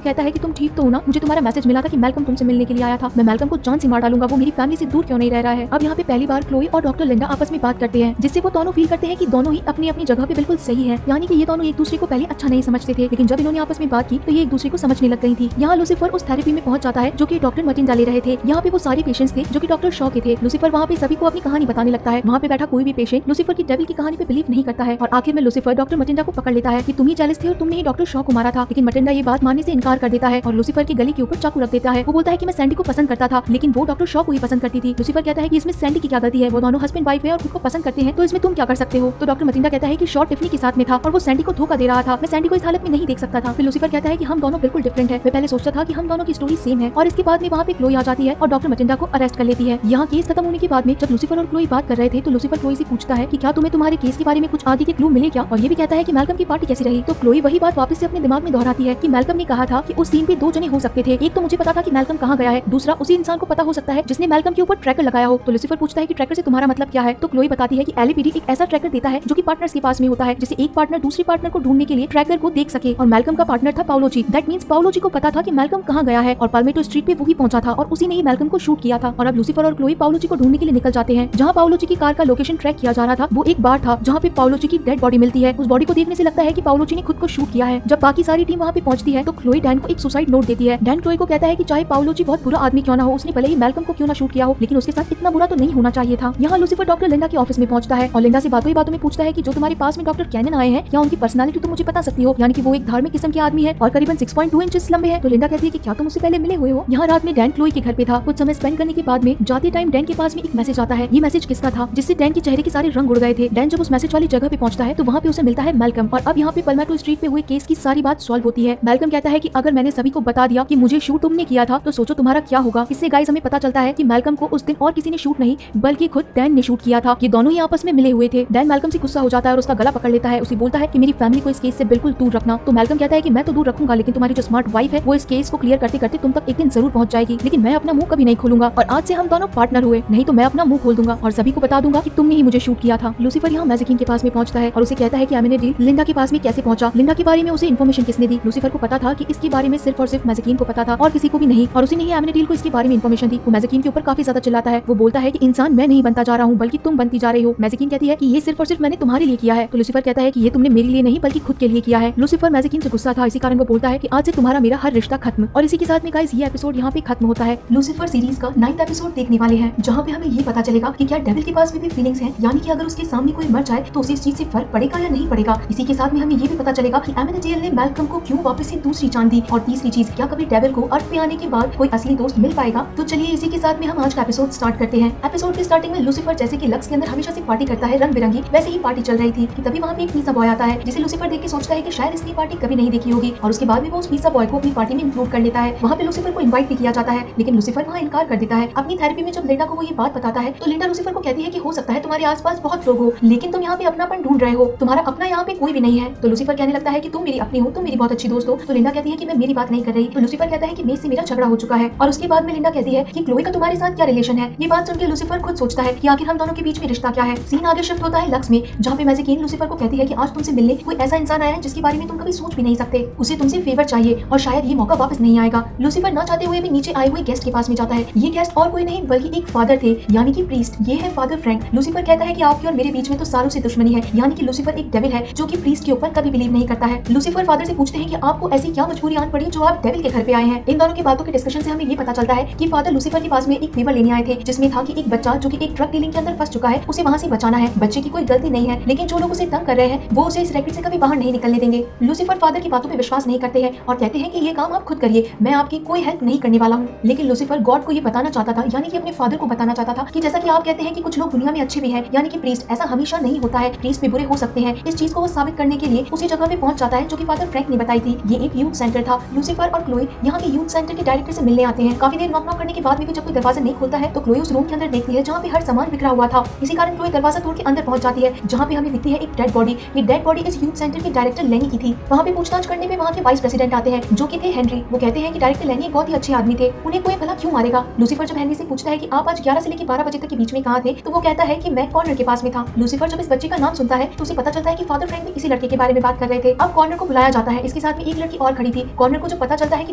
कहता है कि तुम ठीक तो हो ना? मुझे तुम्हारा मैसेज मिला था कि मैल्कम तुमसे मिलने के लिए आया था। मैं मैल्कम को जान से मार डालूंगा, वो मेरी फैमिली से दूर क्यों नहीं रह रहा है। अब यहाँ पे पहली बार क्लोई और डॉक्टर लिंडा आपस में बात करते हैं, जिससे वो दोनों फील करते हैं कि दोनों ही अपनी अपनी जगह पे बिल्कुल सही है। यानी कि ये दोनों एक दूसरे को पहले अच्छा नहीं समझते थे, लेकिन जब इन्होंने आपस में बात की तो ये एक दूसरे को समझने लग गई थी। यहाँ लूसीफर उस थेरेपी में पहुंच जाता है जो कि डॉक्टर मटिंडा ले रहे थे। यहाँ पे वो सारे पेशेंट्स थे जो कि डॉक्टर शॉ के थे। लूसीफर वहाँ पे सभी को अपनी कहानी बताने लगता है। वहाँ पे बैठा कोई भी पेशेंट लूसीफर की डेविल की कहानी पे बिलीव नहीं करता है और आखिर में लूसीफर डॉक्टर मटिंडा को पकड़ लेता है कि तुम ही जेलस थे और तुमने ही डॉक्टर शॉ को मारा था। लेकिन मटिंडा ये बात मानने से इनकार कर देता है और लूसीफर की गले के ऊपर चाकू रख देता है। वो बोलता है कि मैं सैंडी को पसंद करता था, लेकिन वो डॉक्टर शॉ को ही पसंद करती थी। लूसीफर कहता है कि इसमें सैंडी की क्या गलती है, वो दोनों हस्बैंड वाइफ है और खुद को पसंद करते हैं, तो इसमें तुम क्या कर सकते हो? तो डॉक्टर मटिंडा कहता है कि शॉ टिफनी के साथ में था और वो सैंडी को धोखा दे रहा था। मैं सैंडी को इस हालत में नहीं देख सकता था। फिर लूसीफर कहता है कि हम दोनों बिल्कुल डिफरेंट है। मैं पहले सोचता था कि हम दोनों की स्टोरी सेम है और इसके बाद में वहाँ पे क्लोई आ जाती है और डॉक्टर मटिंडा को अरेस्ट कर लेती है। यहाँ केस खत्म होने के बाद में जब लूसीफर और क्लोई बात कर रहे थे तो लूसीफर क्लोई से पूछता है कि क्या तुम्हें तुम्हारे केस के बारे में कुछ आगे के क्लू मिले क्या? और ये भी कहता है कि मैल्कम की पार्टी कैसी रही? तो क्लोई वही बात वापस से अपने दिमाग में दोहराती है कि मैल्कम ने कहा था कि उस सीन पे दो जने हो सकते थे, एक तो मुझे पता था कि मैल्कम कहाँ गया है, दूसरा उसी इंसान को पता हो सकता है जिसने मैल्कम के ऊपर ट्रैकर लगाया हो। तो लूसीफर पूछता है कि ट्रैकर से तुम्हारा मतलब क्या है? तो क्लोई बताती है कि एलएपीडी एक ऐसा ट्रैकर देता है जो कि पार्टनर्स के पास में होता है, जिससे एक पार्टनर दूसरे पार्टनर को ढूंढने के लिए ट्रैकर को देख सके। और मैल्कम का पार्टनर था पाउलोजी। दैट मींस पाउलोजी को पता था कि मैल्कम कहाँ गया है और पाल्मेटो स्ट्रीट पे वही पहुंचा था और उसी ने ही मैल्कम को शूट किया था। और अब लूसीफर और क्लोई पाउलोजी को ढूंढने के लिए निकल जाते हैं। जहाँ पाउलोजी की कार का लोकेशन ट्रैक किया जा रहा था वो एक बार था जहाँ पे पाउलोजी की डेड बॉडी मिलती है। उस बॉडी को देखने से लगता है कि पाउलोजी ने खुद को शूट किया है। जब बाकी सारी टीम वहाँ पे पहुंचती है तो क्लोई डैन को एक सुसाइड नोट देती है। डैन क्लोई को कहता है कि चाहे पाउलोजी बहुत बुरा आदमी क्यों ना हो, उसने भले ही मैल्कम को क्यों ना शूट किया हो, लेकिन उसके साथ इतना बुरा तो नहीं होना चाहिए था। यहाँ लूसीफर डॉक्टर लिंडा के ऑफिस में पहुंचता है और लिंडा से बातों ही बातों में पूछता है कि जो तुम्हारे पास में डॉक्टर कैनन आए हैं क्या उनकी पर्सनालिटी तुम मुझे बता सकती हो? यानी कि वो एक धार्मिक किस्म के आदमी है और करीबन 6.2 इंचेस लंबे हैं। तो लिंडा कहती है कि क्या तुम उससे पहले मिले हुए हो? यहाँ रात में डैन क्लोई के घर पे था। कुछ समय स्पेंड करने के बाद में जाते टाइम डैन के पास में एक मैसेज आता है। ये मैसेज किसका था जिससे डैन के चेहरे के सारे रंग उड़ गए थे। डैन जब उस मैसेज वाली जगह पे पहुंचता है तो वहाँ पे उसे मिलता है मैल्कम और अब यहाँ पे पल्मेटो स्ट्रीट पे हुए केस की सारी बात सॉल्व होती है। मैल्कम कहता है कि अगर मैंने सभी को बता दिया कि मुझे शूट तुमने किया था तो सोचो तुम्हारा क्या होगा। इससे गाइस हमें पता चलता है कि मैल्कम को उस दिन और किसी ने शूट नहीं बल्कि खुद डैन ने शूट किया था। ये दोनों ही आपस में मिले हुए थे। डैन मैल्कम से गुस्सा हो जाता है और उसका गला पकड़ लेता है। उसे बोलता है कि मेरी फैमिली को इस केस से बिल्कुल दूर रखना। तो मैल्कम कहता है कि मैं तो दूर रखूंगा, लेकिन तुम्हारी जो स्मार्ट वाइफ है वो इस केस को क्लियर करते करते तुम तक एक दिन जरूर पहुंच जाएगी, लेकिन मैं अपना मुंह कभी नहीं खोलूंगा और आज से हम दोनों पार्टनर हुए, नहीं तो मैं अपना मुंह खोल दूंगा और सभी को बता दूंगा कि तुमने ही मुझे शूट किया था। लूसीफर यहाँ मैजिकिन के पास में पहुंचता है और उसे कहता है कि एमेनेडील लिंडा के पास में कैसे पहुंचा, लिंडा के बारे में उसे इन्फॉर्मेशन किसने दी। लूसीफर को पता था कि इसके बारे में सिर्फ और सिर्फ मैजिकिन को पता था और किसी को भी नहीं, और उसी ने ही एमेनेडील को इसके बारे में इन्फॉर्मेशन दी। वो मैजिकिन के ऊपर काफी ज्यादा चिल्लाता है। वो बोलता है कि इंसान मैं नहीं बनता जा रहा हूँ बल्कि तुम बनती जा रही हो। मैजिकिन कहती है कि ये सिर्फ और सिर्फ मैंने तुम्हारे लिए किया है। तो लूसीफर कहता है कि ये तुमने मेरे लिए नहीं बल्कि खुद के लिए किया है। लूसीफर मैजिकिन से गुस्सा था, इसी कारण वो बोलता है कि आज से तुम्हारा मेरा हर रिश्ता खत्म। और इसी के साथ में गाइस ये एपिसोड यहाँ पे खत्म होता है। लूसीफर सीरीज का 9th एपिसोड देखने वाले हैं, जहाँ पे हमें ये पता चलेगा कि क्या डेविल के पास भी फीलिंग्स हैं, यानी कि अगर उसके सामने कोई मर जाए तो उसे इस चीज से फर्क पड़ेगा या नहीं पड़ेगा। इसी के साथ में हमें ये भी पता चलेगा कि एमेनेडील ने मैल्कम को क्यों वापस से दूसरी जान दी, और तीसरी चीज क्या कभी डेविल को अर्थ पे आने के बाद कोई असली दोस्त मिल पाएगा। तो चलिए इसी के साथ में हम आज का एपिसोड स्टार्ट करते हैं। एपिसोड के स्टार्टिंग में लूसीफर जैसे कि लक्स के अंदर हमेशा से पार्टी करता है रंग बिरंगी, वैसे ही पार्टी चल रही थी कि तभी वहाँ पे एक पिज़्ज़ा बॉय आता है जिसे लूसीफर देख के सोचता है कि शायद इसकी पार्टी कभी नहीं देखी होगी, और उसके बाद भी वो उस पिज़्ज़ा बॉय को अपनी पार्टी में इंक्लूड कर लेता है। वहाँ पे लूसीफर को इनवाइट भी किया जाता है, लेकिन लूसीफर वहाँ इनकार कर देता है। अपनी थेरेपी में जब लिंडा को वो ये बात बताता है तो लिंडा लूसीफर को कहती है कि हो सकता है तुम्हारे आसपास बहुत लोग हो, लेकिन तुम यहाँ पे अपनापन ढूंढ रहे हो, तुम्हारा अपना यहाँ पे कोई भी नहीं है। तो लूसीफर कहने लगता है कि तुम मेरी अपनी हो, तुम मेरी बहुत अच्छी दोस्त हो। तो लिंडा कहती है कि मैं मेरी बात नहीं कर रही। तो लूसीफर कहता है कि मेरे से मेरा झगड़ा हो चुका है, और उसके बाद में लिंडा कहती है कि क्लोई का तुम्हारे साथ क्या रिलेशन है। ये बात सुनकर लूसीफर खुद सोचता है कि आखिर हम दोनों के बीच में रिश्ता क्या है। सीन आगे शिफ्ट होता है लक्स में, जहाँ पे मैजिकिन लूसीफर को कहती है कि आज तुमसे मिलने कोई ऐसा इंसान आया है जिसके बारे में तुम कभी सोच भी नहीं सकते, उसे तुमसे फेवर चाहिए और शायद ये मौका वापस नहीं आएगा। लूसीफर ना चाहते हुए भी नीचे आए हुए गेस्ट के पास में जाता है। ये गेस्ट और कोई नहीं बल्कि एक फादर थे, यानी कि प्रीस्ट। ये है फादर फ्रैंक। लूसीफर कहता है कि आपकी और मेरे बीच में तो सालों से दुश्मनी है, यानी कि लूसीफर एक डेविल है जो कि प्रीस्ट के ऊपर कभी बिलीव नहीं करता है। लूसीफर फादर से पूछते हैं कि आपको ऐसी क्या मजबूरी आन पड़ी जो आप डेविल के घर पे आए हैं। इन दोनों की बातों के डिस्कशन से हमें ये पता चलता है कि फादर लूसीफर के पास में एक फेवर लेने आए थे, जिसमें था कि एक बच्चा जो कि एक ड्रग डीलिंग के अंदर फंस चुका है उसे वहाँ से बचाना है। बच्चे की कोई गलती नहीं है, लेकिन जो लोग उसे तंग कर रहे हैं वो उसे इस रैकेट से कभी बाहर नहीं निकलने देंगे। लूसीफर फादर की बातों पे विश्वास नहीं करते हैं और कहते हैं कि ये काम आप खुद करिए, मैं आपकी कोई हेल्प नहीं करने वाला हूँ। लेकिन लूसीफर गॉड को ये बताना चाहता था, यानी कि अपने फादर को बताना चाहता था कि जैसा कि आप कहते हैं कि कुछ लोग दुनिया में अच्छे भी हैं, यानी कि प्रीस्ट, ऐसा हमेशा नहीं होता है, प्रीस्ट भी बुरे हो सकते हैं। इस चीज को वो साबित करने के लिए उसी जगह पे पहुंच जाता है जो कि फादर फ्रैंक ने बताई थी। ये एक यूथ सेंटर था। लूसीफर और क्लोई यहाँ के यूथ सेंटर के डायरेक्टर से मिलने आते हैं। काफी देर नॉक करने के बाद भी जब कोई दरवाजा नहीं खुलता है तो क्लोई उस रूम के अंदर देखती है जहाँ पे हर सामान बिखरा हुआ था। इसी कारण क्लोई दरवाजा तोड़ के अंदर पहुंच जाती है, जहाँ पे हमें दिखती है एक डेड बॉडी। ये डेड बॉडी इस यूथ सेंटर के डायरेक्टर लेनी की थी। वहाँ पे पूछताछ करने पे वहाँ के वाइस प्रेसिडेंट आते हैं जो कि थे हेनरी। वो कहते हैं कि डायरेक्टर लेनी बहुत ही अच्छे आदमी थे, उन्हें कोई भला क्यों मारेगा। लूसीफर जब हेनरी से पूछता है कि आप आज 11 से लेकर 12 बजे तक के बीच में कहाँ थे, तो वो कहता है कि मैं कॉर्नर के पास में था। लूसीफर जब इस बच्चे का नाम सुनता है तो उसे पता चलता है कि फादर फ्रैंक भी इसी लड़के के बारे में बात कर रहे थे। अब कॉर्नर को बुलाया जाता है, इसके साथ में एक लड़की और खड़ी थी। कॉर्नर को जब पता चलता है कि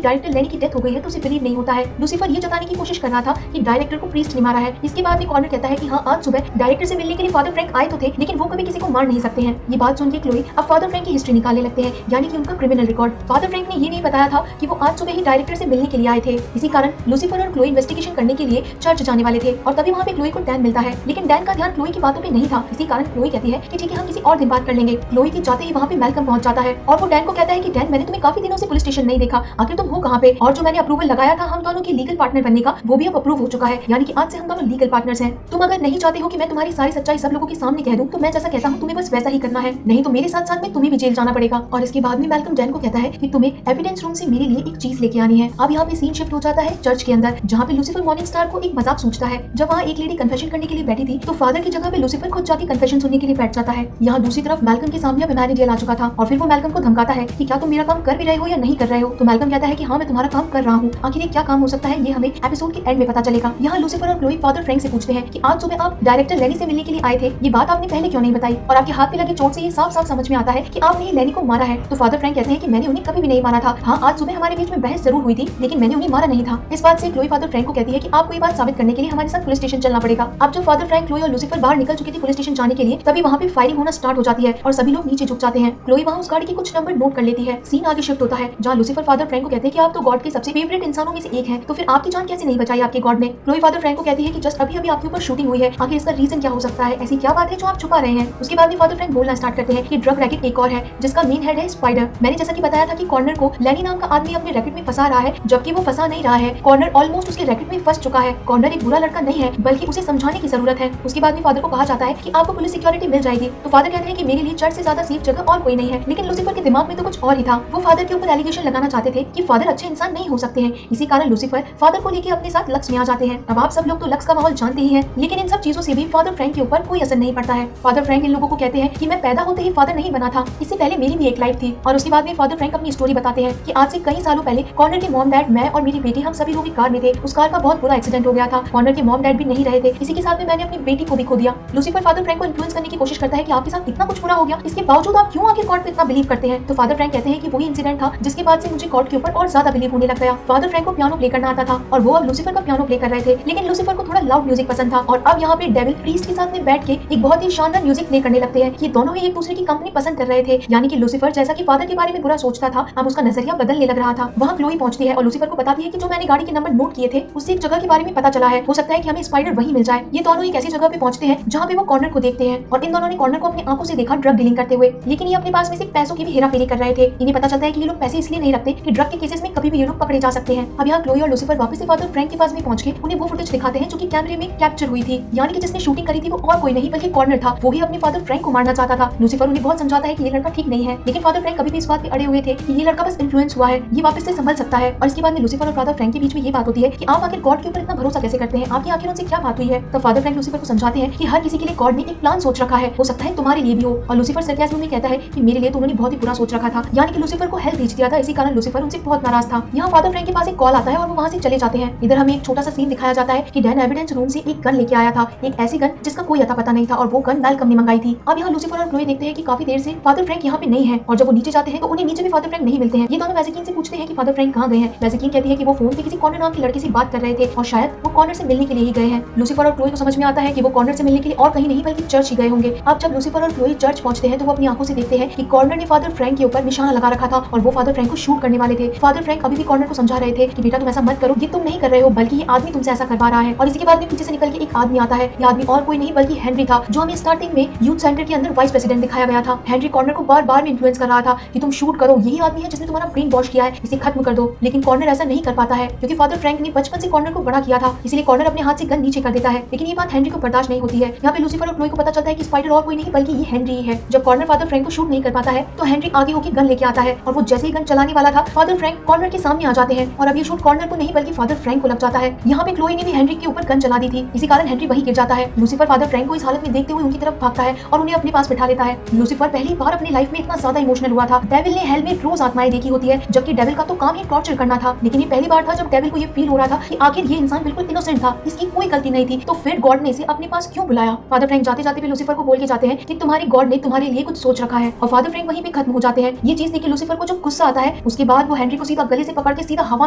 डायरेक्टर लेनी की डेथ हो गई है तो उसे बिलीव नहीं होता है। लूसीफर ये जताने की कोशिश कर रहा था कि डायरेक्टर को प्रीस्ट ने मारा है। इसके बाद भी कॉर्नर कहता है कि हाँ, आज सुबह डायरेक्टर से मिलने के लिए फादर फ्रैंक आए तो थे, लेकिन वो कभी किसी को मार नहीं सकते हैं। ये बात सुन के क्लोई अब फादर फ्रैंक की हिस्ट्री निकालने लगते हैं, यानी कि उनका क्रिमिनल रिकॉर्ड। फादर फ्रैंक ने ये नहीं बताया था कि वो आज सुबह ही डायरेक्टर से मिलने के लिए आए थे। इसी कारण लूसीफर और क्लोई इन्वेस्टिगेशन करने के लिए चर्च जाने वाले थे और तभी वहाँ पे क्लोई को डैन मिलता है, लेकिन डैन का ध्यान क्लोई की बातों पे नहीं था। इसी कारण क्लोई कहती है कि ठीक है, हम किसी और दिन बात कर लेंगे। क्लोई के जाते ही वहाँ पे मैल्कम पहुंच जाता है और वो डैन को कहता है कि डैन, मैंने तुम्हें काफी दिनों से पुलिस स्टेशन नहीं देखा, आखिर तुम हो कहाँ पे? और जो मैंने अप्रूवल लगाया था हम दोनों के लीगल पार्टनर बनने का, वो भी अब अप्रूव हो चुका है, यानी कि आज से हम दोनों लीगल पार्टनर्स हैं। तुम अगर नहीं चाहते हो कि मैं तुम्हारी सारी सच्चाई सब लोगों के सामने कह दूं, तो मैं जैसा कहता हूँ तुम्हें बस वैसा ही करना है, नहीं तो मेरे साथ साथ में तुम्हें भी जेल जाना पड़ेगा। और इसके बाद में मैल्कम डैन को कहता है कि तुम्हें एविडेंस रूम से मेरे लिए एक चीज लेके आनी है। अब यहाँ पे सीन शिफ्ट हो जाता है चर्च के अंदर, जहाँ पे लूसीफर मॉर्निंग स्टार को एक मजाक सूझता है। जब वहाँ एक लेडी कन्फेशन करने के लिए बैठी थी तो फादर की जगह पे लूसीफर खुद जाके कन्फेशन सुनने के लिए बैठ जाता है। यहाँ दूसरी तरफ मैल्कम के सामने अब इमैनुएल आ चुका था और फिर वो मैल्कम को धमकाता है कि क्या तुम मेरा काम कर भी रहे हो या नहीं कर रहे हो। तो मैल्कम कहता है कि हाँ, मैं तुम्हारा काम कर रहा हूँ। आखिर ये क्या काम हो सकता है, ये हमें एपिसोड के एंड में पता चलेगा। यहाँ लूसीफर और क्लोई फादर फ्रैंक से पूछते हैं कि आज सुबह आप डायरेक्टर लेनी से मिलने के लिए आए थे, ये बात आपने पहले क्यों नहीं बताई? और आपके हाथ पे लगे चोट से ये साफ साफ समझ में आता है कि आपने लेनी को मारा है। तो फादर फ्रैंक कहते हैं कि मैंने उन्हें कभी भी नहीं मारा था। हाँ, आज सुबह हमारे बीच में बहस जरूर हुई थी, लेकिन मैंने उन्हें मारा नहीं था। इस बात से क्लोई फादर फ्रैंक को कहती है कि आपको ये बात साबित करने के लिए हमारे साथ पुलिस स्टेशन चलना पड़ेगा। अब जब फादर फ्रैंक, क्लोई और लूसीफर बाहर निकल चुके थे पुलिस स्टेशन जाने के लिए, तभी वहाँ पे फायरिंग होना स्टार्ट हो जाती है और सभी लोग नीचे झुक जाते हैं। क्लोई वहाँ उस गाड़ी के कुछ नंबर नोट कर लेती है। सीन आगे शिफ्ट होता है जहाँ लूसीफर फादर फ्रैंक को कहते हैं कि आप तो गॉड के सबसे फेवरेट इंसानों में से एक हैं, तो फिर आपकी जान कैसे नहीं बचाई आपके गॉड ने? क्लोई फादर फ्रैंक को कहती है कि जस्ट अभी अभी आपके ऊपर शूटिंग हुई है, आखिर इसका रीजन क्या हो सकता है? ऐसी क्या बात है जो आप छुपा रहे हैं? उसके बाद में फादर फ्रैंक बोलना स्टार्ट करते हैं कि ड्रग रैकेट एक और है जिसका मेन हेड है स्पाइडर। मैंने जैसा कि बताया था कि कॉर्नर को लेनी नाम का आदमी अपने रैकेट में फंसा रहा है, जबकि वो फंसा नहीं रहा है, कॉर्नर ऑलमोस्ट उसके रैकेट में फंस चुका है। कॉर्नर एक बुरा लड़का नहीं है, बल्कि उसे समझाने की जरूरत है। उसके बाद में फादर को कहा जाता है कि आपको पुलिस सिक्योरिटी मिल जाएगी। तो फादर कहते हैं कि मेरे लिए चर्च से ज्यादा सेफ जगह और कोई नहीं है, लेकिन लूसीफर के दिमाग में तो कुछ और ही था। वो फादर के ऊपर एलिगेशन लगाना चाहते थे कि फादर अच्छे इंसान नहीं हो सकते हैं। इसी कारण लूसीफर फादर को लेकर अपने साथ लक्स में आ जाते हैं। अब आप सब लोग तो लक्स का माहौल जानते ही हैं, लेकिन इन सब चीजों से भी फादर फ्रैंक के ऊपर कोई असर नहीं पड़ता है। फादर फ्रैंक इन लोगों को कहते हैं कि मैं पैदा होते ही फादर नहीं बना था, इससे पहले मेरी भी एक लाइफ थी। और उसके बाद में फादर फ्रैंक अपनी स्टोरी बताते हैं कि आज से कई सालों पहले कॉर्नर के मॉम डैड, मैं और मेरी बेटी, हम सभी लोग एक कार में थे। उस कार का बहुत बुरा एक्सीडेंट हो गया था। कॉर्नर के मॉम डैड भी नहीं रहे थे, इसी के साथ में मैंने अपनी बेटी को भी खो दिया। लूसीफर फादर फ्रैंक को इन्फ्लुएंस करने की कोशिश करता है कि आपके साथ इतना कुछ बुरा हो गया, इसके बावजूद आप क्यों आखिर गॉड पे इतना बिलीव करते हैं? तो फादर फ्रैंक कहते हैं कि वही इंसिडेंट था जिसके बाद से मुझे गॉड के ऊपर और ज्यादा बिलीव होने लग गया। फादर फ्रैंक को पियानो प्ले करना आता था और वो अब लूसीफर का पियानो प्ले कर रहे थे, लेकिन लूसीफर को थोड़ा लाउड म्यूजिक पसंद था। और अब यहाँ पे डेविल प्रीस्ट के साथ में बैठ के एक बहुत ही शानदार म्यूजिक प्ले करने लगते हैं। ये दोनों ही एक दूसरे की कंपनी पसंद कर रहे थे, यानी कि लूसीफर जैसा कि फादर के बारे में बुरा सोचता था, अब उसका नजरिया बदलने लग रहा था। वहाँ क्लोई पहुंचती है और लूसीफर को बताती है कि जो मैंने गाड़ी के नंबर नोट किए थे उससे एक जगह के बारे में पता चला है, हो सकता है कि हमें स्पाइडर वहीं मिल जाए। ये दोनों एक ऐसी जगह पे पहुंचते हैं जहाँ पे वो कॉर्नर को देखते हैं और इन दोनों ने कॉर्नर को अपनी आंखों से देखा ड्रग डीलिंग करते हुए, लेकिन ये अपने पास में से पैसों की भी हेराफेरी कर रहे थे। इन्हें पता चलता है कि ये लोग पैसे इसलिए नहीं रखते कि ड्रग के केसेस में कभी भी ये लोग पकड़े जा सकते हैं। अब यहाँ क्लोई और लूसीफर वापस से फादर फ्रैंक के पास में पहुंच के उन्हें वो फुटेज दिखाते हैं जो कि कैमरे में कैप्चर हुई थी, यानी कि जिसने शूटिंग करी थी वो और कोई नहीं बल्कि कॉर्नर था। वो ही अपने फादर फ्रैंक को मारना चाहता था। लूसीफर उन्हें बहुत समझाता है कि ये लड़का ठीक नहीं है, लेकिन फादर फ्रैंक कभी भी इस बात पे अड़े हुए थे कि ये लड़का बस इन्फ्लुएंस हुआ है, ये वापस से संभल सकता है। और इसके बाद में लूसीफर और फादर फ्रैंक के बीच में ये बात होती है कि आप आखिर गॉड के ऊपर इतना भरोसा कैसे करते हैं, आपकी आखिर उनसे क्या बात हुई है? तो फादर फ्रैंक लूसीफर को समझाते हैं कि हर किसी के लिए गॉड ने एक प्लान सोच रखा है, हो सकता है तुम्हारे लिए भी हो। और लूसीफर सरकास्म में कहता है कि मेरे लिए तो उन्होंने बहुत ही बुरा सोच रखा था, यानी कि लूसीफर को हेल्प भेज दिया था, इसी कारण लूसीफर उनसे बहुत नाराज था। यहाँ फादर फ्रैंक के पास एक कॉल आता है और वो वहाँ से चले जाते हैं। इधर हमें एक छोटा सा सीन दिखाया जाता है कि डैन एविडेंस रूम से एक गन लेके आया था, एक ऐसी गन जिसका कोई अता पता नहीं था, और वो गन मैल्कम ने मंगाई थी। अब यहाँ लूसीफर और क्लोई देखते हैं कि काफी देर से फादर फ्रैंक यहाँ पे नहीं है, और जब वो नीचे जाते हैं तो उन्हें नीचे भी फादर फ्रैंक नहीं मिलते हैं। ये दोनों मैजिकीन से पूछते हैं कि फादर फ्रैंक कहाँ गए हैं। मैजिकीन कहती है कि वो फोन पे किसी कॉर्नर नाम के लड़के से बात कर रहे थे और शायद वो कॉर्नर से मिलने के लिए ही गए हैं। लूसीफर और क्लोई को समझ में आता है कि वो कॉर्नर से मिलने के लिए और कहीं नहीं बल्कि चर्च ही गए होंगे। अब जब लूसीफर और क्लोई चर्च पहुंचते हैं तो वो अपनी आंखों से देखते हैं कि कॉर्नर ने फादर फ्रैंक के ऊपर निशाना लगा रखा था और वो फादर फ्रैंक को शूट करने वाले थे। फादर फ्रैंक अभी भी कॉर्नर को समझा रहे थे कि बेटा तुम ऐसा मत करो, ये तुम नहीं कर रहे हो बल्कि ये आदमी तुमसे ऐसा करवा रहा है। और इसी के बाद में पीछे से निकल के एक आदमी आता है। ये आदमी और कोई नहीं बल्कि हेनरी था, जो हमें स्टार्टिंग में यूथ सेंटर के अंदर वाइस प्रेसिडेंट दिखाया गया था। हेनरी कॉर्नर को बार बार इन्फ्लुएंस कर रहा था कि तुम शूट करो, यही आदमी है जिसने तुम्हारा ब्रेन वॉश किया है, इसे खत्म कर दो। लेकिन कॉर्नर ऐसा नहीं कर पाता है क्योंकि फादर फ्रैंक ने बचपन से कॉर्नर को बड़ा किया था, इसलिए कॉर्नर अपने हाथ से गन नीचे कर देता है। लेकिन ये बात हेनरी को बर्दाश्त नहीं होती है। यहाँ पे लूसीफर और क्लोई को पता चलता है कि स्पाइडर और कोई नहीं बल्कि ये हेनरी ही है। जब कॉर्नर फादर फ्रैंक को शूट नहीं कर पाता है तो हेनरी आगे होकर गन लेके आता है, और वो जैसे ही गन चलाने वाला था फादर फ्रैंक कॉर्नर के सामने आ जाते हैं, और अब ये शूट कॉर्नर को नहीं बल्कि फादर फ्रैंक को लग जाता है। यहाँ पे क्लोई ने भी हेनरी के ऊपर गन चला दी थी, इसी कारण हेनरी वहीं गिर जाता है। लूसीफर फादर फ्रैंक को इस हालत में देखते हुए उनकी तरफ भागता है और उन्हें अपने पास बिठा लेता है। लूसीफर पहली बार अपनी लाइफ में इतना ज्यादा इमोशनल हुआ था। डेविल ने हेल में रोज आत्माएं देखी होती है, जबकि डेविल का तो काम ही टॉर्चर करना था, लेकिन ये पहली बार था जब डेविल को ये फील हो रहा था कि आखिर ये इंसान बिल्कुल इनोसेंट था, इसकी कोई गलती नहीं थी, तो फिर गॉड ने इसे अपने पास क्यों बुलाया। फादर फ्रैंक जाते जाते भी लूसीफर को बोल के जाते हैं कि तुम्हारे गॉड ने तुम्हारे लिए कुछ सोच रखा है, और फादर फ्रैंक वहीं पे खत्म हो जाते हैं। ये चीज देखिए लूसीफर को जब गुस्सा आता है, उसके बाद वो हेनरी को सीधा गले से पकड़ के सीधा हवा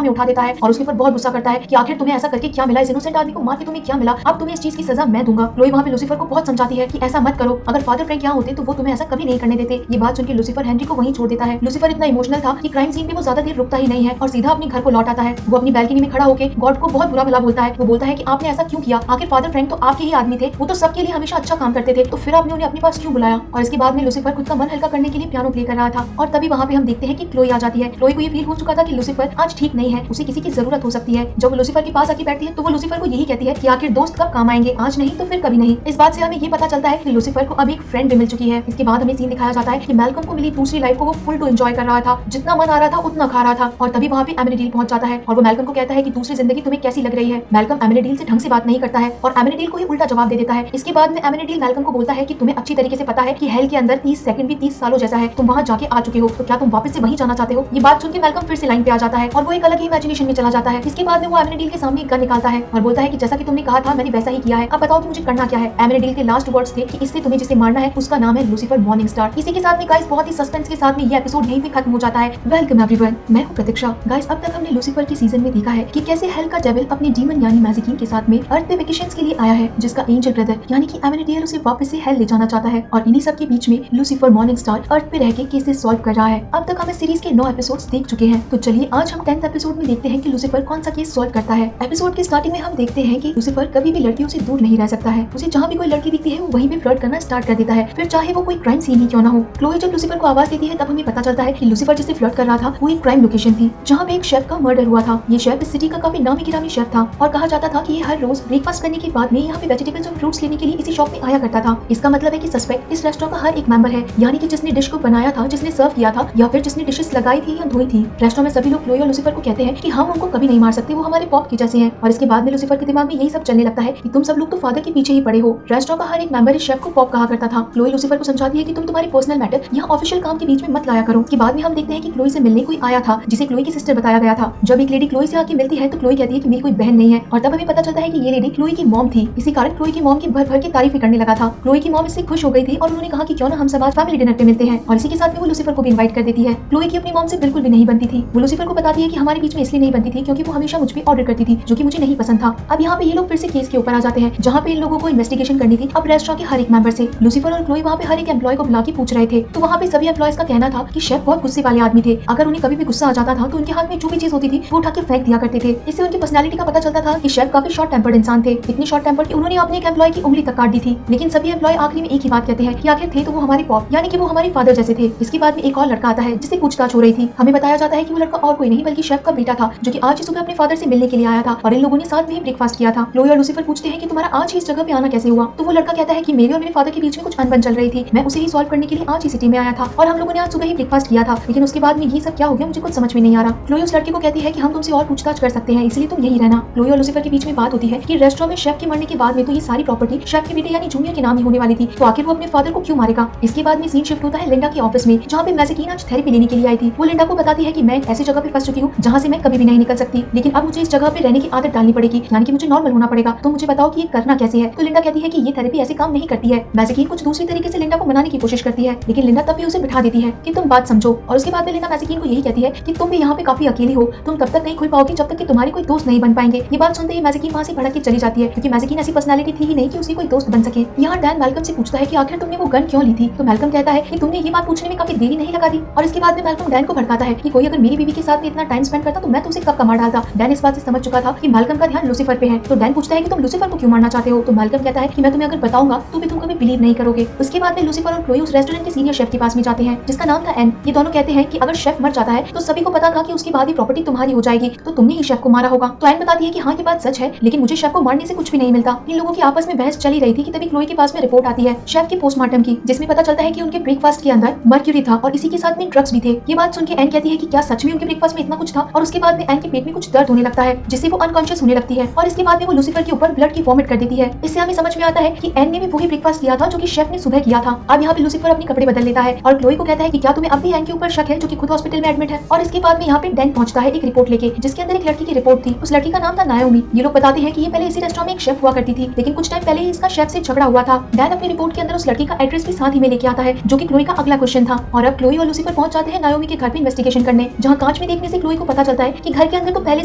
में उठा देता है और उसके ऊपर बहुत गुस्सा करता है कि आखिर तुम्हें ऐसा करके क्या मिला, इस इनोसेंट आदमी को मार के तुम्हें क्या मिला, अब तुम्हें इस चीज की सजा मैं दूंगा। क्लोई वहाँ पे लूसीफर को बहुत समझाती है कि ऐसा मत करो, अगर फादर फ्रैंक यहाँ होते तो वो तुम्हें ऐसा कभी नहीं करने देते। ये बात सुनकर लूसीफर हेनरी को वहीं छोड़ देता है। लूसीफर इतना इमोशनल था कि क्राइम सीन पे वो ज्यादा देर रुकता ही नहीं है और सीधा अपने घर को लौट आता है। वो अपनी बैल्कनी में खड़ा होकर गॉड को बहुत बुरा भला बोलता है। वो बोलता है कि आपने ऐसा क्यों किया, आखिर फादर फ्रैंक तो आपके ही आदमी थे, वो तो सबके लिए हमेशा अच्छा काम करते थे, तो फिर आपने उन्हें अपने पास क्यों बुलाया। और इसके बाद में लूसीफर खुद का मन हल्का करने के लिए पियानो प्ले कर रहा था और तभी वहाँ पे हम देखते हैं कि क्लोई आ जाती है। क्लोई को ये फील हो चुका था कि लूसीफर आज ठीक नहीं है, उसे किसी की जरूरत हो सकती है। जब वो लूसीफर के पास आके बैठती है तो वो लूसीफर को यही कहती है कि आखिर दोस्त कब काम आएंगे, आज नहीं तो फिर कभी नहीं। इस बात से हमें ये पता चलता है कि लूसीफर को अब एक फ्रेंड भी मिल चुकी है। इसके बाद हमें सीन दिखाया जाता है कि मैल्कम को मिली दूसरी लाइफ को वो फुल टू एंजॉय कर रहा था, जितना मन आ रहा था उतना खा रहा था। और तभी वहाँ पे एमेनेडील पहुंच जाता है और वो मैल्कम को कहता है कि दूसरी जिंदगी तुम्हें कैसी लग रही है। मैल्कम एमेनेडील से ढंग से बात नहीं करता है और एमेनेडील को ही उल्टा जवाब दे देता है। इसके बाद में एमेनेडील मैल्कम को बोलता है कि तुम्हें अच्छी तरीके से पता है कि हेल के अंदर 30 सेकंड भी 30 सालों जैसा है, तुम वहाँ जाके आ चुके हो, तो क्या तुम वापस से वहीं जाना चाहते हो। ये बात सुन के मैल्कम फिर से लाइन पे आ जाता है और वो एक अलग ही इमेजिनेशन में चला जाता है। इसके बाद में वो एमेनेडील के सामने एक गन निकालता है और बोलता है कि जैसा कि तुमने कहा था मैंने वैसा ही किया है, अब बताओ कि मुझे करना क्या है। एमेनेडील के लास्ट वर्ड्स थे कि इससे तुम्हें जिसे मारना है उसका नाम है लूसीफर मॉर्निंग स्टार। इसी के साथ में गाइस बहुत ही सस्पेंस के साथ में ये एपिसोड यहीं पे खत्म हो जाता है। वेलकम एवरीवन, मैं हूं प्रतीक्षा। गाइस अब तक हमने लूसीफर के सीजन में देखा है कि कैसे हेल का डेविल अपने डीमन यानी मैजिकीन के साथ में अर्थ पे वेकेशंस के लिए आया है, जिसका एंजल ब्रदर यानी कि एमेनेडील उसे वापस से हेल ले जाना चाहता है और इन्हीं सब के बीच में लूसीफर मॉर्निंग स्टार अर्थ पे रह के केसेस सॉल्व कर रहा है। अब तक हम इस सीरीज के 9 एपिसोड्स देख चुके हैं, तो चलिए आज हम 10th एपिसोड में देखते हैं कि लूसीफर कौन सा केस सॉल्व करता है। एपिसोड के स्टार्टिंग में हम देखते हैं कि लूसीफर कभी भी लड़कियों से दूर नहीं रह सकता है, उसे जहाँ भी कोई लड़की दिखती है वो वहीं पे फ्लर्ट करना स्टार्ट कर देता है, फिर चाहे वो कोई क्राइम सीन ही क्यों ना हो। क्लोई जब लूसीफर को आवाज देती है तब हमें पता चलता है कि लूसीफर जिससे फ्लर्ट कर रहा था वो एक क्राइम लोकेशन थी जहाँ पे एक शेफ का मर्डर हुआ था। ये शेफ इस सिटी का काफी नामी गिरामी शेफ था और कहा जाता था कि ये हर रोज ब्रेकफास्ट करने के बाद में यहाँ पे वेजिटेबल्स और फ्रूट्स लेने के लिए इसी शॉप में आया करता था। इसका मतलब है कि सस्पेक्ट इस रेस्टोरेंट का हर एक मेंबर है, यानी कि जिसने डिश को बनाया था, जिसने सर्व किया था या फिर जिसने डिशेस लगाई थी या धोई थी। रेस्टोरेंट में सभी लोग क्लोई और लूसीफर को कहते हैं कि हम उनको कभी नहीं मार सकते, वो हमारे पॉप के जैसे हैं। और इसके बाद में लूसीफर के दिमाग में यही सब चलने लगता है कि तुम सब लोग तो फादर के पीछे ही पड़े हो। रेस्टोरेंट का हर एक मेंबर इस शेफ को पॉप कहा करता था। क्लोई लूसीफर को समझाती है कि तुम तुम्हारे पर्सनल मैटर यहाँ ऑफिशियल काम के बीच में मत लाया करो। के बाद में हम देखते हैं कि क्लोई से मिलने कोई आया था जिसे क्लोई की सिस्टर बताया गया था। जब एक लेडी क्लोई से आके मिलती है तो क्लोई कहती है कि मेरी कोई बहन नहीं है और तब हमें पता चलता है कि ये लेडी क्लोई की मॉम थी। इसी कारण क्लोई की मॉम की भर भर के तारीफ करने लगा था। क्लोई की मॉम इससे खुश हो गई थी और उन्होंने कहा कि क्यों ना हम सब आज फैमिली डिनर पे मिलते हैं, और इसी के साथ में वो लूसीफर को भी इनवाइट कर देती है। क्लोई की अपनी मॉम से बिल्कुल भी नहीं बनती थी। वो लूसीफर को बताती है कि हमारे बीच में इसलिए नहीं बनती थी क्योंकि वो हमेशा मुझ पे ऑर्डर करती थी जो कि मुझे नहीं पसंद था। अब यहाँ पे ये लोग फिर से केस के ऊपर आ जाते हैं जहाँ पे इन लोगों को इन्वेस्टिगेशन करनी थी अब रेस्टोरेंट के हर एक मेंबर से। लूसीफर और क्लोई वहाँ पे हर एक एम्प्लॉय को बुला के पूछ रहे थे, तो वहाँ पे सभी एम्प्लॉयज का कहना था कि शेफ बहुत गुस्से वाले आदमी थे, अगर उन्हें कभी भी गुस्सा आ जाता था तो उनके हाथ में जो भी चीज होती थी वो उठा के फेंक दिया करते थे। इससे उनकी पर्सनालिटी का पता चलता था कि शेफ काफी शॉर्ट टेम्पर्ड इंसान थे, इतने शॉर्ट टेम्पर कि उन्होंने अपने एक एम्प्लॉय की उंगली तक काट दी थी। लेकिन सभी एम्प्लॉय आखिरी में एक ही बात कहते हैं कि आखिर थे तो वो हमारे पॉप यानी कि वो हमारे फादर जैसे थे। इसके बाद में एक और लड़का आता है जिससे पूछताछ हो रही थी। हमें बताया जाता है कि वो लड़का और कोई नहीं बल्कि शेफ का बेटा था जो कि आज ही सुबह अपने फादर से मिलने के लिए आया था और इन लोगों ने साथ में ही ब्रेकफास्ट किया था। क्लोई और लूसीफर पूछते हैं कि तुम्हारा आज ही इस जगह पे आना कैसे हुआ, तो वो लड़का कहता है कि मेरे और मेरे फादर के बीच में कुछ अनबन चल रही थी, मैं उसे ही सॉल्व करने के लिए आज ही सिटी में आया था और हम लोगों ने आज सुबह ही ब्रेकफास्ट किया था, लेकिन उसके बाद में ये सब क्या हो गया मुझे कुछ समझ में नहीं आ रहा। क्लोई उस लड़के को कहती है कि हम तुमसे और पूछताछ कर सकते हैं, इसलिए तुम यही रहना। क्लोई और लूसीफर के बीच में बात होती है कि रेस्टोरेंट में शेफ के मरने के बाद में तो ये सारी प्रॉपर्टी शेफ के बेटे यानी जूनियर के नाम ही होने वाली थी, तो आखिर वो अपने फादर को क्यों मारेगा। इसके बाद में सीन शिफ्ट होता है लिंडा के ऑफिस में जहाँ पे मैजिकीन आज थेरेपी लेने के लिए आई थी। वो लिंडा को बताती है कि मैं ऐसी जगह पे फंस चुकी हूँ जहाँ से मैं कभी भी नहीं निकल सकती, लेकिन अब मुझे इस जगह पे रहने की आदत डालनी पड़ेगी, यानी कि मुझे नॉर्मल होना पड़ेगा, तो मुझे बताओ कि ये करना कैसे है। तो लिंडा कहती है कि ये थेरेपी ऐसे काम नहीं करती है। मैजिकीन कुछ दूसरी तरीके से लिंडा को मनाने की कोशिश करती है, लेकिन लिंडा तब भी उसे बिठा देती है कि तुम बात समझो। और उसके बाद में लिंडा मैजिकीन को यही कहती है कि तुम भी यहाँ पे काफी अकेली हो, तुम तब तक नहीं खुल पाओगी जब तक कि तुम्हारे कोई दोस्त नहीं बन पाएंगे। ये बात सुनते ही मैजिकीन वहाँ से भड़क के चली जाती है क्योंकि मैजिकीन ऐसी पर्सनालिटी थी ही नहीं कि उसकी कोई दोस्त बन सके। यहाँ डैन मैल्कम से पूछता है कि आखिर तुमने वो गन क्यों ली थी, तो मैल्कम कहता है कि तुमने ये बात पूछने में काफी देरी नहीं लगा दी। और इसके बाद में मैल्कम डैन को भड़काता है कि कोई अगर मेरी बीवी के साथ में इतना टाइम स्पेंड करता तो मैं तो उसे कब का मार डालता। डैन इस बात से समझ चुका था कि मैल्कम का ध्यान लूसीफर पे है, तो डैन पूछता है कि तुम लूसीफर को क्यों मारना चाहते हो, तो मैल्कम कहता है कि मैं तुम्हें अगर बताऊंगा तो भी तुम कभी बिलीव नहीं करोगे। उसके बाद में लूसीफर और क्लोई उस रेस्टोरेंट के सीनियर शेफ के पास में जाते हैं जिसका नाम था एन। ये दोनों कहते हैं कि अगर शेफ मर जाता है तो सभी को पता था कि उसके बाद ही प्रॉपर्टी तुम्हारी हो जाएगी, तो तुमने ही शेफ को मारा होगा। तो एन बताती है कि हाँ ये बात सच है, लेकिन मुझे शेफ को मारने से कुछ भी नहीं मिलता। इन लोगों की आपस में बहस चली रही थी कि तभी क्लोई के पास में रिपोर्ट आती है शेफ के पोस्टमार्टम की, जिसमें पता चलता है कि उनके ब्रेकफास्ट के अंदर मर्क्यूरी था और इसी के साथ में ड्रग्स भी थे। ये बात सुन के एन कहती है कि क्या सच में उनके ब्रेकफास्ट में इतना कुछ था, और उसके बाद में एन के पेट में कुछ दर्द होने लगता है जिससे वो अनकॉन्शियस होने लगती है और इसके बाद में वो लूसीफर के ऊपर ब्लड की वॉमिट कर देती है। इससे हमें समझ में आता है कि एन ने भी वही ब्रेकफास्ट किया था जो कि शेफ ने सुबह किया था। अब यहाँ पे लूसीफर अपने कपड़े बदल लेता है और क्लोई को कहता है कि क्या तुम्हें अब भी एन के ऊपर शक है जो कि खुद हॉस्पिटल में एडमिट है। और इसके बाद में यहाँ पे डैन पहुंचता है एक रिपोर्ट लेके जिसके अंदर एक लड़की की रिपोर्ट लोग थी। उस लड़की का नाम था नायोमी। ये लोग बताते हैं कि ये पहले इसी रेस्टोरेंट में एक शेफ हुआ करती थी, लेकिन कुछ टाइम पहले ही इसका शेफ से झगड़ा हुआ था। डैन अपनी रिपोर्ट के अंदर उस लड़की का एड्रेस भी साथ ही में लेके आता है, जो कि क्लोई का अगला क्वेश्चन था। और अब क्लोई और लूसीफर पहुंच जाते हैं नायोमी के घर पे इन्वेस्टिगेशन करने, जहां कांच में देखने से क्लोई को पता चलता है कि घर के अंदर तो पहले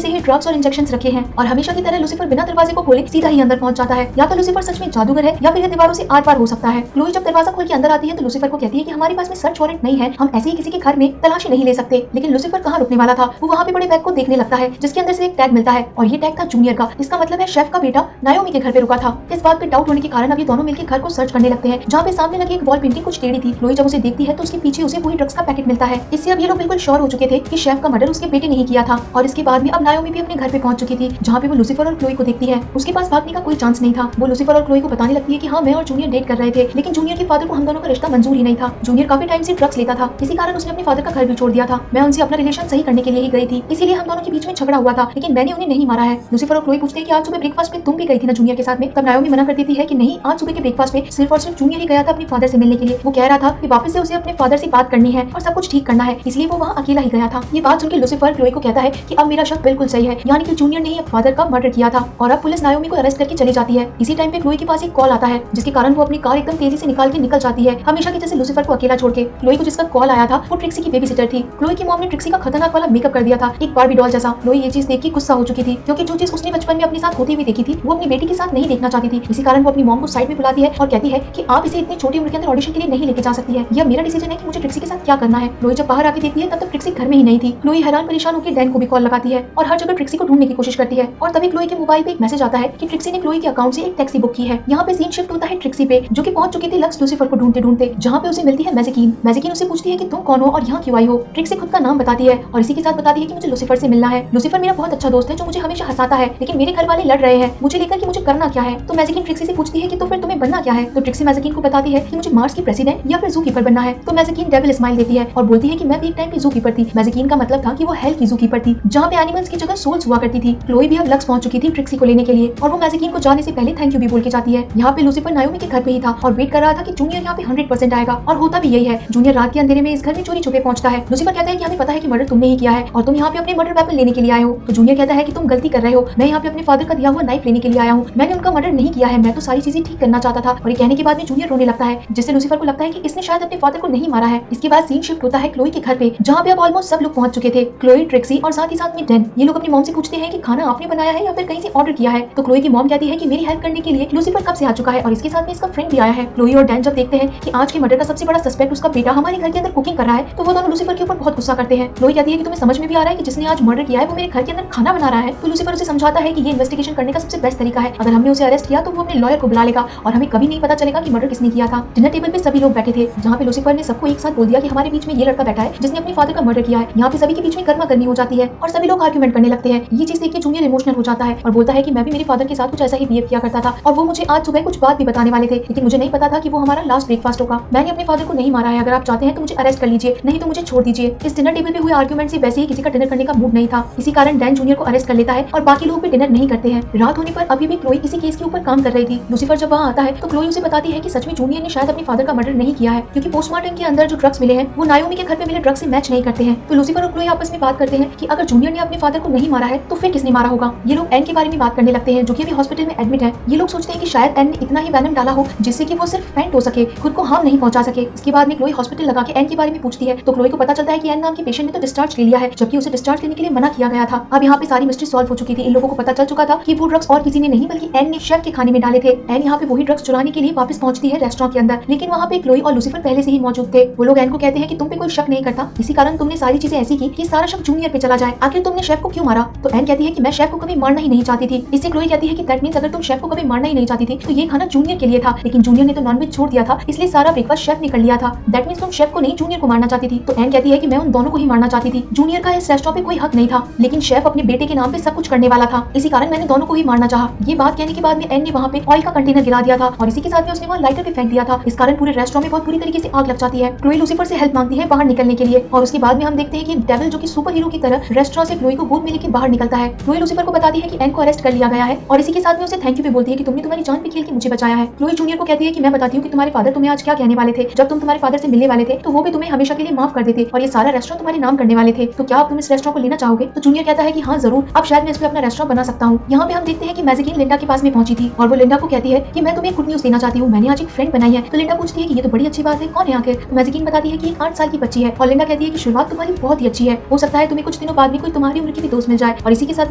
से ही ड्रग्स और इंजेक्शंस रखे हैं। और हमेशा की तरह लूसीफर बिना दरवाजे को खोले सीधा ही अंदर पहुंच जाता है। या तो लूसीफर सच में जादूगर है या फिर दीवारों से आर पार हो सकता है। क्लोई जब दरवाजा खोल के अंदर आती है तो लूसीफर को कहती है कि हमारे पास में सर्च वारंट नहीं है, हम ऐसे ही किसी के घर में तलाशी नहीं ले सकते। लेकिन लूसीफर कहाँ रुकने वाला था, वो वहाँ पे बड़े बैग को देखने लगता है, जिसके अंदर से एक टैग मिलता है और ये टैग था जूनियर का। इसका मतलब है शेफ का बेटा नायोमी के घर पे रुका था। इस बात पे डाउट होने के कारण अब ये दोनों मिलकर घर को सर्च करने लगते हैं, जहाँ पे सामने लगी एक वॉल पेंटिंग कुछ टेढ़ी थी। क्लोई जब उसे देखती है तो उसके पीछे उसे वही ड्रग्स का पैकेट मिलता है। इससे अब ये लोग बिल्कुल श्योर हो चुके थे कि शेफ का मर्डर उसके बेटे ने ही किया था। और इसके बाद में अब नायोमी भी अपने घर पे पहुंच चुकी थी, जहाँ पे वो लूसीफर और क्लोई को देखती है। उसके पास भागने का कोई चांस नहीं था। वो लूसीफर और क्लोई को बताने लगती है कि हाँ, मैं और जूनियर डेट कर रहे थे, लेकिन जूनियर के फादर को हम दोनों का रिश्ता मंजूर ही नहीं था। जूनियर काफी टाइम से ड्रग्स लेता था, इसी कारण उसने अपने फादर का घर भी छोड़ दिया था। मैं उनसे अपना रिलेशन सही करने के लिए ही गई थी, इसीलिए हम दोनों के बीच में झगड़ा हुआ था, लेकिन मैंने उन्हें नहीं मारा है। लूसीफर और क्लोई पूछते हैं कि आज सुबह ब्रेकफास्ट में तुम भी गई थी ना जूनियर के साथ में। तब नायोमी मना कर देती है कि नहीं, आज सुबह के ब्रेकफास्ट में सिर्फ और सिर्फ जूनियर ही गया था अपने फादर से मिलने के लिए। वो कह रहा था कि वापस से उसे अपने फादर से बात करनी है और सब कुछ ठीक करना है, इसलिए वो वहाँ अकेला ही गया था। ये बात सुनकर लूसीफर क्लोई को कहता है कि अब मेरा शक बिल्कुल सही है, यानी कि जूनियर ने ही फादर का मर्डर किया था। और अब पुलिस नायोमी को अरेस्ट करके चली जाती है। इसी टाइम पे क्लोई के पास एक कॉल आता है, जिसके कारण वो अपनी कार एकदम तेजी से निकाल के निकल जाती है, हमेशा की जैसे लूसीफर को अकेला छोड़ के। क्लोई को जिसका कॉल आया था वो ट्रिक्सी की बेबी सिटर थी। क्लोई की मॉम ने ट्रिक्सी का खतरनाक वाला मेकअप कर दिया था, एक बारबी डॉल जैसा। क्लोई ये चीज देख के गुस्सा हो चुकी थी, क्योंकि जो चीज उसने बचपन में अपने साथ होती हुई देखी थी वो अपनी बेटी के साथ नहीं देखना चाहती थी। इसी कारण वो अपनी मॉम को साइड में बुलाती है और कहती है कि आप इसे इतनी छोटी उम्र के अंदर ऑडिशन के लिए नहीं लेके जा सकती है, यह मेरा डिसीजन है कि मुझे ट्रिक्सी के साथ क्या करना है। क्लोई जब बाहर आके देखती है तब तक ट्रिक्सी घर में ही नहीं थी। क्लोई हैरान परेशान होकर डैन को भी कॉल लगाती है और हर जगह ट्रिक्सी को ढूंढने की कोशिश करती है। और तभी क्लोई के मोबाइल पे एक मैसेज आता है कि ट्रिक्सी ने क्लोई के अकाउंट से एक टैक्सी बुक की है। यहाँ पे सीन शिफ्ट होता है ट्रिक्सी पे, जो कि पहुंच चुकी थी लक्स लूसीफर को ढूंढते ढूंढते, जहाँ पे उसे मिलती है मैजिकीन। मैजिकीन उसे पूछती है कि तुम कौन हो और यहाँ क्यों आई हो। ट्रिक्सी खुद का नाम बताती है और इसी के साथ बताती है कि मुझे लूसीफर से मिलना है। लूसीफर मेरा बहुत अच्छा दोस्त है जो मुझे हमेशा हंसाता है, लेकिन मेरे घर वाले लड़ रहे हैं मुझे लेकर कि मुझे करना क्या है। तो मैजिकीन ट्रिक्सी से पूछती है कि तो फिर तुम्हें बनना क्या है। तो ट्रिक्सी मैजिकीन को बताती है कि मुझे मार्स की प्रेसिडेंट या फिर जू कीपर बनना है। तो मैजिकीन डेविल स्माइल देती है और बोलती है कि मैं भी एक टाइम की जू कीपर थी। मैजिकीन का मतलब था कि वो हेल की जू कीपर थी, जहाँ पे एनिमल्स की जगह सोल्स हुआ करती थी। क्लोई भी अब लक्स पहुंच चुकी थी ट्रिक्सी को लेने के लिए और वो मैजिकीन को जाने से पहले थैंक यू भी बोल के जाती है। यहाँ पे लूसीफर नायोमी के घर पे ही था और वेट कर रहा था कि जूनियर यहाँ पे 100% आएगा, और होता भी यही है। जूनियर रात के अंधेरे में इस घर में चोरी छुपे पहुंचता है। लूसीफर कहता है कि हमें पता है कि मर्डर तुमने ही किया है और तुम यहाँ पे अपने मर्डर वेपन लेने के लिए आए हो। तो जूनियर कहता है कि तुम गलती कर रहे हो, मैं यहाँ पे अपने फादर का दिया हुआ नाइफ लेने के लिए आया हूँ, मैंने उनका मर्डर नहीं किया है, मैं तो सारी चीजें ठीक करना चाहता था। और ये कहने के बाद में जूनियर रोने लगता है, जिससे लूसीफर को लगता है कि इसने शायद अपने फादर को नहीं मारा है। इसके बाद सीन शिफ्ट होता है क्लोई के घर पे, जहाँ पे अब ऑलमोस्ट सब लोग पहुंच चुके थे। क्लोई, ट्रिक्सी और साथ ही साथ में डैन। ये लोग अपनी मॉम से पूछते हैं कि खाना आपने बनाया है या फिर कहीं से ऑर्डर किया है। तो क्लोई की मॉम कहती है कि मेरी हेल्प करने के लिए लूसीफर कब से आ चुका है और इसके साथ में इसका फ्रेंड भी आया है। क्लोई और डैन जब देखते हैं कि आज के मर्डर का सबसे बड़ा सस्पेक्ट उसका बेटा हमारे घर के अंदर कुकिंग कर रहा है, तो वो दोनों लूसीफर के ऊपर बहुत गुस्सा करते हैं। क्लोई कहती है कि तुम्हें समझ में भी आ रहा है कि जिसने आज मर्डर किया है वो मेरे घर के अंदर खाना बना रहा है। तो लूसीफर उसे समझाता है कि ये इन्वेस्टिगेशन करने का सबसे बेस्ट तरीका है, अगर हमने उसे अरेस्ट किया तो वो अपने लॉयर को बुला लेगा और हमें कभी नहीं पता चलेगा कि मर्डर किसने किया था। डिनर टेबल पे सभी लोग बैठे थे, जहाँ पे लूसीफर ने सबको एक साथ बोल दिया कि हमारे बीच में ये लड़का बैठा है जिसने अपने फादर का मर्डर किया है। यहाँ पे सभी के बीच में गर्मा गर्मी हो जाती है और सभी लोग आर्ग्यूमेंट करने लगते हैं। ये चीज देख के जूनियर इमोशनल हो जाता है और बोलता है कि मैं भी मेरे फादर के साथ कुछ ऐसा ही बिहेव किया करता था और वो मुझे आज सुबह कुछ बात भी बताने वाले थे, लेकिन मुझे नहीं पता था कि वो हमारा लास्ट ब्रेकफास्ट होगा। मैंने अपने फादर को नहीं मारा है, अगर आप चाहते हैं तो मुझे अरेस्ट कर लीजिए, नहीं तो मुझे छोड़ दीजिए। इस डिनर टेबल पे हुए आर्ग्यूमेंट से वैसे ही किसी का डिनर करने का मूड नहीं था, इसी कारण डैन जूनियर को अरेस्ट कर लेता है और बाकी लोग भी डिनर नहीं करते हैं। रात होने पर अभी भी क्लोई इसी केस के ऊपर काम कर रही थी। लूसीफर जब वहाँ आता है तो क्लोई उसे बताती है कि सच में जूनियर ने शायद अपने फादर का मर्डर नहीं किया है, क्योंकि पोस्टमार्टम के अंदर जो ड्रग्स मिले हैं वो नायोमी के घर पे मिले ड्रग्स से मैच नहीं करते हैं। तो लूसीफर और क्लोई आपस में बात करते हैं कि अगर जूनियर ने अपने फादर को नहीं मारा है तो फिर किसने मारा होगा। ये लोग एन के बारे में बात करने लगते हैं, जो कि अभी हॉस्पिटल में एडमिट है। ये लोग सोचते हैं कि शायद एन ने इतना ही वेनम डाला हो जिससे कि वो सिर्फ फेंट हो सके, खुद को हार्म नहीं पहुंचा सके। इसके बाद में क्लोई हॉस्पिटल लगा के एन के बारे में पूछती है तो क्लोई को पता चलता है कि एन नाम के पेशेंट ने तो डिस्चार्ज ले लिया है, जबकि उसे डिस्चार्ज लेने के लिए मना किया गया था। अब यहाँ पे सारी मिस्ट्री सॉल्व हो चुकी थी। इन लोगों को पता चल चुका था कि वो ड्रग्स और किसी ने नहीं बल्कि एन ने शेफ के खाने में डाले थे। एन यहाँ पे वही ड्रग्स चुराने के लिए वापस पहुंचती है रेस्टोरेंट के अंदर, लेकिन वहाँ पे क्लोई और लूसीफर पहले से ही मौजूद थे। वो लोग एन को कहते हैं कि तुम पे कोई शक नहीं करता, इसी कारण तुमने सारी चीजें ऐसी की कि सारा शक जूनियर पे चला जाए। आखिर तुमने शेफ को क्यों मारा? तो एन कहती है कि मैं शेफ को कभी मारना ही नहीं चाहती थी। इससे क्लोई कहती है कि दैट मींस अगर तुम शेफ को कभी मारना ही नहीं चाहती थी तो ये खाना जूनियर के लिए था, लेकिन जूनियर ने तो नॉनवेज छोड़ दिया था, इसलिए सारा ब्रेकफास्ट शेफ ने कर लिया था। दैट मींस तुम शेफ को नहीं जूनियर को मारना चाहती थी। तो एन कहती है कि मैं उन दोनों को ही मारना चाहती थी। जूनियर का इस रेस्टोरेंट पे कोई हक नहीं था, लेकिन शेफ अपने बेटे के नाम पे सब कुछ करने वाला था, इसी कारण मैंने दोनों को ही मारना चाहा। ये बात कहने के बाद में एन ने वहाँ पे ऑयल का कंटेनर गिरा दिया था और इसी के साथ में उसने वहाँ लाइटर भी फेंक दिया था। इस कारण पूरे रेस्टोरेंट में बहुत बुरी तरीके से आग लग जाती है। क्लोई लूसीफर से हेल्प मांगती है बाहर निकलने के लिए और उसके बाद में हम देखते हैं कि डेविल जो कि सुपर हीरो की तरह रेस्टोरेंट से क्लोई को गोद में लेकर बाहर निकलता है। क्लोई लूसीफर को बताती है कि एन को अरेस्ट कर लिया गया है और इसी के साथ में उसे थैंक यू भी बोलती है कि तुमने तुम्हारी जान पे खेल के मुझे बचाया है। क्लोई जूनियर को कहती है कि मैं बताती हूँ कि तुम्हारे फादर तुम्हें आज क्या कहने वाले थे। जब तुम तुम्हारे फादर से मिलने वाले थे तो वो भी तुम्हें हमेशा के लिए माफ कर देते और ये सारा रेस्टोरेंट तुम्हारे नाम करने वाले थे। तो क्या आप तुम इस रेस्टोरेंट को लेना चाहोगे? तो जूनियर कहता है कि हाँ जरूर, अब शायद मैं इस पे अपना रेस्टोरेंट बना सकता हूँ। यहाँ पे हम देखते हैं कि मैजिकीन लिंडा के पास में पहुंची थी और वो लिंडा को कहती है कि मैं तुम्हें गुड न्यूज देना चाहती हूँ, मैंने आज एक फ्रेंड बनाई है। तो लिंडा पूछती है कि ये तो बड़ी अच्छी बात है, कौन है आखिर? तो मैजिकीन बताती है कि एक 8 साल की बच्ची है और लिंडा कहती है कि शुरुआत तुम्हारी बहुत ही अच्छी है, हो सकता है तुम्हें कुछ दिनों बाद में कोई तुम्हारी उम्र की भी दोस्त मिल जाए। और इसी के साथ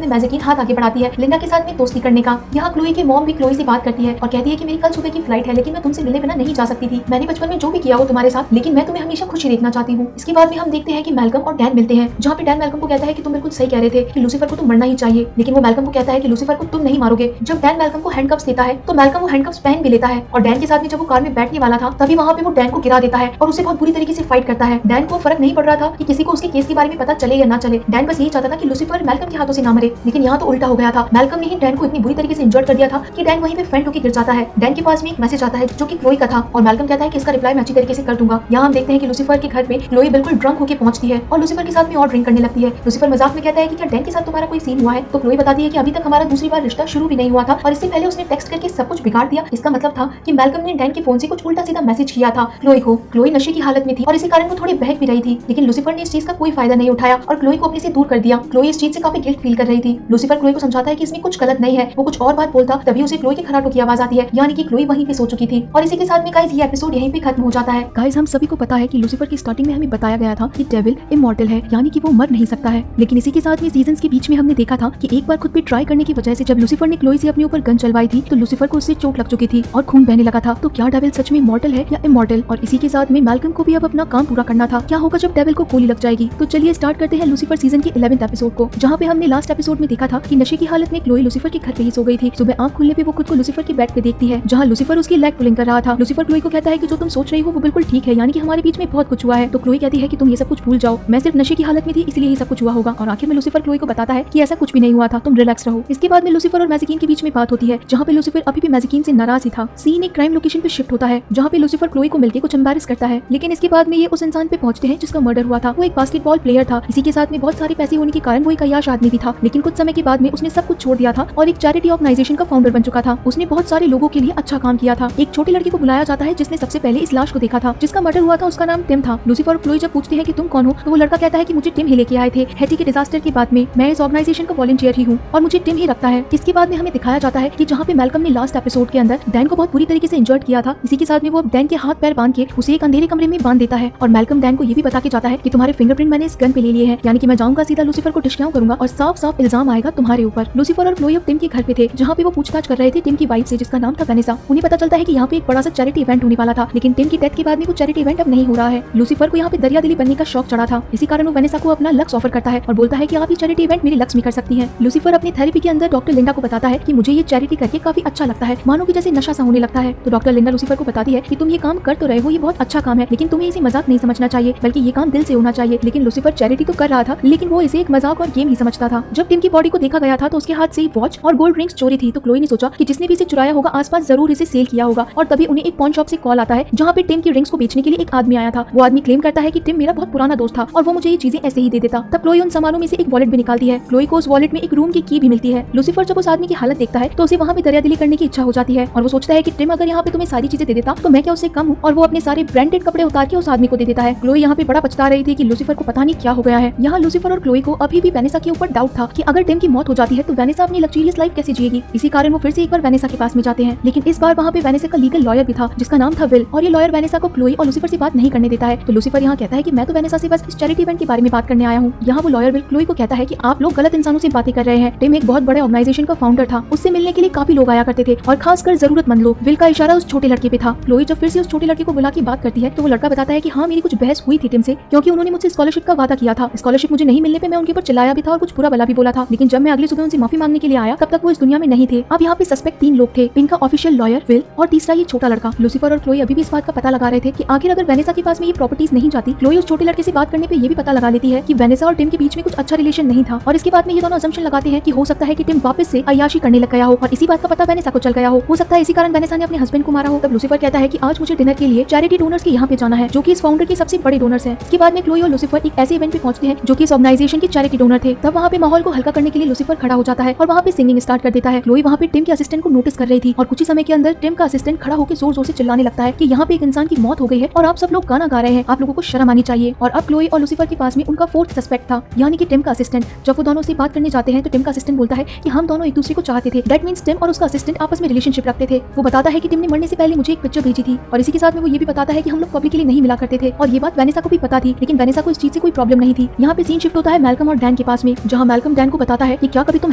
में मैजिकीन हाथ आगे बढ़ाती है लिंडा के साथ में दोस्ती करने का। यहाँ क्लोई की मॉम भी क्लोई से बात करती है और कहती है कि मेरी कल सुबह की फ्लाइट है, लेकिन मैं तुमसे मिले बिना नहीं जा सकती थी। मैंने बचपन में जो भी किया हो तुम्हारे साथ, लेकिन मैं तुम्हें हमेशा खुशी देखना चाहती हूँ। इसके बाद में हम देखते हैं कि मैल्कम और डैन मिलते हैं, जहाँ पे डैन मैल्कम को कहता है कि तुम बिल्कुल सही कह रहे थे कि लूसीफर को तो मरना ही चाहिए, लेकिन वो मैल्कम को कहता है कि लूसीफर को तुम नहीं मारोगे। जब डैन मैल्कम को हैंडकफ्स देता है तो मैल्कम वो हैंडकफ्स पहन भी लेता है और डैन के साथ में जब वो कार में बैठने वाला था तभी वहाँ पे वो डैन को गिरा देता है और उससे बहुत बुरी तरीके से फाइट करता है। डैन को फर्क नहीं पड़ रहा था कि किसी को उसके केस के बारे में पता चले या ना चले, डैन बस यही चाहता था कि लूसीफर मैल्कम के हाथों से ना मरे। लेकिन यहाँ तो उल्टा हो गया था, मैल्कम ने ही डैन को इतनी बुरी तरीके से इंजर्ड कर दिया था कि डैन वहीं पे फेंट होकर गिर जाता है। डैन के पास में एक मैसेज आता है जो कि क्लोई का था और मैल्कम कहता है कि इसका रिप्लाई मैं अच्छी तरीके से कर दूंगा। यहाँ हम देखते हैं कि लूसीफर के घर पे क्लोई बिल्कुल ड्रंक होकर पहुंचती है और लूसीफर के साथ में और ड्रिंक करने लगती है। लूसीफर मजाक में कहता है कि क्या डैन के साथ तुम्हारा कोई सीन हुआ है? तो क्लोई बताती है कि अभी तक हमारा दूसरी बार रिश्ता शुरू भी नहीं हुआ था और इससे पहले उसने टेक्स्ट करके सब कुछ बिगाड़ दिया। इसका मतलब था कि मैल्कम ने डैन के फोन से कुछ उल्टा सीधा मैसेज किया था क्लोई को। क्लोई नशे की हालत में थी और इसी कारण वो थोड़ी बहक भी रही थी, लेकिन लूसीफर ने इस चीज का कोई फायदा नहीं उठाया और क्लोई को अपने से दूर कर दिया। क्लोई इस चीज से काफी गिल्ट फील कर रही थी। लूसीफर क्लोई को समझाता है कि इसमें कुछ गलत नहीं है, वो कुछ और बात बोलता तभी उसे क्लोई के खराटों की आवाज आती है, यानी कि क्लोई वहीं पे सो चुकी थी। और इसी के साथ में गाइस ये एपिसोड यहीं पे खत्म हो जाता है। गाइस हम सभी को पता है कि लूसीफर की स्टार्टिंग में हमें बताया गया था कि डेविल इमॉर्टल है, यानी कि वो मर नहीं सकता है। लेकिन इसी के साथ में सीजन्स के बीच में हमने देखा था कि एक बार खुद पे ट्राई करने की वजह से जब लूसीफर ने क्लोई से अपने ऊपर गन चलवाई थी तो लूसीफर को उससे चोट लग चुकी थी और खून बहने लगा था। तो क्या डेविल सच में इमॉर्टल है या इमॉर्टल? और इसी के साथ में मैल्कम को भी अब अपना काम पूरा करना था। क्या होगा जब डेविल को गोली लग जाएगी? तो चलिए स्टार्ट करते हैं लूसीफर सीजन के 11th एपिसोड को, जहाँ पे हमने लास्ट एपिसोड में देखा था कि नशे की हालत में क्लोई लूसीफर के घर पे ही सो गई थी। सुबह आंख खुलने पे वो खुद को लूसीफर के बेड पे देखती है, जहाँ लूसीफर उसकी लेग पुलिंग कर रहा था। लूसीफर क्लोई को कहता है कि जो तुम सोच रही हो वो बिल्कुल ठीक है, यानी कि हमारे बीच में बहुत कुछ हुआ है। तो क्लोई कहती है कि तुम ये सब कुछ भूल जाओ, मैं सिर्फ नशे की हालत में थी इसलिए ये सब कुछ हुआ होगा। और आखिर में लूसीफर क्लोई को बताता है कि ऐसा कुछ भी नहीं हुआ था, तुम रिलैक्स रहो। इसके बाद में लूसीफर और मैजिकीन के बीच में बात होती है, जहाँ पे लूसीफर अभी भी मैजिकीन से नाराज ही था। सीन एक क्राइम लोकेशन पे शिफ्ट होता है, जहाँ पे लूसीफर क्लोई को मिलकर कुछ एम्बैरेस करता है, लेकिन इसके बाद में ये उस इंसान पे पहुंचते हैं जिसका मर्डर हुआ था। वो एक बास्केटबॉल प्लेयर था, इसी के साथ में बहुत सारे पैसे होने के कारण वो एक अय्याश आदमी भी था, लेकिन कुछ समय के बाद में उसने सब कुछ छोड़ दिया था और एक चैरिटी ऑर्गेनाइजेशन का फाउंडर बन चुका था। उसने बहुत सारे लोगों के लिए अच्छा काम किया था। एक छोटे लड़के को बुलाया जाता है जिसने सबसे पहले इस लाश को देखा था, जिसका मर्डर हुआ था। उसका नाम टिम था। लूसीफर और क्लोई जब पूछते हैं कि तुम कौन हो, तो वो लड़का कहता है कि मुझे टिम ही लेके आए थे हैटी के डिजास्टर के बाद में, मैं इस ऑर्गेनाइजेशन का वॉलंटियर ही हूँ और मुझे टिम ही रखता है। इसके बाद में हमें दिखाया जाता है कि जहाँ पे मैल्कम ने लास्ट एपिसोड के अंदर डैन को बहुत बुरी तरीके से इंजर्ड किया था, इसी के साथ में वो डैन के हाथ पैर बांध के उसे एक अंधेरे कमरे में बांध देता है और मैल्कम डैन को ये भी बता के जाता है कि तुम्हारे फिंगरप्रिंट मैंने इस गन पे ले लिए हैं, यानी कि मैं जाऊंगा सीधा लूसीफर को डिस्क्राउन करूंगा और साफ साफ इल्जाम आएगा तुम्हारे ऊपर। लूसीफर और क्लोई अब टिम के घर पे थे, जहाँ पे वो पूछताछ कर रहे थे टिम की वाइफ से जिसका नाम था वेनेसा। उन्हें पता चलता है कि यहाँ पे एक बड़ा सा चैरिटी इवेंट होने वाला था, लेकिन टिम की डेथ के बाद में वो चैरिटी इवेंट अब नहीं हो रहा है। लूसीफर को यहाँ पे दरियादिली बनने का शौक चढ़ा था, इसी कारण वो वेनेसा को अपना लक्स ऑफर करता है और बोलता है कि आप ये चैरिटी इवेंट मेरे लक्स में कर सकती हैं। लूसीफर अपनी थेरेपी के अंदर डॉक्टर लिंडा को बताता है कि मुझे ये चैरिटी करके काफी अच्छा लगता है, मानो कि जैसे नशा सा होने लगता है। तो डॉक्टर लिंडा लूसीफर को बताती है कि तुम ये काम कर तो रहे हो, ये बहुत अच्छा काम है, लेकिन तुम्हें इसे मजाक नहीं समझना चाहिए, बल्कि ये काम दिल से होना चाहिए। लेकिन लूसीफर चैरिटी तो कर रहा था, लेकिन वो इसे एक मजाक और गेम ही समझता था। जब टिम की बॉडी को देखा गया था तो उसके हाथ से वॉच और गोल्ड रिंग्स चोरी थी। तो क्लोई ने सोचा कि जिसने भी इसे चुराया होगा आसपास जरूर इसे सेल किया होगा, और तभी उन्हें एक पॉन शॉप से कॉल आता है, जहाँ पे टिम की रिंग्स को बेचने के लिए एक आदमी आया था। वो आदमी क्लेम करता है कि टिम मेरा बहुत पुराना दोस्त था और वो मुझे ये चीजें ऐसे ही दे देता। तब क्लोई उन सामानों में से एक वॉलेट भी निकालती है। क्लोई को उस वॉलेट में एक रूम की की भी मिलती है। लूसीफर जब उस आदमी की हालत देखता है तो उसे वहाँ पे दरियादिली करने की इच्छा हो जाती है और वो सोचता है कि टिम अगर यहाँ पे तुम्हें सारी चीजें दे देता तो मैं क्या उससे कम हूँ, और वो अपने सारे ब्रांडेड कपड़े उतार के उस आदमी को दे देता है। क्लोई यहाँ पे बड़ा पछता रही थी कि लूसीफर को पता नहीं क्या हो गया है। यहाँ लूसीफर और क्लोई को अभी भी वेनेसा के ऊपर डाउट था कि अगर टिम की मौत हो जाती है तो वेनेसा अपनी लग्जरियस लाइफ कैसे जिएगी। इसी कारण वो फिर से एक बार वेनेसा के पास में जाते हैं, लेकिन इस बार वहाँ पे वेनेसा का लीगल लॉयर भी था जिसका नाम था विल, और ये लॉयर वेनेसा को क्लोई और लूसीफर से बात नहीं करने देता है। तो लूसीफर यहाँ कहता है कि मैं तो वेनेसा से बस इस चैरिटी इवेंट के बारे में बात करने आया हूँ। यहाँ वो लॉयर विल क्लोई को कहता है कि आप लोग गलत इंसानों से बातें कर रहे हैं। टिम एक बहुत बड़े ऑर्गेनाइजेशन का फाउंडर था, उससे मिलने के लिए काफी लोग आया करते थे और खासकर जरूरतमंद लोग। विल का इशारा उस छोटे लड़के पे था। क्लोई जब फिर से उस छोटे लड़के को बुला के बात करती है तो वो लड़का बताता है कि हाँ मेरी कुछ बहस हुई थी टिम से, क्योंकि उन्होंने मुझसे स्कॉलरशिप का वादा किया था। स्कॉलरशिप मुझे नहीं मिलने पे मैं उनके ऊपर चिल्लाया भी था और कुछ बुरा भला भी बोला था, लेकिन जब मैं अगली सुबह उनसे माफी मांगने के लिए आया तब तक वो इस दुनिया में नहीं थे। अब यहाँ पे सस्पेक्ट 3 लोग थे, इनका ऑफिशियल लॉयर विल और तीसरा ये छोटा लड़का। लूसीफर और क्लोई अभी भी इस बात का पता लगा रहे थे कि आखिर अगर वेनेसा के पास में ये प्रॉपर्टीज नहीं जाती। क्लोई उस छोटे लड़के से बात करने पे ये भी पता लगा लेती है कि वेनेसा और टिम के बीच में कुछ अच्छा रिलेशन नहीं था, और इसके बाद में ये दोनों असम्पशन लगाते हैं कि हो सकता है कि टिम वापस से अय्याशी करने लग गया हो और इसी बात का पता वेनेसा को चल गया हो सकता है इसी कारण वेनेसा ने अपने हस्बैंड को मारा हो। तब लूसीफर कहता है कि आज मुझे डिनर के लिए चैरिटी डोनर्स के यहाँ पे जाना है, जो कि इस फाउंडर के सबसे बड़े डोनर्स हैं। इसके बाद में क्लोई और लूसीफर एक ऐसे इवेंट पे पहुंचते हैं जो कि इस ऑर्गेनाइजेशन के चैरिटी डोनर थे। तब वहाँ पे माहौल को हल्का करने के लिए लूसीफर खड़ा हो जाता है और वहाँ पे सिंगिंग स्टार्ट कर देता है। क्लोई वहाँ पे टिम के असिस्टेंट को नोटिस कर रही थी और कुछ ही समय के अंदर टिम का असिस्टेंट खड़ा होकर जोर जोर से चिल्लाने लगता है कि यहाँ पे एक इंसान की मौत हो गई है और आप सब लोग गाना गा रहे हैं, आप लोगों को शर्म आनी चाहिए। और अब क्लोई और लूसीफर के पास में उनका 4th सस्पेक्ट था, यानी कि टिम का असिस्टेंट। जब वो वो दोनों से बात करने जाते हैं तो टिम का असिस्टेंट बोलता है कि हम दोनों एक दूसरे को चाहते थे। दैट मींस टिम और उसका असिस्टेंट आपस में रिलेशनशिप रखते थे। वो बताता है कि टिम ने मरने से पहले मुझे एक पिक्चर भेजी थी और इसी के साथ में वो ये भी बताता है कि हम लोग पब्लिकली नहीं मिला करते थे और ये बात वेनेसा को भी पता थी, लेकिन वेनेसा को इस चीज से कोई प्रॉब्लम नहीं थी। यहाँ पे सीन शिफ्ट होता है मैल्कम और डैन के पास में, जहाँ मैल्कम डैन को बताता है कि क्या कभी तुम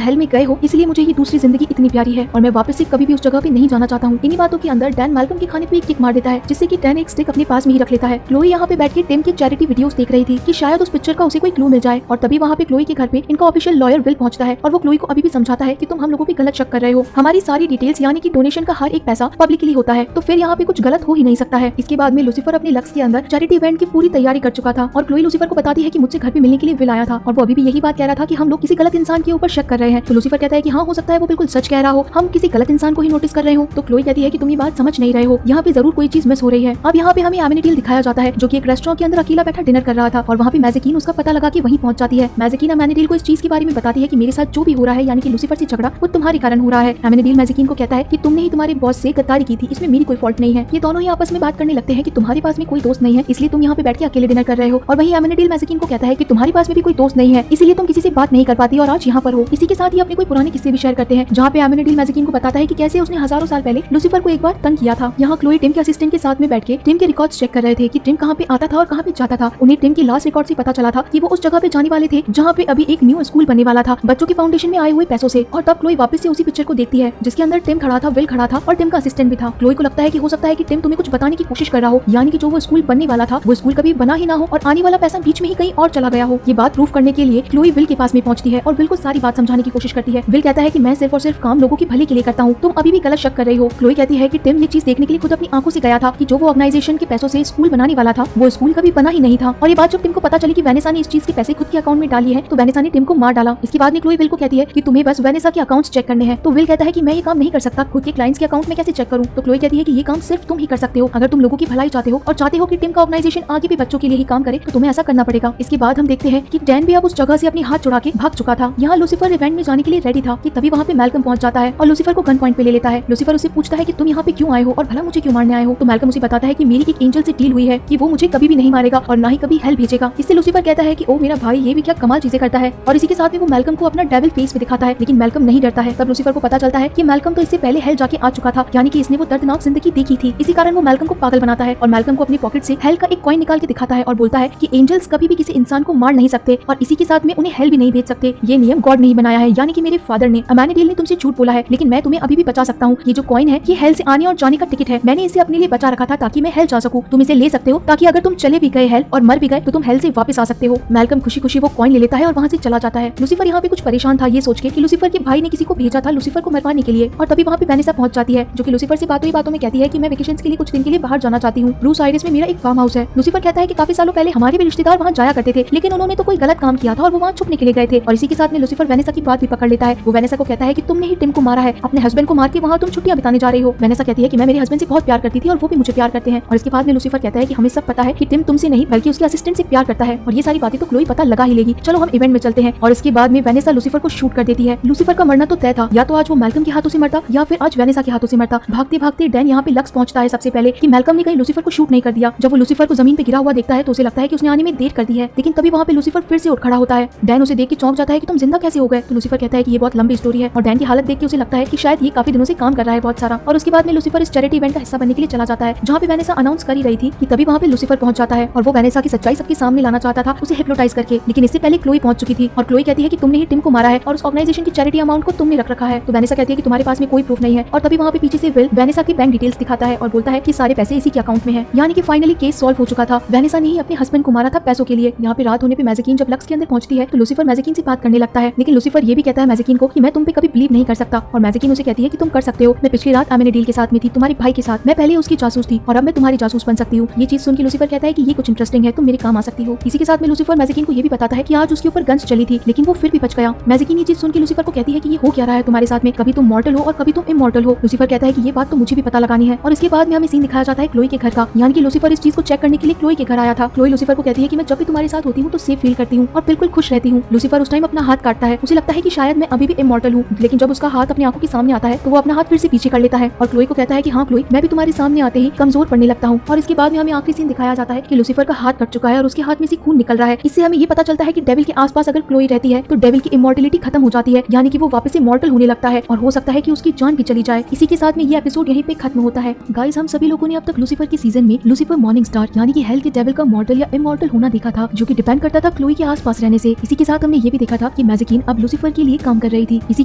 हेल में गए हो, इसलिए मुझे ये दूसरी जिंदगी इतनी प्यारी है और मैं वापस से कभी भी उस जगह पे नहीं जाना चाहता हूँ। इन्हीं बातों के अंदर डैन मैल्कम के खाने पे एक किक मार देता है, जिससे कि डैन एक स्टिक अपने पास में ही रख लेता है। क्लोई यहाँ पे बैठ के टिम की चैरिटी वीडियोस देख रही थी कि शायद उस पिक्चर का उसे कोई क्लू मिल जाए और तभी वहाँ पे क्लोई के घर पे इनका ऑफिशियल लॉयर विल पहुंचता है और वो क्लोई को अभी भी समझाता है कि तुम हम लोगों पे गलत शक कर रहे हो, हमारी सारी डिटेल्स यानी कि डोनेशन का हर एक पैसा पब्लिकली होता है, तो फिर यहाँ पे कुछ गलत हो ही नहीं सकता है। इसके बाद में लूसीफर अपने लक्ष्य के अंदर चैरिटी इवेंट की पूरी तैयारी कर चुका था और क्लोई लूसीफर को बताती है कि मुझसे घर पे मिलने के लिए विल आया था और वो अभी भी यही बात कह रहा था कि हम लोग किसी गलत इंसान के ऊपर शक कर रहे हैं। तो लूसीफर कहता है कि हाँ हो सकता है वो बिल्कुल सच कह रहा हो, हम किसी गलत इंसान को ही नोटिस कर रहे हो। तो क्लोई कहती है कि तुम ये बात समझ नहीं रहे हो, यहाँ पे जरूर कोई चीज मिस हो रही है। अब यहाँ पे हमें एमेनिडील दिखाया जाता है जो कि एक रेस्टोरेंट के अंदर अकेला बैठा डिनर कर रहा था और वहाँ पे मैजिकीन उसका पता लगा के वहीं पहुंच जाती है। मैजिकीन एमेनिडील को इस चीज के बारे में बताती है कि मेरे साथ जो भी हो रहा है यानी कि लूसीफर से झगड़ा वो तुम्हारे कारण हो रहा है। एमेनिडील मैजिकीन को कहता है कि तुमने ही तुम्हारे बॉस से गद्दारी की थी, इसमें मेरी कोई फॉल्ट नहीं है। ये दोनों ही आपस में बात करने लगते हैं कि तुम्हारे पास में कोई दोस्त नहीं है इसलिए तुम यहाँ पे बैठ के अकेले डिनर कर रहे हो और वही एमेनिडील मैजिकीन को कहता है कि तुम्हारे पास में भी कोई दोस्त नहीं है इसलिए तुम किसी से बात नहीं कर पाती और आज यहाँ पर हो। इसी के साथ ही अपने कोई पुराने किस्से भी शेयर करते हैं जहाँ पे एमेनिडील मैजिकीन को बताता है कि कैसे उसने हजारों साल पहले लूसीफर को एक बार तंग किया था। यहाँ क्लोई टिम के असिस्टेंट के साथ में बैठ के टिम के रिकॉर्ड्स चेक कर रहे थे कि टिम कहाँ पे आता था और कहाँ पे जाता था। उन्हें टिम की लास्ट रिकॉर्ड से पता चला था कि वो उस जगह पे जाने वाले थे जहाँ पे अभी एक न्यू स्कूल बनने वाला था बच्चों के फाउंडेशन में आए हुए पैसों से। और तब क्लोई वापस से उसी पिक्चर को देखती है जिसके अंदर टिम खड़ा था, विल खड़ा था और टिम का असिस्टेंट भी था। क्लोई को लगता है कि हो सकता है कि टिम तुम्हें कुछ बताने की कोशिश कर रहा हो, यानी कि जो वो स्कूल बनने वाला था वो स्कूल कभी बना ही ना हो और आने वाला पैसा बीच में ही कहीं और चला गया हो। ये बात प्रूव करने के लिए क्लोई विल के पास में पहुंचती है और विल को सारी बात समझाने की कोशिश करती है। विल कहता है कि मैं सिर्फ और सिर्फ काम लोगों की भले के लिए करता हूँ, तुम अभी भी गलत शक कर रही हो। क्लोई कहती है कि टिम ये चीज देखने के लिए खुद अपनी आंखों से गया था कि जो वो ऑर्गेनाइजेशन के पैसों से स्कूल बनाने वाला था वो स्कूल कभी बना ही नहीं था। और ये बात जब टिम को पता चली कि वेनेसा ने इस चीज के पैसे खुद के अकाउंट में डाली है तो वेनेसा ने टिम को मार डाला। इसके बाद में क्लोई विल को कहती है कि तुम्हें बस वेनेसा के अकाउंट्स चेक करने हैं। तो विल कहता है कि मैं ये काम नहीं कर सकता, खुद के क्लाइंट्स के अकाउंट में कैसे चेक करूं। तो क्लोई कहती है कि ये काम सिर्फ तुम ही कर सकते हो, अगर तुम लोगों की भलाई चाहते हो और चाहते हो कि टिम का ऑर्गेनाइजेशन आगे भी बच्चों के लिए ही काम करे तो तुम्हें ऐसा करना पड़ेगा। इसके बाद हम देखते हैं कि डैन भी अब उस जगह से अपनी हाथ छुड़ा के भाग चुका था। यहाँ लूसीफर इवेंट में जाने के लिए रेडी था कि तभी वहाँ पे मैल्कम पहुंच जाता है और लूसीफर को गन पॉइंट पे ले लेता है। लूसीफर उससे पूछता है कि तुम यहाँ पे क्यों आए हो और भला मुझे क्यों मारने आए हो। तो मैल्कम उसे बताता है कि मेरी एक एंजल से डील हुई है कि वो मुझे कभी भी नहीं मारेगा और ना ही कभी हेल भेजेगा। इससे लूसीफर कहता है कि ओ मेरा भाई ये भी क्या कमाल चीजें करता है और इसी के साथ में वो मैल्कम को अपना डेविल फेस भी दिखाता है, लेकिन मैल्कम नहीं डरता है। तब लूसीफर को पता चलता है कि मैल्कम तो इससे पहले हेल जाके आ चुका था, यानी कि इसने वो दर्दनाक जिंदगी देखी थी। इसी कारण वो मैल्कम को पागल बनाता है और मैल्कम को अपनी पॉकेट से हेल का एक कॉइन निकाल के दिखाता है और बोलता है कि एंजल्स कभी भी किसी इंसान को मार नहीं सकते और इसी के साथ में उन्हें हेल भी नहीं भेज सकते। ये नियम गॉड नहीं बनाया है, यानी कि मेरे फादर ने। एमेनिडील ने तुमसे झूठ बोला है लेकिन मैं तुम्हें अभी भी बचा सकता हूँ। ये जो कॉइन है ये हेल से आने और जाने का टिकट है, मैंने इसे अपने लिए बचा रखा था ताकि मैं हेल जा सकूं। तुम इसे ले सकते हो ताकि अगर तुम चले भी गए हेल और मर भी गए तो तुम हेल से वापस आ सकते हो। मैल्कम खुशी खुशी वो कॉइन ले लेता है और वहाँ से चला जाता है। लूसीफर यहाँ पे कुछ परेशान था ये सोच के कि लूसीफर के भाई ने किसी को भेजा था लूसीफर को मरवाने के लिए और तभी वहाँ पे वेनेसा पहुंच जाती है जो कि लूसीफर से बातों ही बातों में कहती है कि मैं वेकेशंस के लिए कुछ दिन के लिए बाहर जाना चाहती हूँ। ब्रूस आइरिस में मेरा एक फार्म हाउस है। लूसीफर कहता है कि काफी सालों पहले हमारे भी रिश्तेदार वहाँ जाया करते थे लेकिन उन्होंने तो कोई गलत काम किया था और वो वहाँ छुपने के लिए गए थे। और इसी के साथ में लूसीफर वेनेसा की बात भी पकड़ लेता है। वो वेनेसा को कहता है कि तुमने ही टिम को मारा है, अपने हस्बैंड को मार के वहाँ तुम छुट्टियां बिताने जा रही हो। वेनेसा कहती है कि मैं मेरे हस्बैंड से बहुत प्यार करती थी और वो भी मुझे प्यार करते हैं। और इसके बाद में लूसीफर कहता है कि हमें सब पता है कि टिम तुमसे नहीं बल्कि उसके असिस्टेंट से प्यार करता है और ये सारी बातें तो क्लोई पता लगा ही लेगी। चलो हम इवेंट में चलते हैं। और इसके बाद में वेनेसा लूसीफर को शूट कर देती है। लूसीफर का मरना तो तय था, या तो आज वो मैल्कम के हाथों से मरता या फिर आज वेनेसा के हाथों से मरता। भागते भागते डैन यहाँ पे लक्स पहुंचता है सबसे पहले कि मैल्कम ने कहीं लूसीफर को शूट नहीं कर दिया। जब वो लूसीफर को जमीन पे गिरा हुआ देखता है तो उसे लगता है कि उसने आने में देर कर दी है, लेकिन तभी वहाँ पे लूसीफर फिर से उठ खड़ा होता है। डैन उसे देख के चौंक जाता है कि तुम जिंदा कैसे हो गए। तो लूसीफर कहता है कि ये बहुत लंबी स्टोरी है और डैन की हालत देख के उसे लगता है कि शायद ये काफी दिनों से काम कर रहा है बहुत सारा। और उसके बाद में लूसीफर इस चैरिटी इवेंट का हिस्सा बनने के लिए चला जाता है जहाँ पे वेनेसा अनाउंस कर ही रही थी कि तभी वहाँ पे लूसीफर पहुंच जाता है और वो वेनेसा की सच्चाई सबके सामने लाना चाहता था उसे हिप्नोटाइज करके, लेकिन इससे पहले क्लोई पहुंच चुकी थी और क्लोई कहती है कि तुमने ही टिम को मारा है और उस ऑर्गेनाइजेशन की चैरिटी अमाउंट को तुमने रख रखा है। तो वेनेसा कहती है कि तुम्हारे पास में कोई प्रूफ नहीं है और तभी वहाँ पे पीछे से विल वेनेसा की बैंक डिटेल्स दिखाता है और बोलता है कि सारे पैसे इसी के अकाउंट में है, यानी कि फाइनली केस सॉल्व हो चुका था। वेनेसा ने ही अपने हस्बैंड को मारा था पैसों के लिए। यहाँ पे रात होने पे मैजिकीन जब लक्स के अंदर पहुंचती है तो लूसीफर मैजिकीन से बात करने लगता है, लेकिन लूसीफर ये भी कहता है मैजिकीन को कि मैं तुम पे कभी बिलीव नहीं कर सकता। और मैजिकीन उसे कहती है कि तुम कर सकते हो, मैं पिछली रात एमेनिडील के साथ में थी, तुम्हारे भाई के साथ, मैं पहले उसकी जासूस थी और अब मैं तुम्हारी जासूस बन सकती हूँ। ये चीज सुन के लूसीफर कहता है कि ये कुछ इंटरेस्टिंग है, तुम मेरे काम आ सकती हो। इसी के साथ में लूसीफर मैजिकीन को ये भी बताता है कि आज उसके ऊपर गन्स चली थी लेकिन वो फिर भी बच गया। मैजिकीन ये चीज सुन के लूसीफर को कहती है कि ये हो क्या रहा है तुम्हारे साथ में, कभी तुम मॉर्टल हो और कभी तुम इमॉर्टल हो। लूसीफर कहता है कि ये बात तो मुझे भी पता लगानी है। और इसके बाद में हमें सीन दिखाया जाता है क्लोई के घर का, यानी कि लूसीफर इस चीज को चेक करने के लिए क्लोई के घर आया था। क्लोई लूसीफर को कहती है कि मैं जब भी तुम्हारे साथ होती हूँ तो सेफ फील करती हूँ और बिल्कुल खुश रहती हूँ। लूसीफर उस टाइम अपना हाथ काटता है, उसे लगता है कि शायद मैं अभी भी इमॉर्टल हूँ, लेकिन जब उसका हाथ अपनी आंखों के सामने आता है तो वो अपना हाथ फिर से पीछे कर लेता है और क्लोई को कहता है कि हाँ क्लोई, मैं भी तुम्हारे सामने आते ही कमजोर पड़ने लगता हूँ। और इसके बाद में हमें आखिरी सीन दिखाया जाता है कि लूसीफर का हाथ कट चुका है और उसके हाथ में से खून निकल रहा है। इससे हमें ये पता चलता है कि डेविल के आसपास अगर क्लोई क्लोई रहती है तो डेविल की इमॉर्टलिटी खत्म हो जाती है, यानी कि वो वापस से मॉर्टल होने लगता है और हो सकता है कि उसकी जान भी चली जाए। इसी के साथ में ये एपिसोड यहीं पे खत्म होता है। गाइस, हम सभी लोगों ने अब तक लूसीफर की सीजन में लूसीफर मॉर्निंग स्टार यानी कि हेल के डेविल का मॉर्टल या इमॉर्टल होना देखा था, जो कि डिपेंड करता था क्लोई के आसपास रहने से। इसी के साथ हमने ये भी देखा था कि मैजिकीन अब लूसीफर के लिए काम कर रही थी। इसी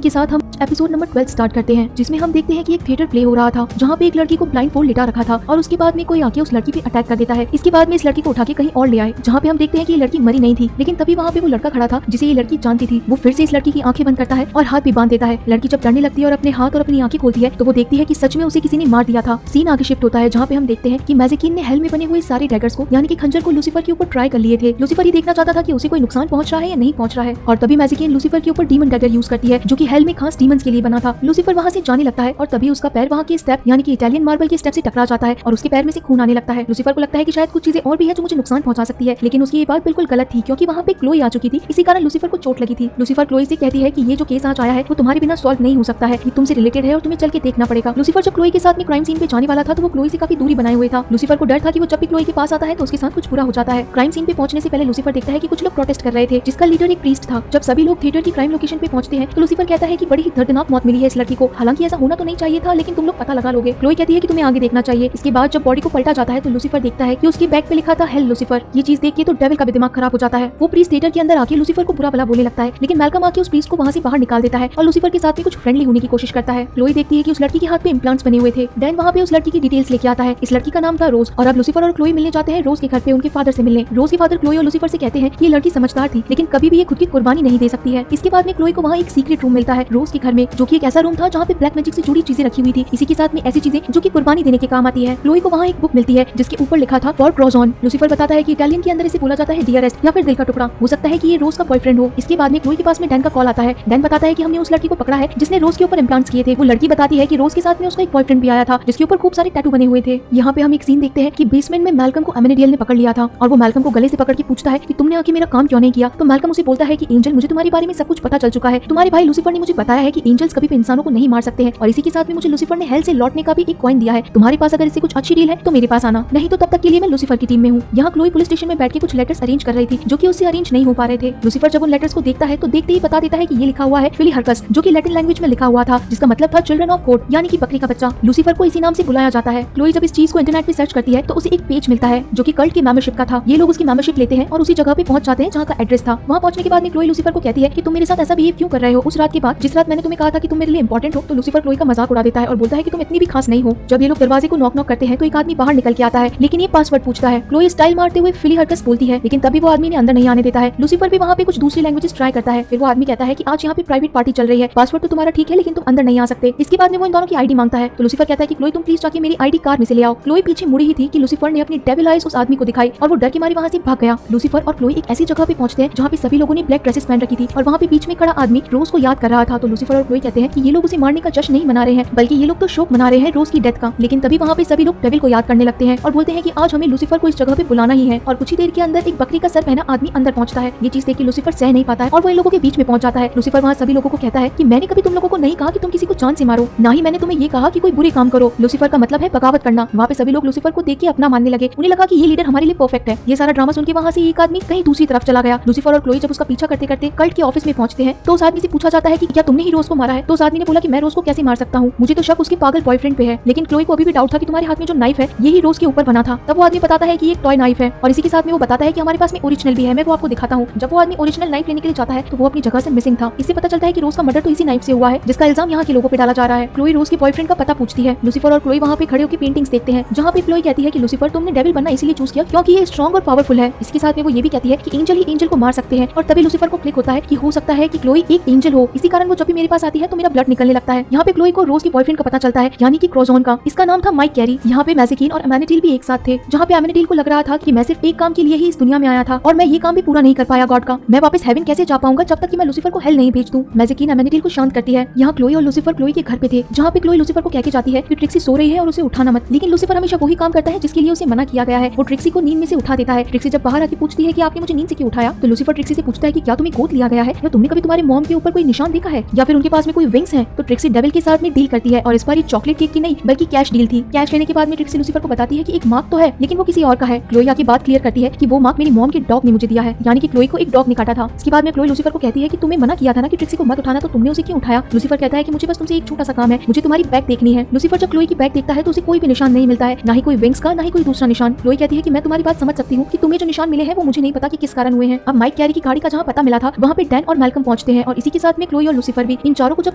के साथ हम एपिसोड नंबर 12 स्टार्ट करते हैं, जिसमें हम देखते हैं कि एक थिएटर प्ले हो रहा था जहाँ पे एक लड़की को ब्लाइंड फोल्ड लिटा रखा था और उसके बाद में कोई आके उस लड़की पे अटैक कर देता है। इसके बाद में इस लड़की को उठा के कहीं और ले आए, जहाँ पे हम देखते हैं कि ये लड़की मरी नहीं थी, लेकिन तभी वहाँ पे वो लड़का खड़ा था जिसे ये लड़की जानती थी। वो फिर से इस लड़की की आंखें बंद करता है और हाथ भी बांध देता है। लड़की जब डरने लगती है और अपने हाथ और अपनी आंखें खोलती है तो वो देखती है कि सच में उसे किसी ने मार दिया था। सीन आगे शिफ्ट होता है जहाँ पे हम देखते हैं कि मैजिकीन ने हेल में बने हुए सारे डैगर्स को यानी कि खंजर को लूसीफर के ऊपर ट्राई कर लिए थे। लूसीफर ये देखना चाहता था कि उसे कोई नुकसान पहुंच रहा है या नहीं पहुंच रहा है, और तभी मैजिकीन लूसीफर के ऊपर डीमन डैगर यूज करती है, जो कि हेल में खास डीमंस के लिए बना था। लूसीफर वहाँ से जाने लगता है और तभी उसका पैर वहाँ के स्टेप यानी कि इटालियन मार्बल के स्टेप से टकरा जाता है और उसके पैर में से खून आने लगता है। लूसीफर को लगता है कि शायद कुछ चीजें और भी है जो मुझे नुकसान पहुंचा सकती है, लेकिन उसकी ये बात बिल्कुल गलत थी, क्योंकि वहाँ पे क्लोई आ चुकी थी। इसी कारण लूसीफर को चोट लगी थी। लूसीफर क्लोई से कहती है कि ये जो केस आज आया है वो तुम्हारे बिना सॉल्व नहीं हो सकता है, ये तुमसे रिलेटेड है और तुम्हें चल के देखना पड़ेगा। लूसीफर जब क्लोई के साथ में क्राइम सीन पे जाने वाला था तो वो क्लोई से काफी दूरी बनाए हुए था। लूसीफर को डर था कि वो जब भी क्लोई के पास आता है तो उसके साथ कुछ बुरा हो जाता है। क्राइम सीन पे पहुंचने से पहले लूसीफर देखता है कि कुछ लोग प्रोटेस्ट कर रहे थे, जिसका लीडर एक प्रीस्ट था। जब सभी लोग थिएटर की क्राइम लोकेशन पे पहुंचते हैं तो लूसीफर कहता है कि बड़ी ही दर्दनाक मौत मिली है इस लड़की को, हालांकि ऐसा होना तो नहीं चाहिए था, लेकिन तुम लोग पता लगा लोगे। क्लोई कहती है कि तुम्हें आगे देखना चाहिए। इसके बाद जब बॉडी को पलटा जाता है तो लूसीफर देखता है कि उसके बैग पे लिखा था हेल लूसीफर। ये चीज देख के तो डेविल का भी दिमाग खराब हो जाता है। वो प्रीस्ट थिएटर के अंदर आके लूसीफर को बुरा भला बोलने लगता है, लेकिन मैल्कम आके उस प्रीस्ट को वहाँ से बाहर निकाल देता है और लूसीफर के साथ भी कुछ फ्रेंडली होने की कोशिश करता है। क्लोई देखती है कि उस लड़की के हाथ पे इम्प्लांट्स बने हुए थे। डैन वहाँ पे उस लड़की की डिटेल्स लेके आता है। इस लड़की का नाम था रोज और अब लूसीफर और क्लोई मिलने जाते हैं रोज के घर पे उनके फादर से मिलने। रोज के फादर क्लोई और लूसीफर से कहते हैं कि ये लड़की समझदार थी, लेकिन कभी भी ये खुद की कुर्बानी नहीं दे सकती है। इसके बाद में क्लोई को वहाँ एक सीक्रेट रूम मिलता है रोज के घर में, जो कि एक ऐसा रूम था जहाँ पे ब्लैक मैजिक से जुड़ी चीजें रखी हुई थी। इसी के साथ में ऐसी चीजें जो कि कुर्बानी देने के काम आती है। क्लोई को वहाँ एक बुक मिलती है जिसके ऊपर लिखा था फॉर क्रॉजॉन। लूसीफर बताता है कि इटालियन के अंदर इसे बोला जाता है डियरेस्ट या फिर दिल का टुकड़ा। हो सकता है कि ये रोज का बॉयफ्रेंड हो। इसके बाद में क्लोई के पास में डैन का कॉल आता है। डैन बताता है कि हमने उस लड़की को पकड़ा है जिसने रोज के ऊपर इम्प्लांट्स किए थे। वो लड़की बताती है कि रोज के साथ में उसका एक बॉयफ्रेंड भी आया था जिसके ऊपर खूब सारे टैटू बने हुए थे। यहाँ पे हम एक सीन देखते हैं कि बेसमेंट में मैल्कम को एमेनेडियल ने पकड़ लिया था और वो मैल्कम को गले से पकड़ के पूछता है कि तुमने आके मेरा काम क्यों नहीं किया। तो मैल्कम उसे बोलता है कि एंजल, मुझे तुम्हारे बारे में सब कुछ पता चल चुका है। तुम्हारे भाई लूसीफर ने मुझे बताया है कि एंजल्स कभी भी इंसानों को नहीं मार सकते हैं, और इसी के साथ में मुझे लूसीफर ने हेल से लौटने का भी एक कॉइन दिया है। तुम्हारे पास अगर इससे कुछ अच्छी डील है तो मेरे पास आना, नहीं तो तब तक के लिए मैं लूसीफर की टीम में हूँ। यहाँ क्लोई पुलिस स्टेशन में बैठ के कुछ लेटर्स अरेंज कर रही थी जो कि उससे अरेंज नहीं हो पा रहे थे। लूसीफर जब उन लेटर्स को देखता है तो देखते ही बता देता है कि ये लिखा हुआ है फिली हरकस, जो कि लैटिन लैंग्वेज में लिखा हुआ था, जिसका मतलब था चिल्ड्रन ऑफ गॉड यानी कि बकरी का बच्चा। लूसीफर को इसी नाम से बुलाया जाता है। क्लोई जब इस चीज को इंटरनेट पे सर्च करती है तो उसे एक पेज मिलता है जो कि कल्ट की मेंबरशिप का था। ये लोग उसकी मेंबरशिप लेते हैं और उसी जगह पे पहुंच जाते हैं जहाँ का एड्रेस था। वहाँ पहुंचने के बाद में क्लोई लूसीफर को कहती है कि तुम मेरे साथ ऐसा बिहेव क्यों कर रहे हो उस रात के बाद जिस रात मैंने तुम्हें कहा था कि तुम मेरे लिए इंपॉर्टेंट हो। तो लूसीफर क्लोई का मजाक उड़ा देता है और बोलता है कि तुम इतनी भी खास नहीं हो। जब ये लोग दरवाजे को नॉक नॉक करते हैं तो एक आदमी बाहर निकल के आता है, लेकिन ये पासवर्ड पूछता है। क्लोई स्टाइल मारते हुए फिली हरकस बोलती है, लेकिन तभी वो आदमी ने अंदर नहीं आने देता है। लूसीफर भी वहाँ पे कुछ दूसरी लैंग्वेजेस ट्राई करता है। फिर वो आदमी कहता है कि आज यहाँ पे प्राइवेट पार्टी चल रही है, पासवर्ड तो तुम्हारा ठीक है लेकिन तुम अंदर नहीं आ सकते। इसके बाद में वो इन दोनों की आईडी मांगता है। तो लूसीफर कहता है कि क्लोई तुम प्लीज जाके मेरी आईडी कार में से ले आओ। क्लोई पीछे मुड़ी ही थी कि लूसीफर ने अपनी डेविल आइज उस आदमी को दिखाई और वो डर के मारे वहाँ से भाग गया। लूसीफर और क्लोई एक ऐसी जगह पे पहुंचते हैं जहाँ पे सभी लोगों ने ब्लैक ड्रेसेस पहन रखी थी और वहाँ पे बीच में खड़ा आदमी रोज को याद कर रहा था। तो लूसीफर और क्लोई कहते हैं कि ये लोग उसे मारने का जश्न नहीं मना रहे हैं, बल्कि ये लोग तो शोक मना रहे हैं रोज की डेथ का। लेकिन तभी वहाँ पे सभी लोग डेविल को याद करने लगते हैं और बोलते हैं कि आज हमें लूसीफर को इस जगह पे बुलाना ही है। और कुछ ही देर के अंदर एक बकरी का सर पहना आदमी अंदर पहुंचता है। ये चीज देख के लूसीफर सह नहीं पाता है और वो इन लोगों के बीच में पहुंच जाता है। लूसीफर वहाँ सभी लोगों को कहता है कि मैंने कभी तुम लोगों को नहीं कहा कि तुम किसी को जान से मारो, ना ही मैंने तुम्हें ये कहा कि कोई बुरे काम करो। लूसीफर का मतलब है बगावत करना। वहाँ पे सभी लोग लूसीफर को देख के अपना मानने लगे। उन्हें लगा कि ये लीडर हमारे लिए परफेक्ट है। ये सारा ड्रामा सुन के वहाँ से एक आदमी कहीं दूसरी तरफ चला गया। लूसीफर और क्लोई जब उसका पीछा करते करते कल्ट के ऑफिस में पहुंचते हैं तो उस आदमी से पूछा जाता है कि क्या तुमने ही रोज को मारा है। तो उस आदमी ने बोला कि मैं रोज को कैसे मार सकता हूँ, मुझे तो शक उसके पागल बॉयफ्रेंड पे है। लेकिन क्लोई को अभी भी डाउट था कि तुम्हारे हाथ में जो नाइफ है यही रोज के ऊपर बना था। तब वो आदमी बताता है कि ये एक टॉय नाइफ है और इसी के साथ में वो बताता है कि हमारे पास में ओरिजिनल भी है, मैं वो आपको दिखाता हूँ। जब वो आदमी ओरिजिनल नाइफ लेने के लिए जाता है तो वो अपनी जगह से मिसिंग था। इससे पता चलता है कि रोज का मर्डर तो इसी नाइफ से हुआ है, जिसका इल्जाम यहाँ के लोगों पे डाला जा रहा है। क्लोई रोज के बॉयफ्रेंड का पता पूछती है। लूसीफर और क्लोई वहाँ पे खड़े होकर पेंटिंग्स देखते हैं, जहाँ पे क्लोई कहती है कि लूसीफर तुमने डेविल बनना इसीलिए चूज किया क्योंकि ये स्ट्रॉन्ग और पावरफुल है। इसके साथ में वो ये भी कहती है कि एंजल ही एंजल को मार सकते हैं। और तभी लूसीफर को क्लिक होता है कि हो सकता है कि क्लोई एक एंजल हो। इसी कारण वो जब भी मेरे पास आती है तो मेरा ब्लड निकलने लगता है। यहाँ पे क्लोई को रोज के बॉयफ्रेंड का पता चलता है, यानी कि क्रोजोन का। इसका नाम था माइक कैरी। यहाँ पे मैजिकीन और एमेनेडिल भी एक साथ थे, जहाँ पे एमेनेडिल को लग रहा था कि मैं सिर्फ एक काम के लिए ही इस दुनिया में आया था और मैं ये काम भी पूरा नहीं कर पाया गॉड का। मैं वापस हेवन कैसे जा पाऊंगा जब तक कि मैं लूसीफर को हेल नहीं भेज दूं। मैजिकीन एमेनेडिल को शांत करती है। यहाँ क्लोई और लूसीफर क्लोई के घर पे थे, जहाँ पे क्लोई लूसीफर को कह के जाती है कि ट्रिक्सी सो रही है और उसे उठाना मत। लेकिन लूसीफर हमेशा वही काम करता है जिसके लिए उसे मना किया गया है। वो ट्रिक्सी को नींद में से उठा देता है। ट्रिक्सी जब बाहर आके पूछती है कि आपने मुझे नींद से क्यों उठाया, तो लूसीफर ट्रिक्सी से पूछता है कि क्या तुम्हें गोद लिया गया है या तुमने कभी तुम्हारे मॉम के ऊपर कोई निशान देखा है या फिर उनके पास में कोई विंग्स हैं। तो ट्रिक्सी डेविल के साथ में डील करती है और इस बार ये चॉकलेट केक की नहीं बल्कि कैश डील थी। कैश लेने के बाद में ट्रिक्सी लूसीफर को बताती है कि एक मार्क तो है लेकिन वो किसी और का है। क्लोई आके बात क्लियर करती है कि वो मार्क मेरी मॉम के डॉग ने मुझे दिया है, यानी कि क्लोई को एक डॉग ने काटा था। था। इसके बाद में क्लोई लूसीफर को कहती है कि तुम्हें मना किया था ना कि ट्रिक्सी को मत उठाना, तो तुमने उसे क्यों उठाया। लूसीफर कहता है कि मुझे बस तुमसे एक छोटा सा काम है, मुझे तुम्हारी बैग देखनी है। लूसीफर जब क्लोई की बैग देखता है तो उसे कोई भी निशान नहीं मिलता है, ना ही कोई विंग्स का, ना ही कोई दूसरा निशान। क्लोई कहती है कि मैं तुम्हारी बात समझ सकती हूँ कि तुम्हें जो निशान मिले हैं वो मुझे नहीं पता कि किस कारण हुए हैं। अब माइक कैरी की गाड़ी का जहाँ पता मिला था वहाँ पे डैन और मैल्कम पहुंचते हैं और इसी के साथ में क्लोई और लूसीफर भी। इन चारों को जब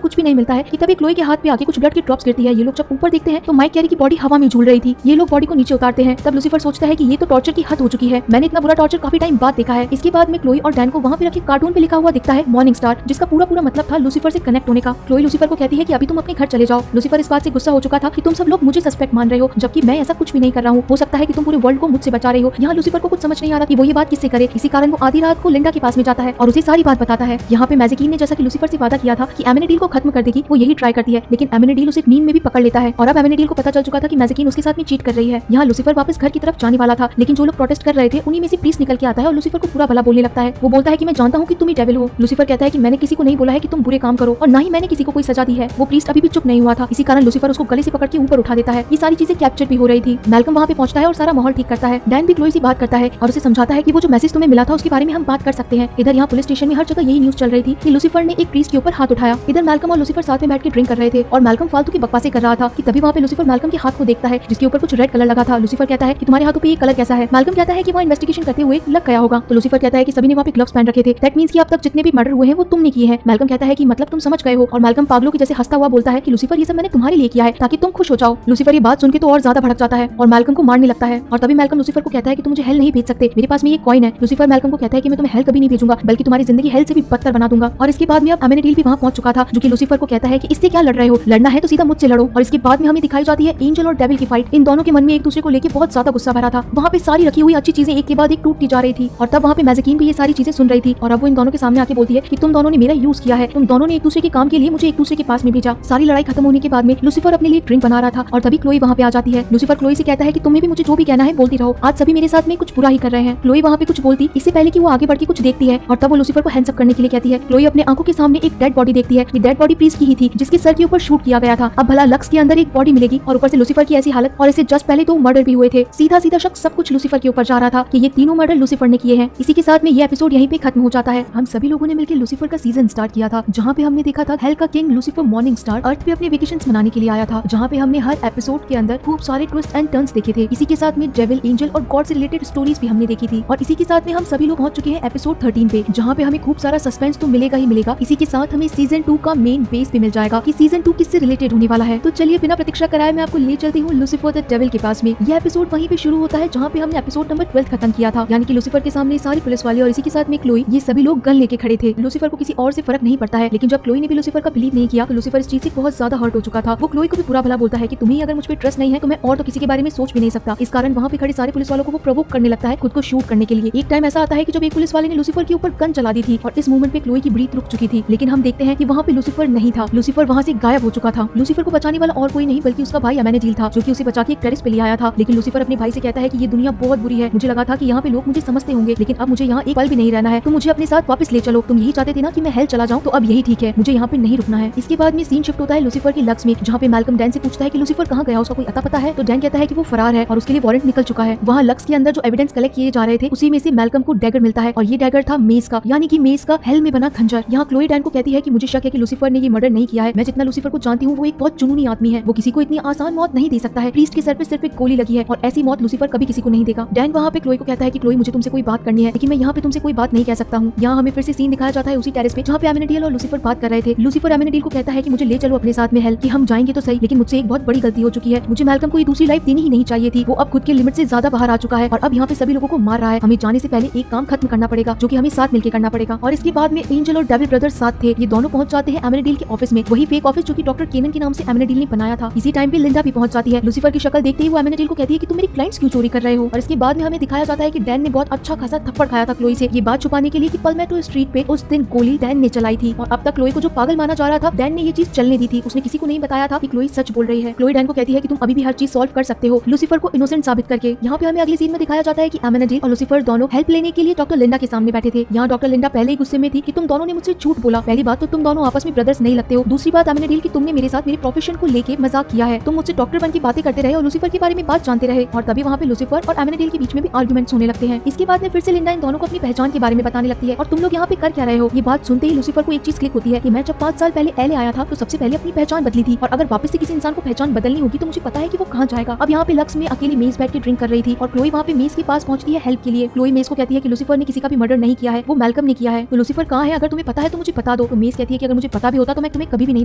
कुछ भी नहीं मिलता है कि तभी क्लोई के हाथ पे आके कुछ ब्लड की ड्रॉप्स गिरती है। ये लोग जब ऊपर देखते हैं तो माइक कैरी की बॉडी हवा में झूल रही थी। ये लोग बॉडी को नीचे उतारते हैं। तब लूसीफर सोचता है कि ये तो टॉर्चर की हद हो चुकी है, मैंने इतना बुरा टॉर्चर काफी टाइम बाद देखा है। इसके बाद में क्लोई और डैन को वहाँ पे रखे कार्टून पे लिखा हुआ दिखता है मॉर्निंग स्टार, जिसका पूरा मतलब था लूसीफर से कनेक्ट होने का। क्लोई लूसीफर को कहती है कि अभी तुम अपने घर चले जाओ। लूसीफर इस बात से गुस्सा हो चुका था कि तुम सब लोग मुझे सस्पेक्ट मान रहे हो, जबकि मैं ऐसा कुछ भी नहीं कर रहा हूँ। हो सकता है कि तुम पूरे वर्ल्ड को मुझसे बचा रहे हो। यहाँ लूसीफर को कुछ समझ नहीं आ रहा कि वो ये बात किससे करे। इसी कारण वो आधी रात को लिंडा के पास में जाता है और उसे सारी बात बताता है। यहाँ पे मैजिकीन ने जैसा कि लूसीफर से वादा किया था कि एमेनेडील को खत्म कर देगी, वो यही ट्राई करती है, लेकिन एमेनेडील उसे नींद में भी पकड़ लेता है। और अब एमेनेडील को पता चल चुका था कि मैजिकीन उसके साथ में चीट कर रही है। यहाँ लूसीफर वापस घर की तरफ जाने वाला था, लेकिन जो लोग प्रोटेस्ट कर रहे थे उन्हीं में से प्रीस्ट निकल के आता है और लूसीफर को पूरा भला बोलने लगता है। वो बोलता है कि मैं जानता हूँ कि तुम ही डेविल हो। लूसीफर कहता है कि मैंने किसी को नहीं बोला है कि तुम बुरे काम करो और ना ही मैंने किसी को कोई सजा दी है। वो प्रीस्ट अभी भी चुप नहीं हुआ था, इसी कारण लूसीफर उसको गले से पकड़ के ऊपर उठा देता है। ये सारी चीजें कैप्चर भी हो रही थी। मैल्कम वहाँ पे पहुंचता है और सारा माहौल ठीक करता है। डैन भी क्लोई से बात करता है और उसे समझाता है कि वो जो मैसेज तुम्हें मिला था उसके बारे में हम बात कर सकते हैं। इधर यहाँ पुलिस स्टेशन में हर जगह यही न्यूज चल रही थी कि लूसीफर ने एक प्रीस्ट के ऊपर हाथ उठाया। इधर मैल्कम और लूसीफर साथ में बैठ के ड्रिंक कर रहे थे और मैल्कम फालतू की बकवासें कर रहा था कि तभी वहाँ पे लूसीफर मैल्कम के हाथ को देखता है जिसके ऊपर कुछ रेड कलर लगा था। लूसीफर कहता है कि तुम्हारे हाथों पे ये कलर कैसा है। मैल्कम कहता है कि वो इन्वेस्टिगेशन करते हुए लग गया होगा। तो लूसीफर कहता है कि सभी ने वहाँ पे ग्लव्स पहन रखे थे, दैट मींस कि अब तक जितने भी मर्डर हुए हैं वो तुमने किए हैं। मैल्कम कहता है कि मतलब तुम समझ गए हो और मैल्कम पागलों की जैसे हंसता हुआ बोलता है कि लूसीफर ये सब मैंने तुम्हारे लिए किया है ताकि तुम खुश हो जाओ। लूसीफर ये बात सुन के तो और ज्यादा भड़क जाता है और मैल्कम को मारने लगता है। और तभी मैल्कम लूसीफर को कहता है कि तुम मुझे हेल नहीं भेज सकते, मेरे पास में ये कॉइन है। लूसीफर मैल्कम को कहता है कि मैं तुम्हें हेल कभी नहीं भेजूंगा, बल्कि तुम्हारी जिंदगी हेल से भी बदतर बना दूंगा। और इसके बाद में अब एमेनेडील भी वहाँ पहुंच चुका था, जो कि लूसीफर को कहता है कि इससे क्या लड़ रहे हो, लड़ना है तो सीधा मुझसे लड़ो। और इसके बाद में हमें दिखाई जाती है एंजल और डेविल की फाइट। इन दोनों के मन में एक दूसरे को लेकर बहुत ज्यादा गुस्सा भरा था। वहाँ पे सारी रखी हुई अच्छी चीजें एक के बाद एक टूटती जा रही थी और तब वहाँ पे मैजिकीन भी ये सारी चीजें सुन रही थी और अब वो इन दोनों के सामने आके बोलती है कि तुम दोनों ने मेरा यूज किया है, तुम दोनों ने एक दूसरे के काम के लिए मुझे एक दूसरे के पास में भेजा। सारी लड़ाई खत्म होने के बाद में लूसीफर अपने लिए ड्रिंक बना रहा था और तभी क्लोई वहाँ पे आ जाती है। लूसीफर क्लोई से कहता है कि तुम्हें भी मुझे जो भी कहना है बोलती रहो, आज सभी मेरे साथ में कुछ बुरा ही कर रहे हैं। क्लोई वहाँ पे कुछ बोलती इससे पहले कि वो आगे बढ़ के कुछ देखती है और तब वो लूसीफर को हैंड्स अप करने के लिए कहती है। क्लोई अपने आंखों के सामने एक डेड बॉडी देखती है। ये डेड बॉडी प्रीस्ट की ही थी जिसके सर के ऊपर शूट किया गया था। अब भला लक्स के अंदर एक बॉडी मिलेगी और ऊपर से लूसीफर की ऐसी हालत, और इससे जस्ट पहले 2 मर्डर भी हुए थे। सीधा सीधा शक सब कुछ लूसीफर के ऊपर जा रहा था कि ये तीनों मर्डर लूसीफर ने किए हैं। इसी के साथ में ये एपिसोड यहीं पे खत्म हो जाता है। हम सभी लोगों ने मिलकर लूसीफर का सीजन स्टार्ट किया था, जहाँ पे हमने देखा था हेल का किंग लूसीफर मॉर्निंग स्टार अर्थ पे अपने वेकेशंस मनाने के लिए आया था, जहाँ पे हमने हर एपिसोड के अंदर खूब सारे ट्विस्ट एंड टर्न्स देखे थे। इसी के साथ में डेविल, एंजल और गॉड से रिलेटेड स्टोरीज भी हमने देखी थी। और इसी के साथ में हम सभी लोग पहुंच चुके हैं एपिसोड 13 पे, जहाँ पे हमें खूब सारा सस्पेंस तो मिलेगा ही मिलेगा। इसी के साथ हमें सीजन 2 का मेन बेस भी मिल जाएगा कि सीजन 2 किससे रिलेटेड होने वाला है। तो चलिए बिना प्रतीक्षा कराए मैं आपको ले चलती हूँ लूसीफर द डेविल के पास में। यह एपिसोड वहीं पे शुरू होता है जहाँ पे हमने एपिसोड नंबर 12 खत्म किया था, यानी कि लूसीफर के सामने सारी पुलिस वाले और इसी के साथ में क्लोई, ये सभी लोग गन लेके खड़े थे। लूसीफर को किसी और से फर्क नहीं पड़ता है, लेकिन जब क्लोई ने भी लूसीफर का बिलीव नहीं किया तो लूसीफर इस चीज से बहुत ज्यादा हर्ट हो चुका था। वो क्लोई को भी बुरा भला बोलता है कि तुम्हें अगर मुझ पे ट्रस्ट नहीं है तो मैं और तो किसी के बारे में सोच भी नहीं सकता। इस कारण वहाँ पे खड़े सारे पुलिस वालों को वो प्रोवोक करने लगता है खुद को शूट करने के लिए। एक टाइम ऐसा आता है कि जब एक पुलिस वाले ने लूसीफर के ऊपर गन चला दी थी और इस मूवमेंट पे क्लोई की ब्रीथ रुक चुकी थी, लेकिन हम देखते हैं कि वहाँ पे लूसीफर नहीं था, लूसीफर वहाँ से गायब हो चुका था। लूसीफर को बचाने वाला और कोई नहीं बल्कि उसका भाई एमेनेडील था, जो कि उसे बचा के एक टेरेस पे ले आया था। लेकिन लूसीफर अपने भाई से कहता है कि ये दुनिया बहुत बुरी है, मुझे लगा था कि यहाँ पे लोग मुझे समझते होंगे, लेकिन अब मुझे यहाँ एक पल भी नहीं रहना है, तुम मुझे अपने साथ वापस ले चलो। तुम यही चाहते थे ना कि मैं हेल चला जाऊँ, तो अब यही ठीक है, मुझे यहाँ पे नहीं रुकना है। इसके बाद में सीन शिफ्ट होता है लूसीफर की लक्स में, जहाँ पे मैल्कम डैन से पूछता है कि लूसीफर कहाँ गया, उसका कोई अता पता है। तो डैन कहता है कि वो फरार है और उसके लिए वारंट निकल चुका है। वहाँ लक्स के अंदर जो एविडेंस कलेक्ट किए जा रहे थे उसी में से मैल्कम को डैगर मिलता है और ये डैगर था मेस का, यानी कि मेस का हेल में बना खंजर। यहाँ क्लोई डैन को कहती है कि मुझे शक है कि लूसीफर ने ये मर्डर नहीं किया है। मैं जितना लूसीफर को जानती हूँ वो एक बहुत जुनूनी आदमी है, वो किसी को इतनी आसान मौत नहीं दे सकता है। प्रीस्ट के सर पे सिर्फ एक गोली लगी है और ऐसी मौत लूसीफर कभी किसी को नहीं देगा। डैन वहाँ पे क्लोई को कहता है कि क्लोई मुझे तुमसे कोई बात करनी है, लेकिन मैं यहाँ पे तुमसे कोई बात नहीं कह सकता हूँ। यहाँ हमें फिर से सीन दिखाया जाता है उसी टेरेस पे जहाँ पे एमेनेडील और लूसीफर बात कर रहे थे। लूसीफर एमेनेडील को कहता है कि मुझे ले चलो अपने साथ में हेल, कि हम जाएंगे तो सही, लेकिन मुझसे एक बहुत बड़ी गलती हो चुकी है, मुझे मैल्कम को ये दूसरी लाइफ देनी ही नहीं चाहिए थी। वो अब खुद के लिमिट से ज्यादा बाहर आ चुका है और अब यहाँ पे सभी लोगों को मार रहा है। हमें जाने से पहले एक काम खत्म करना पड़ेगा जो कि हमें साथ मिलकर करना पड़ेगा। और इसके बाद में एंजल और डेविल ब्रदर्स साथ थे। ये दोनों पहुंच जाते हैं एमेनेडील के ऑफिस में, वही फेक ऑफिस जो कि डॉक्टर केनन के नाम से एमेनेडील ने बनाया था। इसी टाइम पे लिंडा भी पहुंच जाती है। लूसीफर की शक्ल देखते ही वो एमेनेडील को कहती है कि तुम मेरे क्लाइंट्स क्यों चोरी कर रहे हो। और इसके बाद में हमें दिखाया जाता है कि डैन ने बहुत अच्छा खासा थप्पड़ खाया था क्लोई से, ये बात छुपाने के लिए कि पलमेटो स्ट्रीट पे उस दिन गोली डैन ने चलाई थी। और अब तक क्लोई को जो पागल माना जा रहा था, डैन ने ये चीज चलने दी थी। उसने किसी को नहीं बताया था कि क्लोई सच बोल रही है। क्लोई डैन को कहती है कि तुम अभी भी हर चीज सॉल्व कर सकते हो, लूसीफर को इनोसेंट साबित करके। यहाँ पे हमें अगली सीन में दिखाया जाता है कि एमेनेडील और लूसीफर दोनों हेल्प लेने के लिए डॉक्टर लिंडा के सामने बैठे थे। यहाँ डॉक्टर लिंडा पहले ही गुस्से में थी कि तुम दोनों ने मुझसे झूठ बोला। पहली बात तो तुम दोनों आपस में ब्रदर्स नहीं लगते हो, दूसरी बात एमेनेडील कि तुमने मेरे साथ मेरे प्रोफेशन को लेके मजाक किया है, तुम मुझसे डॉक्टर बन की बातें करते रहे और लूसीफर के बारे में बात जानते रहे। और तभी वहाँ पे लूसीफर और एमेनेडील के बीच में भी आर्गुमेंट्स होने लगते हैं। इसके बाद में फिर से लिंडा इन दोनों को अपनी पहचान के बारे में बताने लगती है और तुम लोग यहाँ पे कर क्या रहे हो। ये बात सुनते ही लूसीफर को एक चीज क्लिक होती है कि मैं जब 5 साल पहले एले आया था तो सबसे पहले अपनी पहचान बदली थी और अगर वापस से किसी इंसान को पहचान बदलनी होगी तो मुझे पता है कि वो कहाँ जाएगा। अब यहाँ पे लक्स में अकेली मेज बैठ के ड्रिंक कर रही थी और क्लोई वहाँ पे मेज के पास पहुंचती है हेल्प के लिए। क्लोई मेज को कहती है कि लूसीफर ने किसी का भी मर्डर नहीं किया है, वो मैल्कम ने किया है। तो लूसीफर कहाँ है, अगर तुम्हें पता है तो मुझे बता दो। तो मेज कहती है कि अगर मुझे पता भी होता तो मैं तुम्हें कभी भी नहीं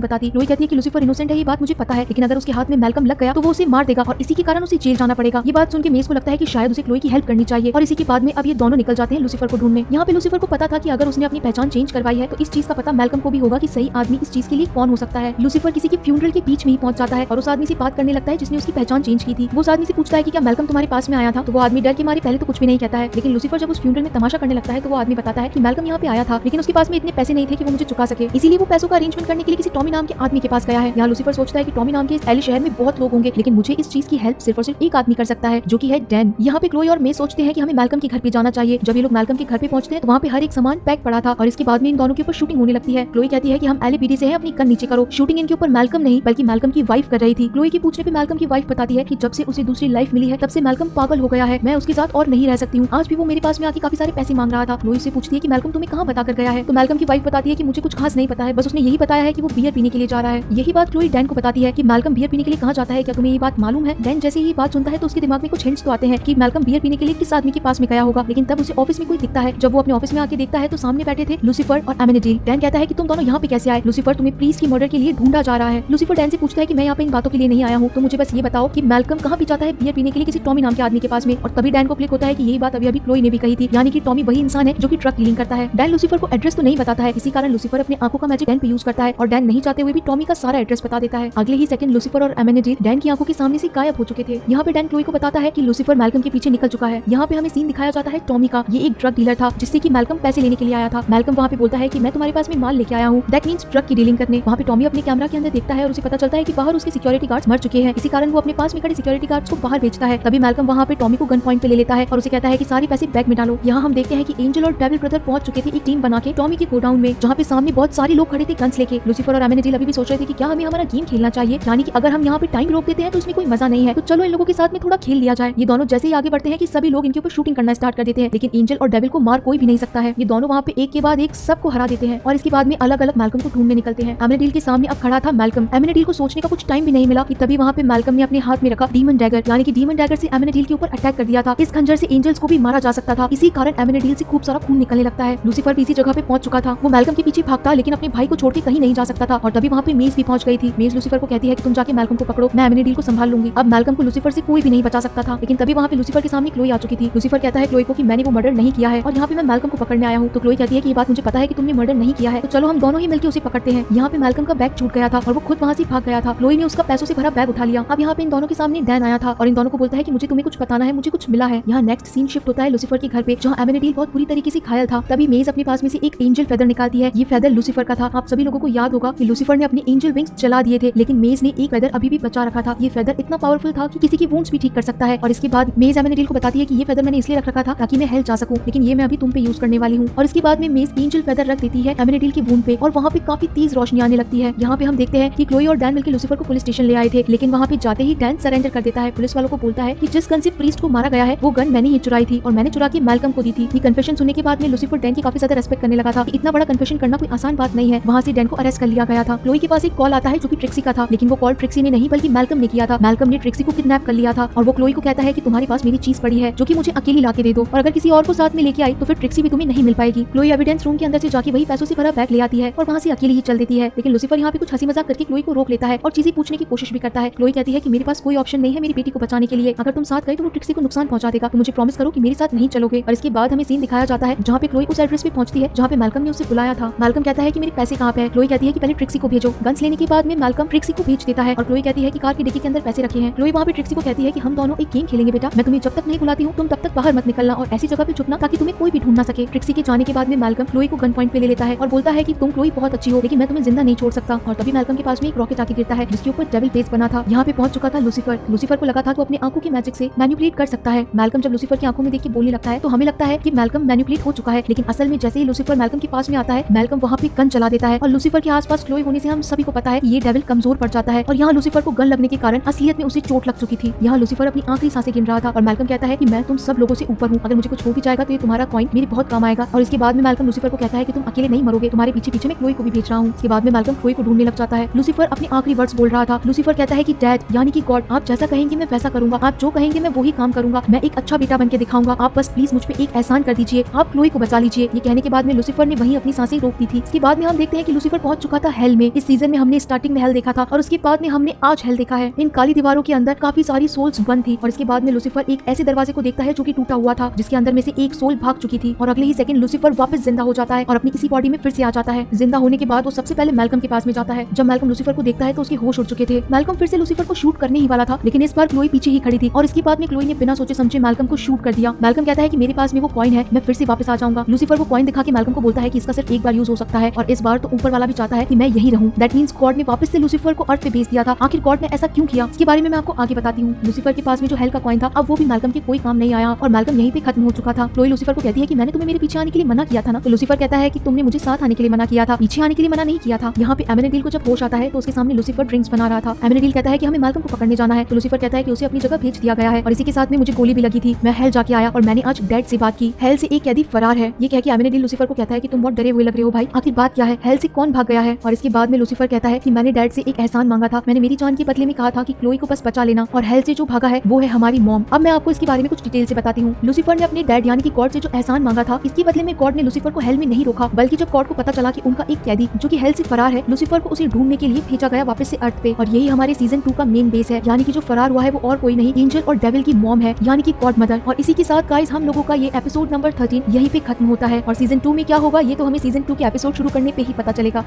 बताती। क्लोई कहती है कि लूसीफर इनोसेंट है, ये बात मुझे पता है, लेकिन अगर उसके हाथ में मैल्कम लग गया तो वो उसे मार देगा और इसी के कारण उसे जेल जाना पड़ेगा। ये बात सुन के मेज को लगता है कि शायद उसे क्लोई की हेल्प करनी चाहिए और इसी के बाद में अब ये दोनों निकल जाते हैं लूसीफर को ढूंढने। यहाँ पे लूसीफर को पता था कि अगर उसने अपनी पहचान चेंज करवाई है तो इस चीज का पता मैल्कम को भी होगा कि सही आदमी इस चीज के लिए कौन हो सकता है। लूसीफर किसी के फ्यूनरल के बीच में ही पहुंच जाता है और उस आदमी से बात करने लगता है जिसने उसकी पहचान चेंज की थी। वो उस आदमी से पूछता है कि क्या मैल्कम तुम्हारे पास में आया था। तो वो आदमी डर के मारे पहले तो कुछ भी नहीं कहता है, लेकिन लूसीफर जब उस फ्यूनरल में तमाशा करने लगता है तो वो आदमी बताता है कि मैल्कम यहाँ पे आया था लेकिन उसके पास में इतने पैसे नहीं थे कि वो मुझे चुका सके, इसीलिए वो पैसों का अरेंजमेंट करने के लिए किसी टॉमी नाम के आदमी के पास गया है। यहाँ लूसीफर सोचता है कि टॉमी नाम के इस एले शहर में बहुत लोग होंगे लेकिन मुझे इस चीज की हेल्प सिर्फ और सिर्फ एक आदमी कर सकता है जो कि है डैन। यहाँ पे क्लोई और मे सोचते हैं कि हमें मैल्कम के घर पे जाना चाहिए। जब ये लोग मैल्कम के घर पे पहुंचते हैं तो वहाँ पे हर एक सामान पैक पड़ा था और इसके बाद में इन दोनों के ऊपर शूटिंग होने लगती है। क्लोई कहती है कि हम एलएपीडी से हैं, अपनी गन नीचे करो। शूटिंग इनके ऊपर मैल्कम नहीं बल्कि मैल्कम की वाइफ कर रही थी। क्लोई के पूछने पे मैल्कम की वाइफ बताती है कि जब से उसे दूसरी लाइफ मिली है तब से मैल्कम पागल हो गया है, मैं उसके साथ और नहीं रह सकती हूँ। आज भी वो मेरे पास में आके काफी सारे पैसे मांग रहा था। क्लोई से पूछती है कि मैल्कम तुम्हें कहाँ बताकर गया है। तो मैल्कम की वाइफ बताती है कि मुझे कुछ खास नहीं पता है, बस उसने यही बताया है कि वो बियर पीने के लिए जा रहा है। यही बात क्लोई डैन को बताती है कि मैल्कम बियर पीने के लिए कहाँ जाता है, क्या तुम्हें ये बात मालूम है। डैन जैसे ही बात सुनता है तो उसके दिमाग में कुछ हिंट्स तो आते हैं कि मैल्कम बियर पीने के लिए किस आदमी के पास में गया होगा, लेकिन तब उसे ऑफिस में कोई दिखता है। जब वो अपने ऑफिस में आके देखता है तो सामने बैठे थे लूसीफर और एमेनेडिल। डैन कहता है कि तुम दोनों यहाँ पे कैसे आए। लूसीफर तुम्हें प्रीस्ट की मर्डर के लिए ढूंढा जा रहा है। लूसीफर डैन से पूछता है कि मैं यहाँ पे इन बातों के लिए नहीं आया हूँ, तो मुझे बस ये बताओ कि मैल्कम कहाँ पे जाता है बियर पीने के लिए किसी टॉमी नाम के आदमी के पास में। और तभी डैन को क्लिक होता है कि यही बात अभी अभी क्लोई ने भी कही थी, यानी कि टॉमी वही इंसान है जो कि ट्रक डीलिंग करता है। डैन लूसीफर को एड्रेस तो नहीं बताता है, इसी कारण लूसीफर अपने आंखों का मैजिक डैन पे यूज करता है और डैन नहीं चाहते हुए भी टॉमी का सारा एड्रेस बता देता है। अगले ही सेकंड लूसीफर और एमेनेडिल डैन की आंखों के सामने से गायब हो चुके थे। यहाँ पे डैन क्लोई को बताता है कि लूसीफर मैल्कम के पीछे निकल चुका है। यहाँ पे हमें सीन दिखाया जाता है टॉमी का। ये एक ड्रग डीलर था जिससे कि मैल्कम पैसे लेने के लिए आया था। मैल्कम वहाँ पे बोलता है कि मैं तुम्हारे पास में माल लेके आया हूँ, दैट मींस ड्रग की डीलिंग करने। वहाँ पे टॉमी अपने कैमरा के अंदर देखता है और उसे पता चलता है कि बाहर उसके सिक्योरिटी गार्ड्स मर चुके हैं। इसी कारण वो अपने पास में खड़े सिक्योरिटी गार्ड्स को बाहर भेजता है। तभी मैल्कम वहाँ पे टॉमी को गन पॉइंट पे ले लेता है और उसे कहता है कि सारे पैसे बैग में डालो। यहाँ हम देखते हैं कि एंजल और डेविल ब्रदर पहुंच चुके थे एक टीम बना के टॉमी के गोडाउन में, जहाँ पे सामने बहुत सारे लोग खड़े थे गन्स लेके। लूसीफर और एमेनेडिल अभी भी सोच रहे थे कि क्या हमें हमारा गेम खेलना चाहिए, यानी कि अगर हम यहाँ पे टाइम रोक देते हैं तो इसमें कोई मजा नहीं है, तो चलो इन लोगों के साथ में थोड़ा खेल लिया जाए। ये दोनों जैसे ही आगे बढ़ते हैं कि सभी लोग इनके ऊपर शूटिंग करना स्टार्ट कर देते हैं, लेकिन एंजल और डेविल को मार कोई भी नहीं सकता है। ये दोनों वहाँ पे एक के बाद एक सबको हरा देते हैं और इसके बाद में अलग अलग मैल्कम को ढूंढने निकलते हैं। एमेनेडिल के सामने अब खड़ा था मैल्कम। एमेनेडिल को सोचने का कुछ टाइम भी नहीं मिला कि तभी वहाँ पे मैल्कम ने अपने हाथ में रखा डीमन डैगर, यानी कि डीमन डैगर से एमेनेडिल के ऊपर अटैक कर दिया था। इस खंजर से एंजल्स को भी मारा जा सकता था, इसी कारण एमेनेडिल से खूब सारा खून निकलने लगता है। लूसीफर भी इसी जगह पे पहुंच चुका था। वो मैल्कम के पीछे भागता लेकिन अपने भाई को छोड़ के कहीं नहीं जा सकता था और तभी वहाँ पे मेज भी पहुंच गई थी। मेज लूसीफर को कहती है कि तुम जाके मैल्कम को पकड़ो, मैं एमेनेडिल को संभाल लूंगी। अब मैल्कम को लूसीफर से कोई भी नहीं बचा सकता था, लेकिन तभी वहाँ पे लूसीफर के सामने क्लोई आ चुकी थी। लूसीफर कहता है क्लोई को कि मैंने वो मर्डर नहीं किया है और यहाँ पे मैं मैल्कम को पकड़ने आया हूँ। तो क्लोई कहती है कि ये बात मुझे पता है कि तुमने मर्डर नहीं किया है, तो चलो हम दोनों ही मिलकर उसे पकड़ते हैं। यहाँ पे मैल्कम का बैग छूट गया था और वो खुद वहाँ से भाग गया था। क्लोई ने उसका पैसों से भरा बैग उठा लिया। अब यहाँ पे इन दोनों के सामने डैन आया था और इन दोनों को बोलता है कि मुझे तुम्हें कुछ बताना है, मुझे कुछ मिला है। यहाँ नेक्स्ट सीन शिफ्ट होता है लूसीफर के घर पे, जहाँ एमेनेडिल बहुत बुरी तरीके से घायल था। तभी मेज अपने पास में से एक एंजल फेदर निकालती है। ये फेदर लूसीफर का था। आप सभी लोगों को याद होगा कि लूसीफर ने अपने एंजल विंग्स जला दिए थे, लेकिन मेज ने एक फेदर अभी भी बचा रखा था। ये फेदर इतना पावरफुल था कि किसी की वुंड्स भी ठीक कर सकता है। और इसके बाद मेज एमेनेडिल को बताती है कि ये फेदर मैंने इसलिए रख रखा था ताकि मैं हेल्थ जा सकूं, लेकिन ये मैं अभी तुम पे यूज करने वाली हूँ। और इसके बाद में मेज एंजल फेदर रख देती है एमेनेडिल की वुंड पे और वहाँ पे काफी तेज रोशनी आने लगती है। यहाँ पे हम देखते हैं कि क्लोई और डैन मिलकर लूसीफर को पुलिस स्टेशन ले आए थे, लेकिन वहाँ पे जाते ही डैन सरेंडर कर देता है। पुलिस वालों को बोलता है कि जिस गन से प्रीस्ट को मारा गया है वो गन मैंने ही चुराई थी और मैंने चुरा के मैल्कम को दी थी। ये कन्फेशन सुनने के बाद में लूसीफर डैन की काफी ज्यादा रेस्पेक्ट करने लगा था कि इतना बड़ा कन्फेशन करना कोई आसान बात नहीं है। वहाँ से डैन को अरेस्ट कर लिया गया था। क्लोई के पास एक कॉल आता है जो कि ट्रिक्सी का था, लेकिन वो कॉल ट्रिक्सी ने नहीं बल्कि मैल्कम ने किया था। मैल्कम ने ट्रिक्सी को किडनैप कर लिया था और वो क्लोई को कहता है कि तुम्हारे पास मेरी चीज पड़ी है जो कि मुझे अकेली लाके दे दो, और अगर किसी और को साथ में लेके आई तो फिर ट्रिक्सी भी तुम्हें नहीं मिल पाएगी। क्लोई एविडेंस रूम के अंदर से जाके वही पैसों से भरा बैग ले आती है और वहाँ से अकेली ही चल देती है, लेकिन लूसीफर यहाँ पे कुछ हंसी मजाक करके क्लोई को रोक लेता है और चीजें पूछने की कोशिश भी करता है। क्लोई कहती है कि मेरे पास कोई ऑप्शन नहीं है मेरी बेटी को बचाने के लिए, अगर तुम साथ गए तो वो ट्रिक्सी को नुकसान पहुंचा देगा, तो मुझे प्रॉमिस करो कि मेरे साथ नहीं चलोगे। और इसके बाद हमें सीन दिखाया जाता है जहाँ पे क्लोई उस एड्रेस पे पहुंचती है जहाँ पे मैल्कम ने उसे बुलाया था। मैल्कम कहता है कि मेरे पैसे कहाँ पे है। क्लोई कहती है कि पहले ट्रिक्सी को भेजो। गन्स लेने के बाद में मैल्कम ट्रिक्सी को भेज देता है और क्लोई कहती है कि कार की डिक्की के अंदर पैसे रखे हैं। क्लोई वहाँ पे ट्रिक्सी को कहती है कि हम दोनों एक गेम खेलेंगे बेटा, मैं तुम्हें जब तक नहीं बुलाती हूँ तुम तब तक बाहर मत निकलना और ऐसी जगह पे छुपना ताकि तुम्हें कोई भी ढूंढ ना सके। ट्रिक्सी के जाने के बाद में मैल्कम क्लोई को गन पॉइंट पे ले लेता है और बोलता है कि तुम क्लोई बहुत अच्छी हो, लेकिन मैं तुम्हें जिंदा नहीं छोड़ सकता। और तभी मैल्कम के पास में एक रॉकेट आके गिरता है जिसके ऊपर डेविल फेस बना था। यहाँ पे पहुंच चुका था लूसीफर। लूसीफर को लगा था कि अपने आंखों के मैजिक से मैनिपुलेट कर सकता है। मैल्कम जब लूसीफर की आंखों में देख के बोलने लगता है तो हमें लगता है कि मैल्कम मैनिपुलेट हो चुका है, लेकिन असल में जैसे ही लूसीफर मैल्कम के पास में आता है मैल्कम वहाँ पे गन चला देता है और लूसीफर के आसपास क्लोई होने से हम सभी को पता है कि ये डेविल कमजोर पड़ जाता है। और यहाँ लूसीफर को गन लगने के कारण असलियत में उसे चोट लग चुकी थी। यहाँ लूसीफर अपनी आखिरी सांसें गिन रहा था और मैल्कम कहता है कि मैं तुम सब लोगों से ऊपर हूँ, अगर मुझे कुछ हो भी जाएगा तो ये तुम्हारा कॉइन मेरे बहुत बहुत काम आएगा। और इसके बाद में मैल्कम लूसीफर को कहता है कि तुम अकेले नहीं मरोगे, तुम्हारे पीछे पीछे मैं क्लोई को भी भेज रहा हूँ। इसके बाद में मैल्कम क्लोई को ढूंढने लग जाता है। लूसीफर अपने आखिरी वर्ड्स बोल रहा था। लूसीफर कहता है कि डैड यानी कि गॉड, आप जैसा कहेंगे मैं वैसा करूंगा, आप जो कहेंगे मैं वही काम करूंगा, मैं एक अच्छा बेटा बन के दिखाऊंगा, आप बस प्लीज मुझ पे एक एहसान कर दीजिए, आप क्लोई को बचा लीजिए। ये कहने के बाद में लूसीफर ने वहीं अपनी सांसें रोक दी थी। इसके बाद में हम देखते हैं कि लूसीफर पहुंच चुका था हेल में। इस सीजन में हमने स्टार्टिंग में हेल देखा था और उसके बाद में हमने आज हेल देखा है। इन काली दीवारों के अंदर काफी सारी सोल्स बंद थी और इसके बाद में लूसीफर एक ऐसे दरवाजे को देखता है जो कि टूटा हुआ था, जिसके अंदर में से एक सोल भाग चुकी थी और अगले ही सेकंड लूसीफर वापस जिंदा हो जाता है और अपनी इसी बॉडी में फिर से आ जाता है। जिंदा होने के बाद वो सबसे पहले मैल्कम के पास में जाता है। जब मैल्कम लूसीफर को देखता है तो उसके होश उड़ चुके थे। मैल्कम फिर से लूसीफर को शूट करने ही वाला था, लेकिन इस बार क्लोई पीछे ही खड़ी थी और इसके बाद में क्लोई ने बिना सोचे समझे मैल्कम को शूट कर दिया। मैल्कम कहता है कि मेरे पास में वो कॉइन है, मैं फिर से वापस आ जाऊंगा। लूसीफर वो कॉइन दिखा के मैल्कम को बोलता है कि इसका सिर्फ एक बार यूज हो सकता है और इस बार तो ऊपर वाला भी चाहता है कि मैं यही रहूं। दैट मींस गॉड ने वापस से लूसीफर को अर्थ पे भेज दिया था। आखिर गॉड ने ऐसा क्यों किया, इसके बारे में मैं आपको आगे बताती हूँ। लूसीफर के पास में जो हेल का कॉइन था अब वो भी मैल्कम के कोई काम नहीं आया और मैल्कम यहीं पे खत्म हो चुका था। क्लोई लूसीफर को कहती है कि मैंने तुम्हें मेरे पीछे आने के लिए मना किया था ना। तो लूसीफर कहता है कि तुमने मुझे साथ आने के लिए मना किया था, पीछे आने के लिए मना नहीं किया था। यहाँ पे एमेनेडिल को जब होश आता है तो उसके सामने लूसीफर ड्रिंक्स बना रहा था। एमेनेडिल कहता है कि हमें मैल्कम को पकड़ने जाना है। तो लूसीफर कहता है कि उसे अपनी जगह भेज दिया गया है और इसी के साथ में मुझे गोली भी लगी थी। मैं हेल जाके आया और मैंने आज डैड से बात की। हेल से एक कैदी फरार है। ये कह के एमेनेडिल लूसीफर को कहता है कि तुम बहुत डरे हुए लग रहे हो भाई, आखिर बात क्या है, हेल से कौन भाग गया है। और इसके बाद में लूसीफर कहता है कि मैंने डैड से एक एहसान मांगा था, मैंने मेरी जान के बदले में कहा था कि क्लोई को बस बचा लेना और हेल से जो भागा है वो है हमारी मॉम। अब मैं आपको इसके बारे में कुछ डिटेल से बताती हूँ। लूसीफर ने अपने डैड यानी कि गॉड से जो एहसान मांगा था, इसके बदले में गॉड ने लूसीफर को हेल में नहीं रोका, बल्कि जब गॉड को पता चला कि उनका एक कैदी जो कि हेल से फरार है, लूसीफर को उसे ढूंढने के लिए भेजा गया वापस से अर्थ पे। और यही हमारे सीजन 2 का मेन बेस है, यानी कि जो फरार हुआ है वो और कोई नहीं एंजल और डेविल की मॉम है, यानी कि गॉड मदर। और इसी के साथ गाइस हम लोगों का ये एपिसोड नंबर 13 यहीं पे खत्म होता है और सीजन 2 में क्या होगा ये तो हमें सीजन 2 के एपिसोड शुरू करने पे ही पता चलेगा।